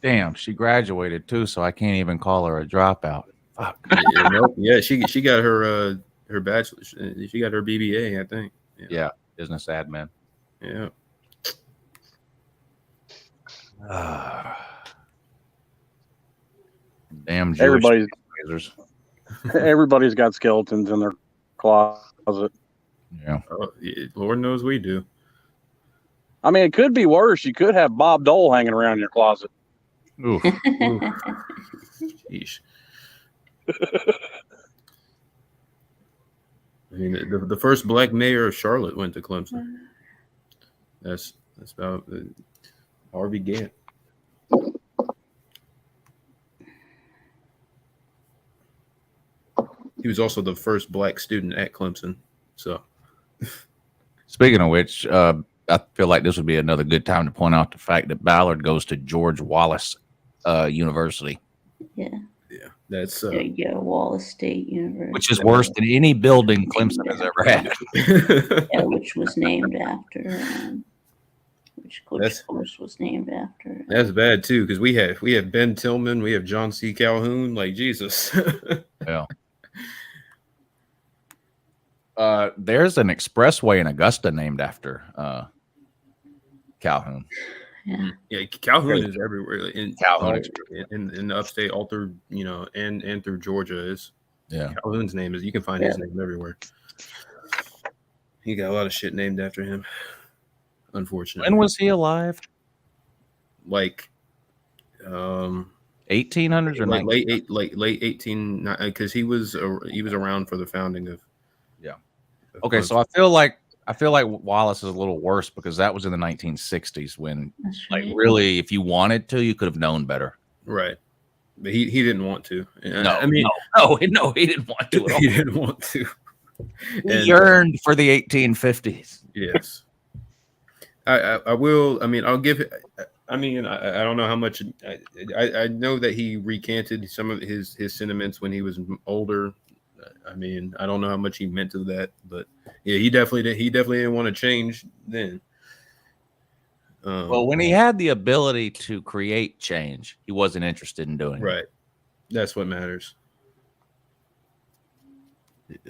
Damn, she graduated too, so I can't even call her a dropout. Fuck. Yeah, she got her bachelor's. She got her BBA, I think. Yeah, business admin. Yeah. Damn Jewish everybody's got skeletons in their closet. Yeah. Lord knows we do. I mean, it could be worse. You could have Bob Dole hanging around your closet. Oof. Sheesh. I mean, the first black mayor of Charlotte went to Clemson. That's about Harvey Gantt. He was also the first black student at Clemson. So, speaking of which, I feel like this would be another good time to point out the fact that Ballard goes to George Wallace University. Yeah. That's Wallace State University, which is worse than any building Clemson has ever had. Which was named after which course was named after. That's bad too, because we have Ben Tillman, we have John C. Calhoun. Like Jesus. Yeah. There's an expressway in Augusta named after Calhoun. Yeah, Calhoun is everywhere in Calhoun in the upstate, all through and through Georgia is. Yeah. Calhoun's name is. You can find his name everywhere. He got a lot of shit named after him. Unfortunately. When was he alive? Like 1800s or late 18, because he was around for the founding of. Yeah. Okay, so I feel like Wallace is a little worse because that was in the 1960s when, like, really, if you wanted to, you could have known better. Right. But he didn't want to. No, he didn't want to at all. He didn't want to. He yearned for the 1850s. Yes. I will. I mean, I'll give it. I mean, I don't know how much. I know that he recanted some of his sentiments when he was older. I mean, I don't know how much he meant to that, but yeah, he definitely did. He definitely didn't want to change then. Well, when he had the ability to create change, he wasn't interested in doing it. Right. That's what matters. Vic,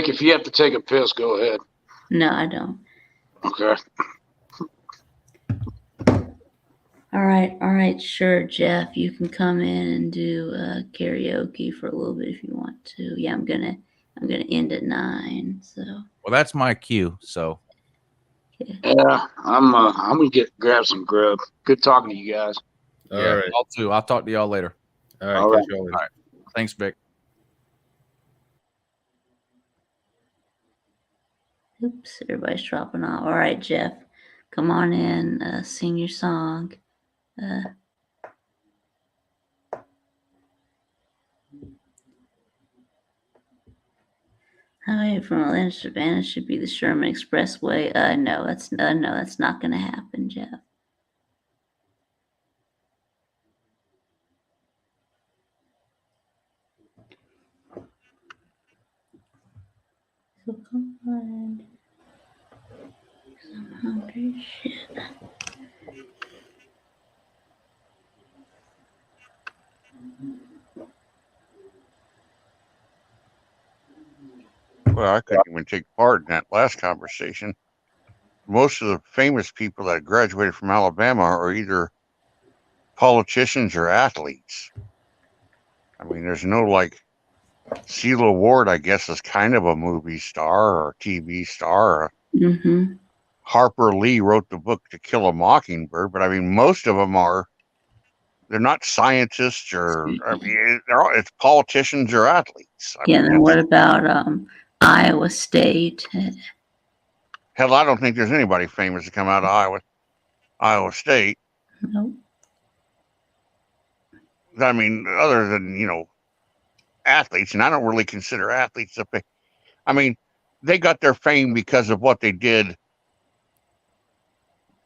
if you have to take a piss, go ahead. No, I don't. Okay. All right, sure, Jeff. You can come in and do karaoke for a little bit if you want to. Yeah, I'm gonna end at 9. So. Well, that's my cue. So. Yeah, I'm gonna grab some grub. Good talking to you guys. All right. Y'all too. I'll talk to y'all later. All right. All right. All right. Thanks, Vic. Oops, everybody's dropping off. All right, Jeff, come on in, sing your song. Highway from Atlanta to Savannah should be the Sherman Expressway. No, that's not going to happen, Jeff. So come on. I'm hungry shit. Well, I couldn't even take part in that last conversation. Most of the famous people that graduated from Alabama are either politicians or athletes. I mean, there's no like Sheila Ward, I guess, is kind of a movie star or TV star. Mm-hmm. Harper Lee wrote the book To Kill a Mockingbird, but I mean, most of them they're not scientists or I mean, it's politicians or athletes. I mean, then what about Iowa State? Hell, I don't think there's anybody famous to come out of Iowa State. Nope. I mean, other than, athletes, and I don't really consider athletes I mean, they got their fame because of what they did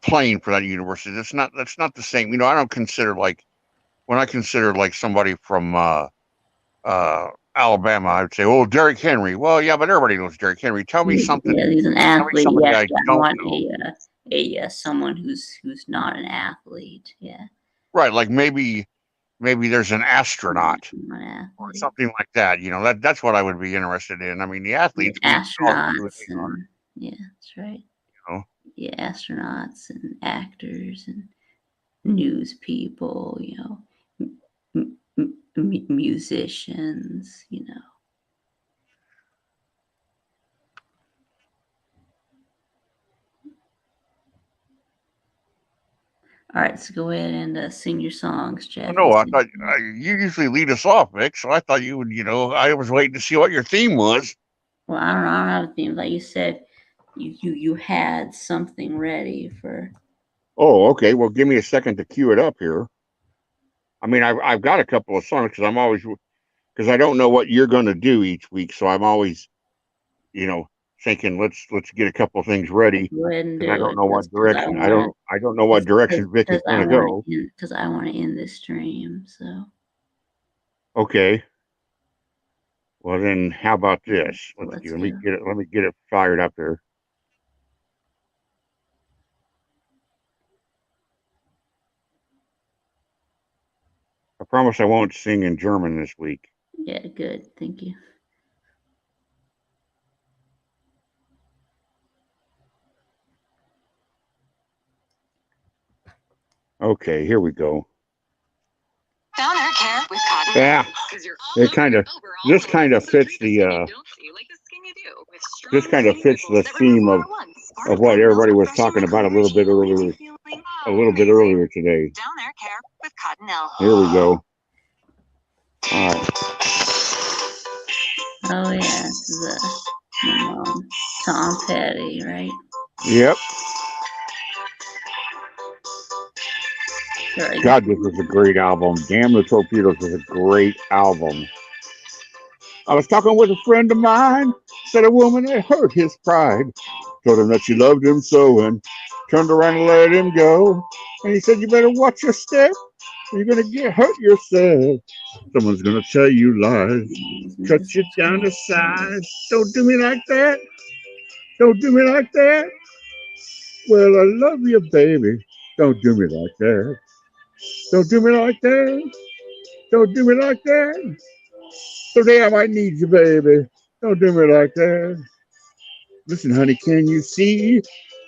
playing for that university. That's not the same. I don't consider when I consider somebody from Alabama, I would say, oh, Derrick Henry. Well, yeah, but everybody knows Derrick Henry. Tell me something. Yeah, he's an athlete. Yeah, I want someone who's not an athlete. Yeah. Right, like maybe there's an astronaut or something like that. That's what I would be interested in. I mean, the athletes, astronauts, yeah, that's right. Yeah, astronauts and actors and news people. Musicians. All right, so go ahead and sing your songs, Jeff. No, I thought you usually lead us off, Vic, so I thought you would, I was waiting to see what your theme was. Well, I don't have a theme. Like you said, you had something ready for. Oh, okay. Well, give me a second to cue it up here. I mean, I've got a couple of songs because I don't know what you're going to do each week, so I'm always, thinking let's get a couple of things ready. Go ahead and do I don't know what direction. I don't know what direction Vic is going to go. Because I want to end this stream. So. Okay. Well then, how about this? Let me get it fired up here. promise I won't sing in German this week. Yeah, good. Thank you. Okay, here we go. Yeah, it kind of. This kind of fits the. This kind of fits the theme of what everybody was talking about a little bit earlier. A little bit earlier today. Here we go. All right. Oh yeah, this is Tom Petty, right? Yep. Sorry. God, this was a great album. Damn the Torpedoes was a great album. I was talking with a friend of mine, said a woman had hurt his pride. Told him that she loved him so and turned around and let him go. And he said, you better watch your step or you're going to get hurt yourself. Someone's going to tell you lies, cut you down to size. Don't do me like that. Don't do me like that. Well, I love you, baby. Don't do me like that. Don't do me like that. Don't do me like that. Someday I might need you, baby. Don't do me like that. Listen, honey, can you see?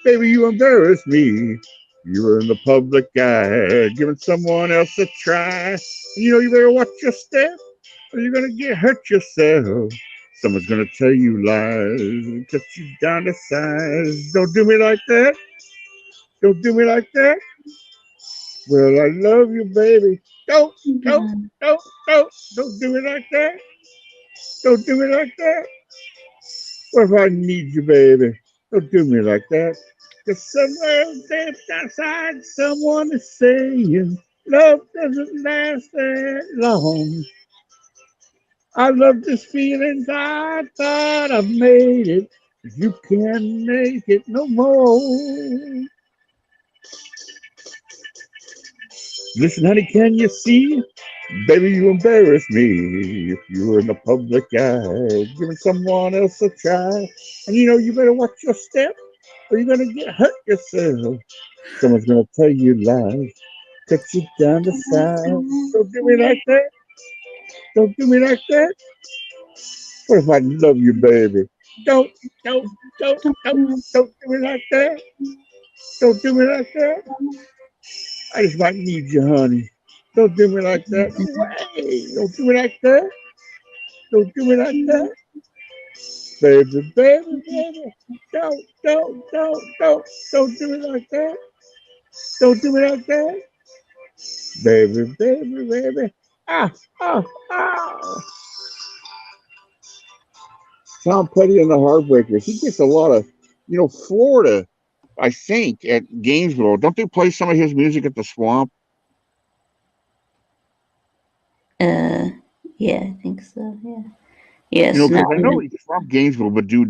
Baby, you embarrass me. You were in the public eye, giving someone else a try. You know you better watch your step, or you're gonna get hurt yourself. Someone's gonna tell you lies, cut you down to size. Don't do me like that. Don't do me like that. Well, I love you, baby. Don't do me like that. Don't do me like that. What if I need you, baby? Don't do me like that. Cause somewhere deep outside, someone is saying love doesn't last that long. I love this feeling. I thought I made it. You can't make it no more. Listen, honey, can you see? Baby, you embarrass me if you were in the public eye, giving someone else a try. And you know you better watch your step or you're going to get hurt yourself. Someone's going to tell you lies, cut you down to size. Don't do me like that. Don't do me like that. What if I love you, baby? Don't do me like that. Don't do me like that. I just might need you, honey. Don't do me like that. Way. Don't do me like that. Don't do me like that. Baby, baby, baby. Don't do me like that. Don't do me like that. Baby, baby, baby. Ah. Tom Petty and the Heartbreakers. He gets a lot of, Florida, I think, at Gainesville. Don't they play some of his music at the Swamp? Yeah, I think so. Yeah. Yes. Because I know he's from Gainesville, but do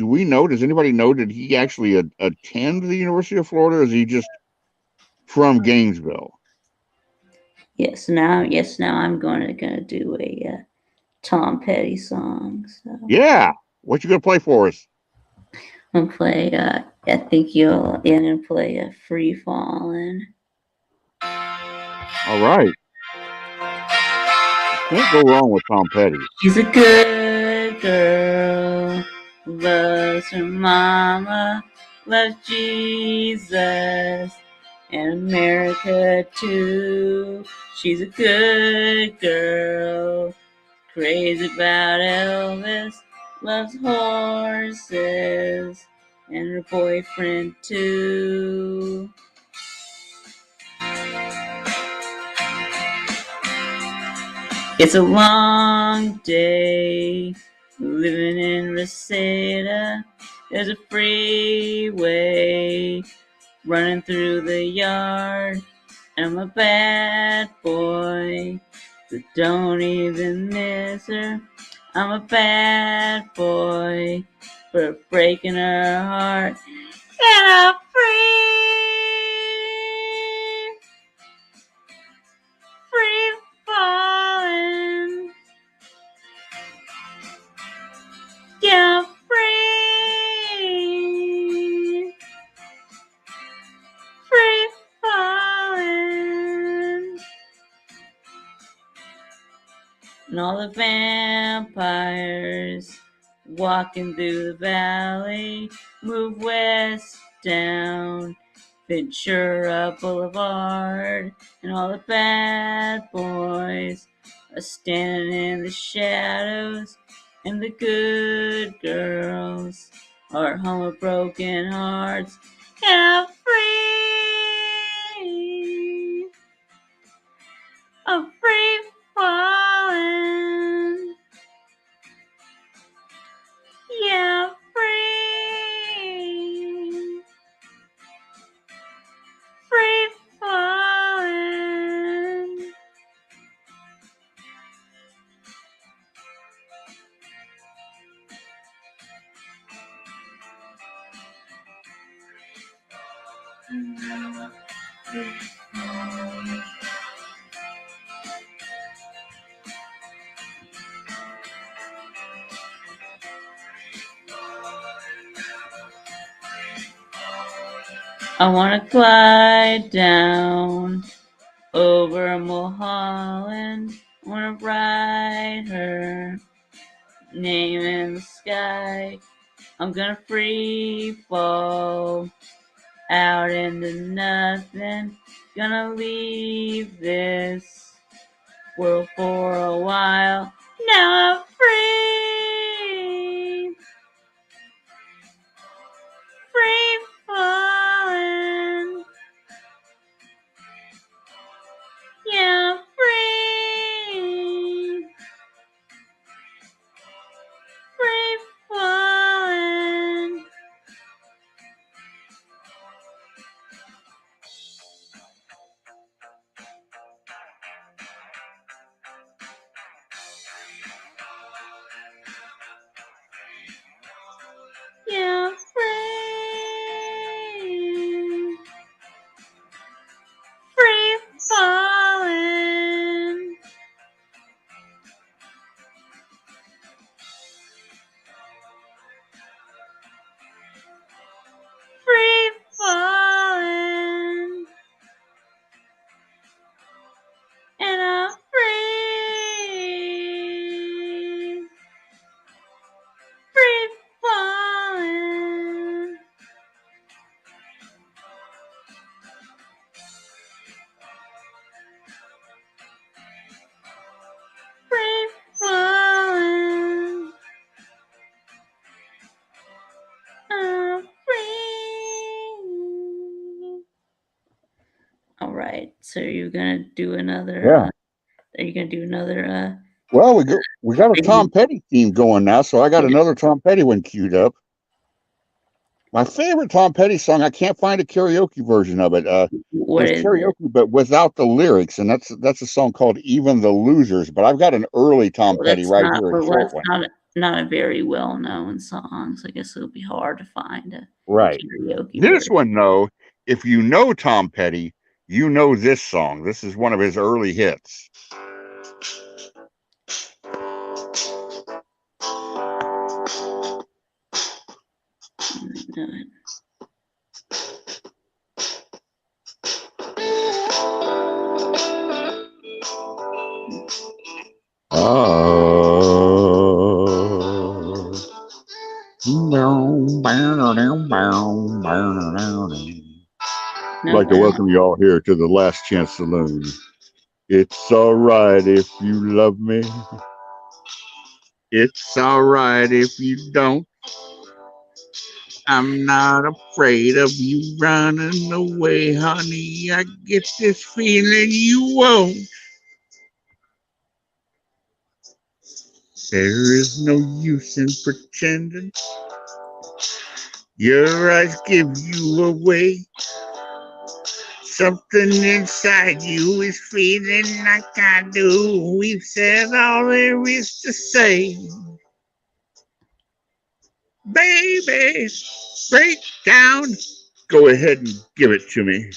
we know? Does anybody know? Did he actually attend the University of Florida, or is he just from Gainesville? Yes. Now I'm gonna do a Tom Petty song. So. Yeah. What you gonna play for us? I'm gonna play. I think I'm gonna play Free Fallin'. All right. Can't go wrong with Tom Petty. She's a good girl, loves her mama, loves Jesus, and America too. She's a good girl, crazy about Elvis, loves horses, and her boyfriend too. It's a long day living in Reseda. There's a freeway running through the yard. I'm a bad boy, but don't even miss her. I'm a bad boy for breaking her heart. And I'm free falling. Yeah, free falling. and all the vampires walking through the valley move west down Ventura Boulevard, and all the bad boys are standing in the shadows, and the good girls are home with broken hearts, and I'm free. I'm free falling. Yeah, I'm free. Free falling. I wanna glide down over Mulholland. I wanna write her name in the sky. I'm gonna free fall out into nothing. Gonna leave this world for a while. Now I'm free. Free falling. Yeah, I'm free. Free falling. Yeah, I'm free. Free falling. Free falling. And I'm free. Free falling. Free falling. I'm free. All right. So you're gonna do another. Yeah. Are you gonna do another? Well, we got a Tom Petty theme going now, so I got another Tom Petty one queued up. My favorite Tom Petty song, I can't find a karaoke version of it. What There's is karaoke, it? but without the lyrics, and that's a song called "Even the Losers." But I've got an early Tom Well, Petty that's right not. here, a Well, short that's one. not a very well known song. So I guess it'll be hard to find a Right. karaoke This version. one, though, if you know Tom Petty, you know this song. This is one of his early hits. I'd like to welcome you all here to the Last Chance Saloon. It's all right if you love me. It's all right if you don't. I'm not afraid of you running away, honey. I get this feeling you won't. There is no use in pretending. Your eyes give you away. Something inside you is feeling like I do. We've said all there is to say. Baby, break down. Go ahead and give it to me.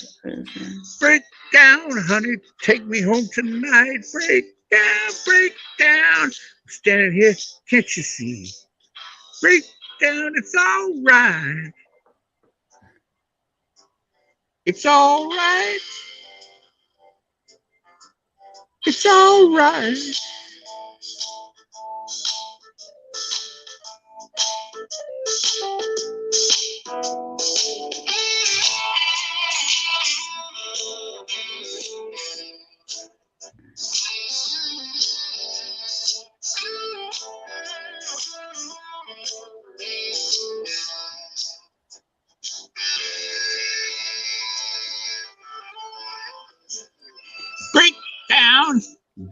Break down, honey. Take me home tonight. Break down. I'm standing here, can't you see? Break down, it's all right. It's all right. It's all right.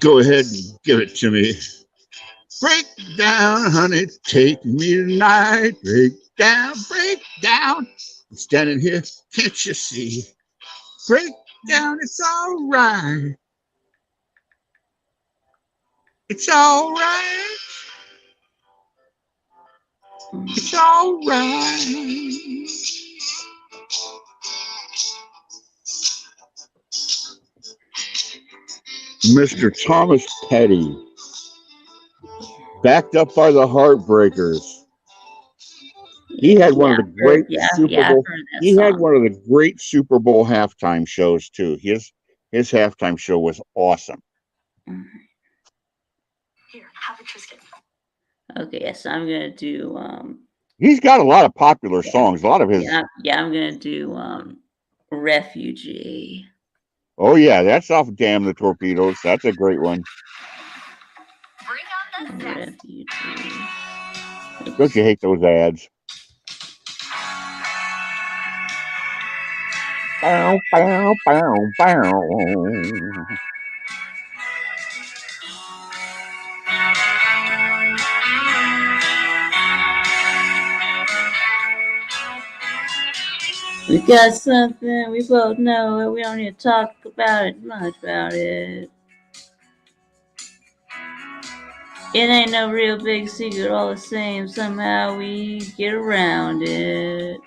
Go ahead and give it to me. Break down, honey, take me tonight. Break down, break down. I'm standing here, can't you see? Break down, it's all right. It's all right. It's all right. Mr. Thomas Petty, backed up by the Heartbreakers. He had one of the great Super Bowl. He had one of the great Super Bowl halftime shows too. His halftime show was awesome. Here, have a Triscuit. Okay, yes, I'm gonna do. He's got a lot of popular songs. A lot of his. Yeah, I'm gonna do Refugee. Oh yeah, that's off Damn the Torpedoes. That's a great one. Bring on the Refugee. Don't you hate those ads? Bow, bow, bow, bow. We got something we both know, and we don't need to talk about it much about it. It ain't no real big secret, all the same. Somehow we get around it.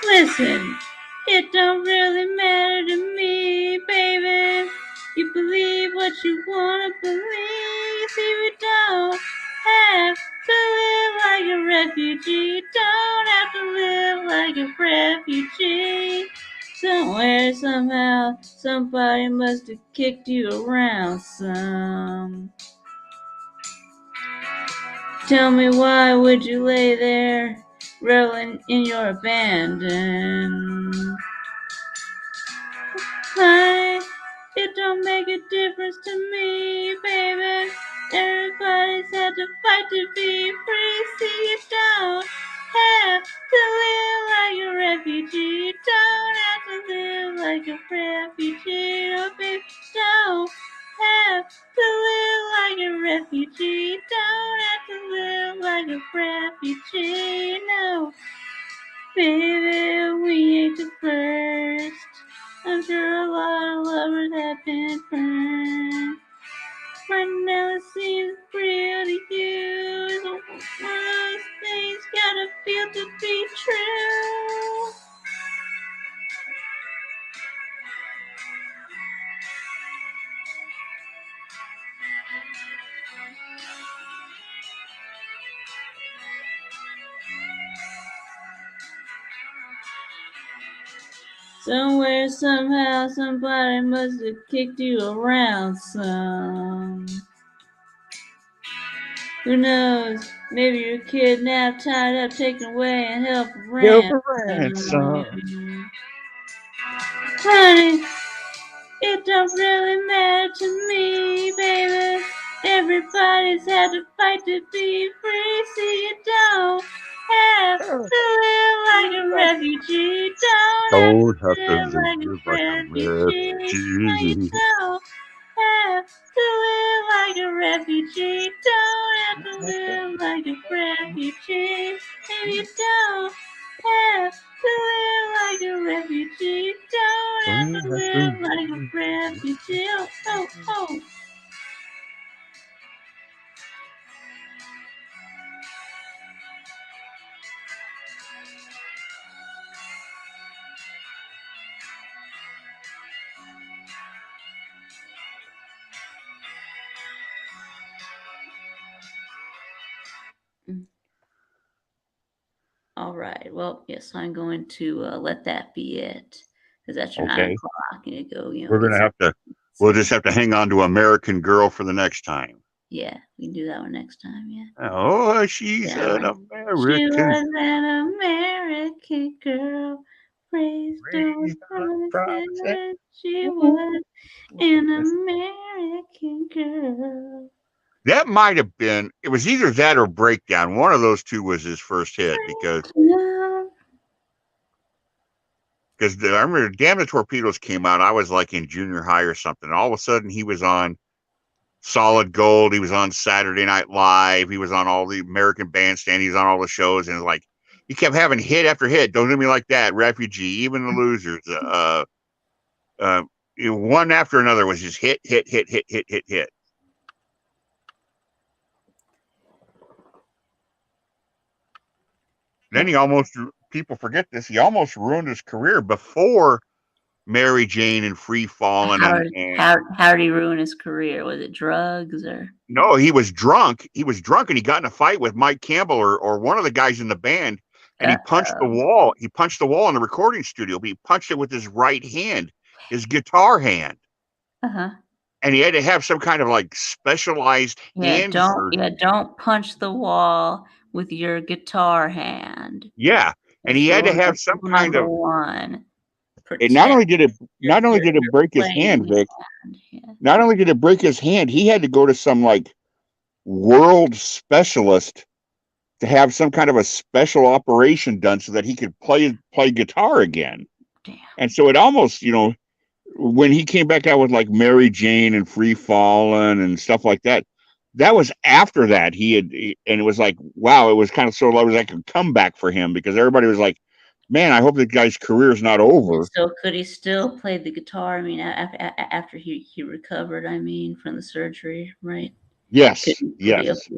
Listen, it don't really matter to me, baby. You believe what you wanna believe. See, we don't have to live like a refugee. Don't have to live like a refugee. Somewhere, somehow, somebody must have kicked you around some. Tell me, why would you lay there reveling in your abandon? Honey, it don't make a difference to me, baby. Everybody's had to fight to be free. See, you don't have to live like a refugee. Don't have to live like a refugee. No, baby, don't have to live like a refugee. Don't have to live like a refugee. No, baby, we ain't the first. I'm sure a lot of lovers have been burned. Right now it seems real to you. It's one of those things gotta feel to be true. Somewhere, somehow, somebody must have kicked you around some. Who knows? Maybe you're kidnapped, tied up, taken away, and held for ransom. Honey, it don't really matter to me, baby. Everybody's had to fight to be free. See, you don't have to live like a refugee. Don't have to live like a refugee. No, you don't have to live like a refugee. Don't have to live like a refugee. And you don't have to live like a refugee. Don't have to live like a refugee. Oh, oh. All right. Well, yes, I'm going to let that be it, because that's your 9 o'clock, and you go. We're gonna have to. We'll just have to hang on to American Girl for the next time. Yeah, we can do that one next time. Yeah. Oh, she's an American. She was an American girl, raised on promises. She was an American girl. That might have been. It was either that or Breakdown. One of those two was his first hit because because I remember Damn the Torpedoes came out. I was like in junior high or something. All of a sudden, he was on Solid Gold. He was on Saturday Night Live. He was on all the American Bandstand. He was on all the shows, and like he kept having hit after hit. Don't do me like that. Refugee, Even the Losers. One after another was just hit. Then he almost, people forget this, he almost ruined his career before Mary Jane and Free Fallin'. How did he ruin his career? Was it drugs or? No, he was drunk. He was drunk and he got in a fight with Mike Campbell or one of the guys in the band, and he punched the wall. He punched the wall in the recording studio, but he punched it with his right hand, his guitar hand. And he had to have some kind of like specialized hand. Don't punch the wall with your guitar hand. Yeah. And he had to have some kind of one. And not only did it break his hand, Vic. Not only did it break his hand, he had to go to some like world specialist to have some kind of a special operation done so that he could play guitar again. Damn. And so it almost, when he came back out with like Mary Jane and Free Fallin' and stuff like that, that was after that and it was like, wow, it was kind of sort of like a comeback for him because everybody was like, man, I hope the guy's career is not over. So could he still play the guitar? I mean, after he recovered, I mean, from the surgery, right? Yes, yes.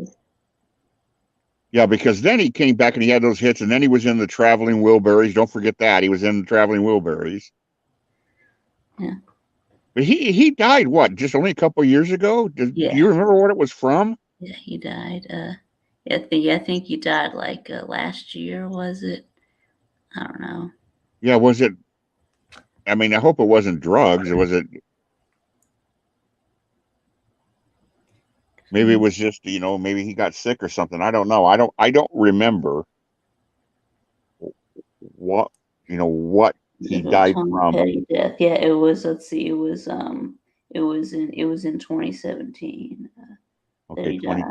Yeah, because then he came back and he had those hits, and then he was in the Traveling Wilburys. Don't forget that. He was in the Traveling Wilburys. Yeah. But he died, what, just only a couple of years ago? Do you remember what it was from? Yeah, he died. I think he died like last year, was it? I don't know. Yeah, was it? I mean, I hope it wasn't drugs. Or was it? Maybe it was just, maybe he got sick or something. I don't know. I don't remember what he died from. Death. Yeah, it was. Let's see. It was in 2017. Okay, he died.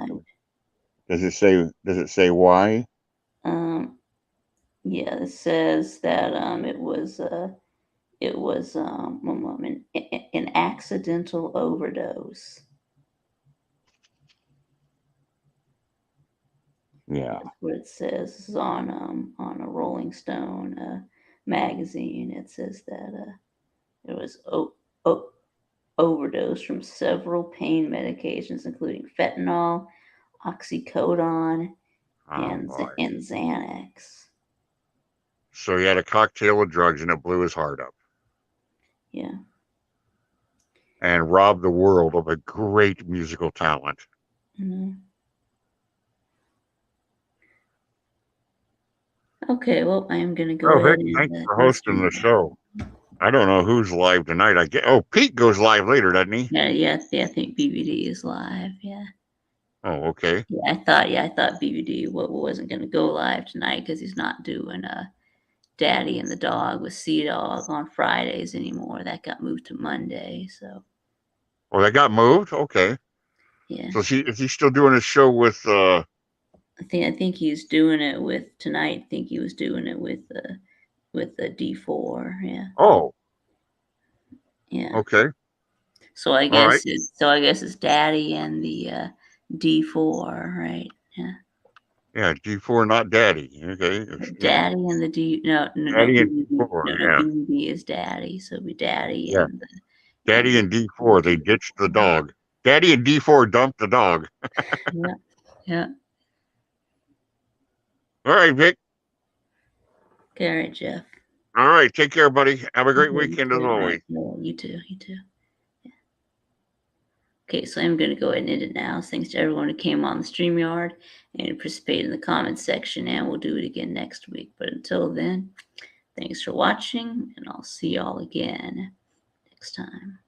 Does it say why? Yeah, it says that it was an accidental overdose. Yeah, that's what it says. This is on a Rolling Stone magazine. It says that it was overdose from several pain medications, including fentanyl, oxycodone, and Xanax. So he had a cocktail of drugs and it blew his heart up. Yeah. And robbed the world of a great musical talent. Mm-hmm. Okay, well, I am going to go ahead. Vic, thanks for hosting the show. I don't know who's live tonight. Pete goes live later, doesn't he? Yeah, I think BBD is live, yeah. Oh, okay. Yeah, I thought BBD wasn't going to go live tonight because he's not doing Daddy and the Dog with Sea-Dog on Fridays anymore. That got moved to Monday, so. Oh, that got moved? Okay. Yeah. So is he still doing his show with I think he's doing it with tonight. I think he was doing it with the D4, yeah. Oh. Yeah. Okay. So I guess it's Daddy and the D4, right? Yeah. Yeah, D4, not Daddy. Okay. Daddy and the D. No, Daddy and D4. Yeah. BB is Daddy, so it'll be Daddy and the. Daddy and D4. They ditched the dog. Daddy and D4 dumped the dog. Yeah. Yeah. All right, Vic. Okay, all right, Jeff. All right, take care, buddy. Have a great weekend as always. You too. Yeah. Okay, so I'm going to go ahead and end it now. Thanks to everyone who came on the StreamYard and participated in the comments section, and we'll do it again next week. But until then, thanks for watching, and I'll see y'all again next time.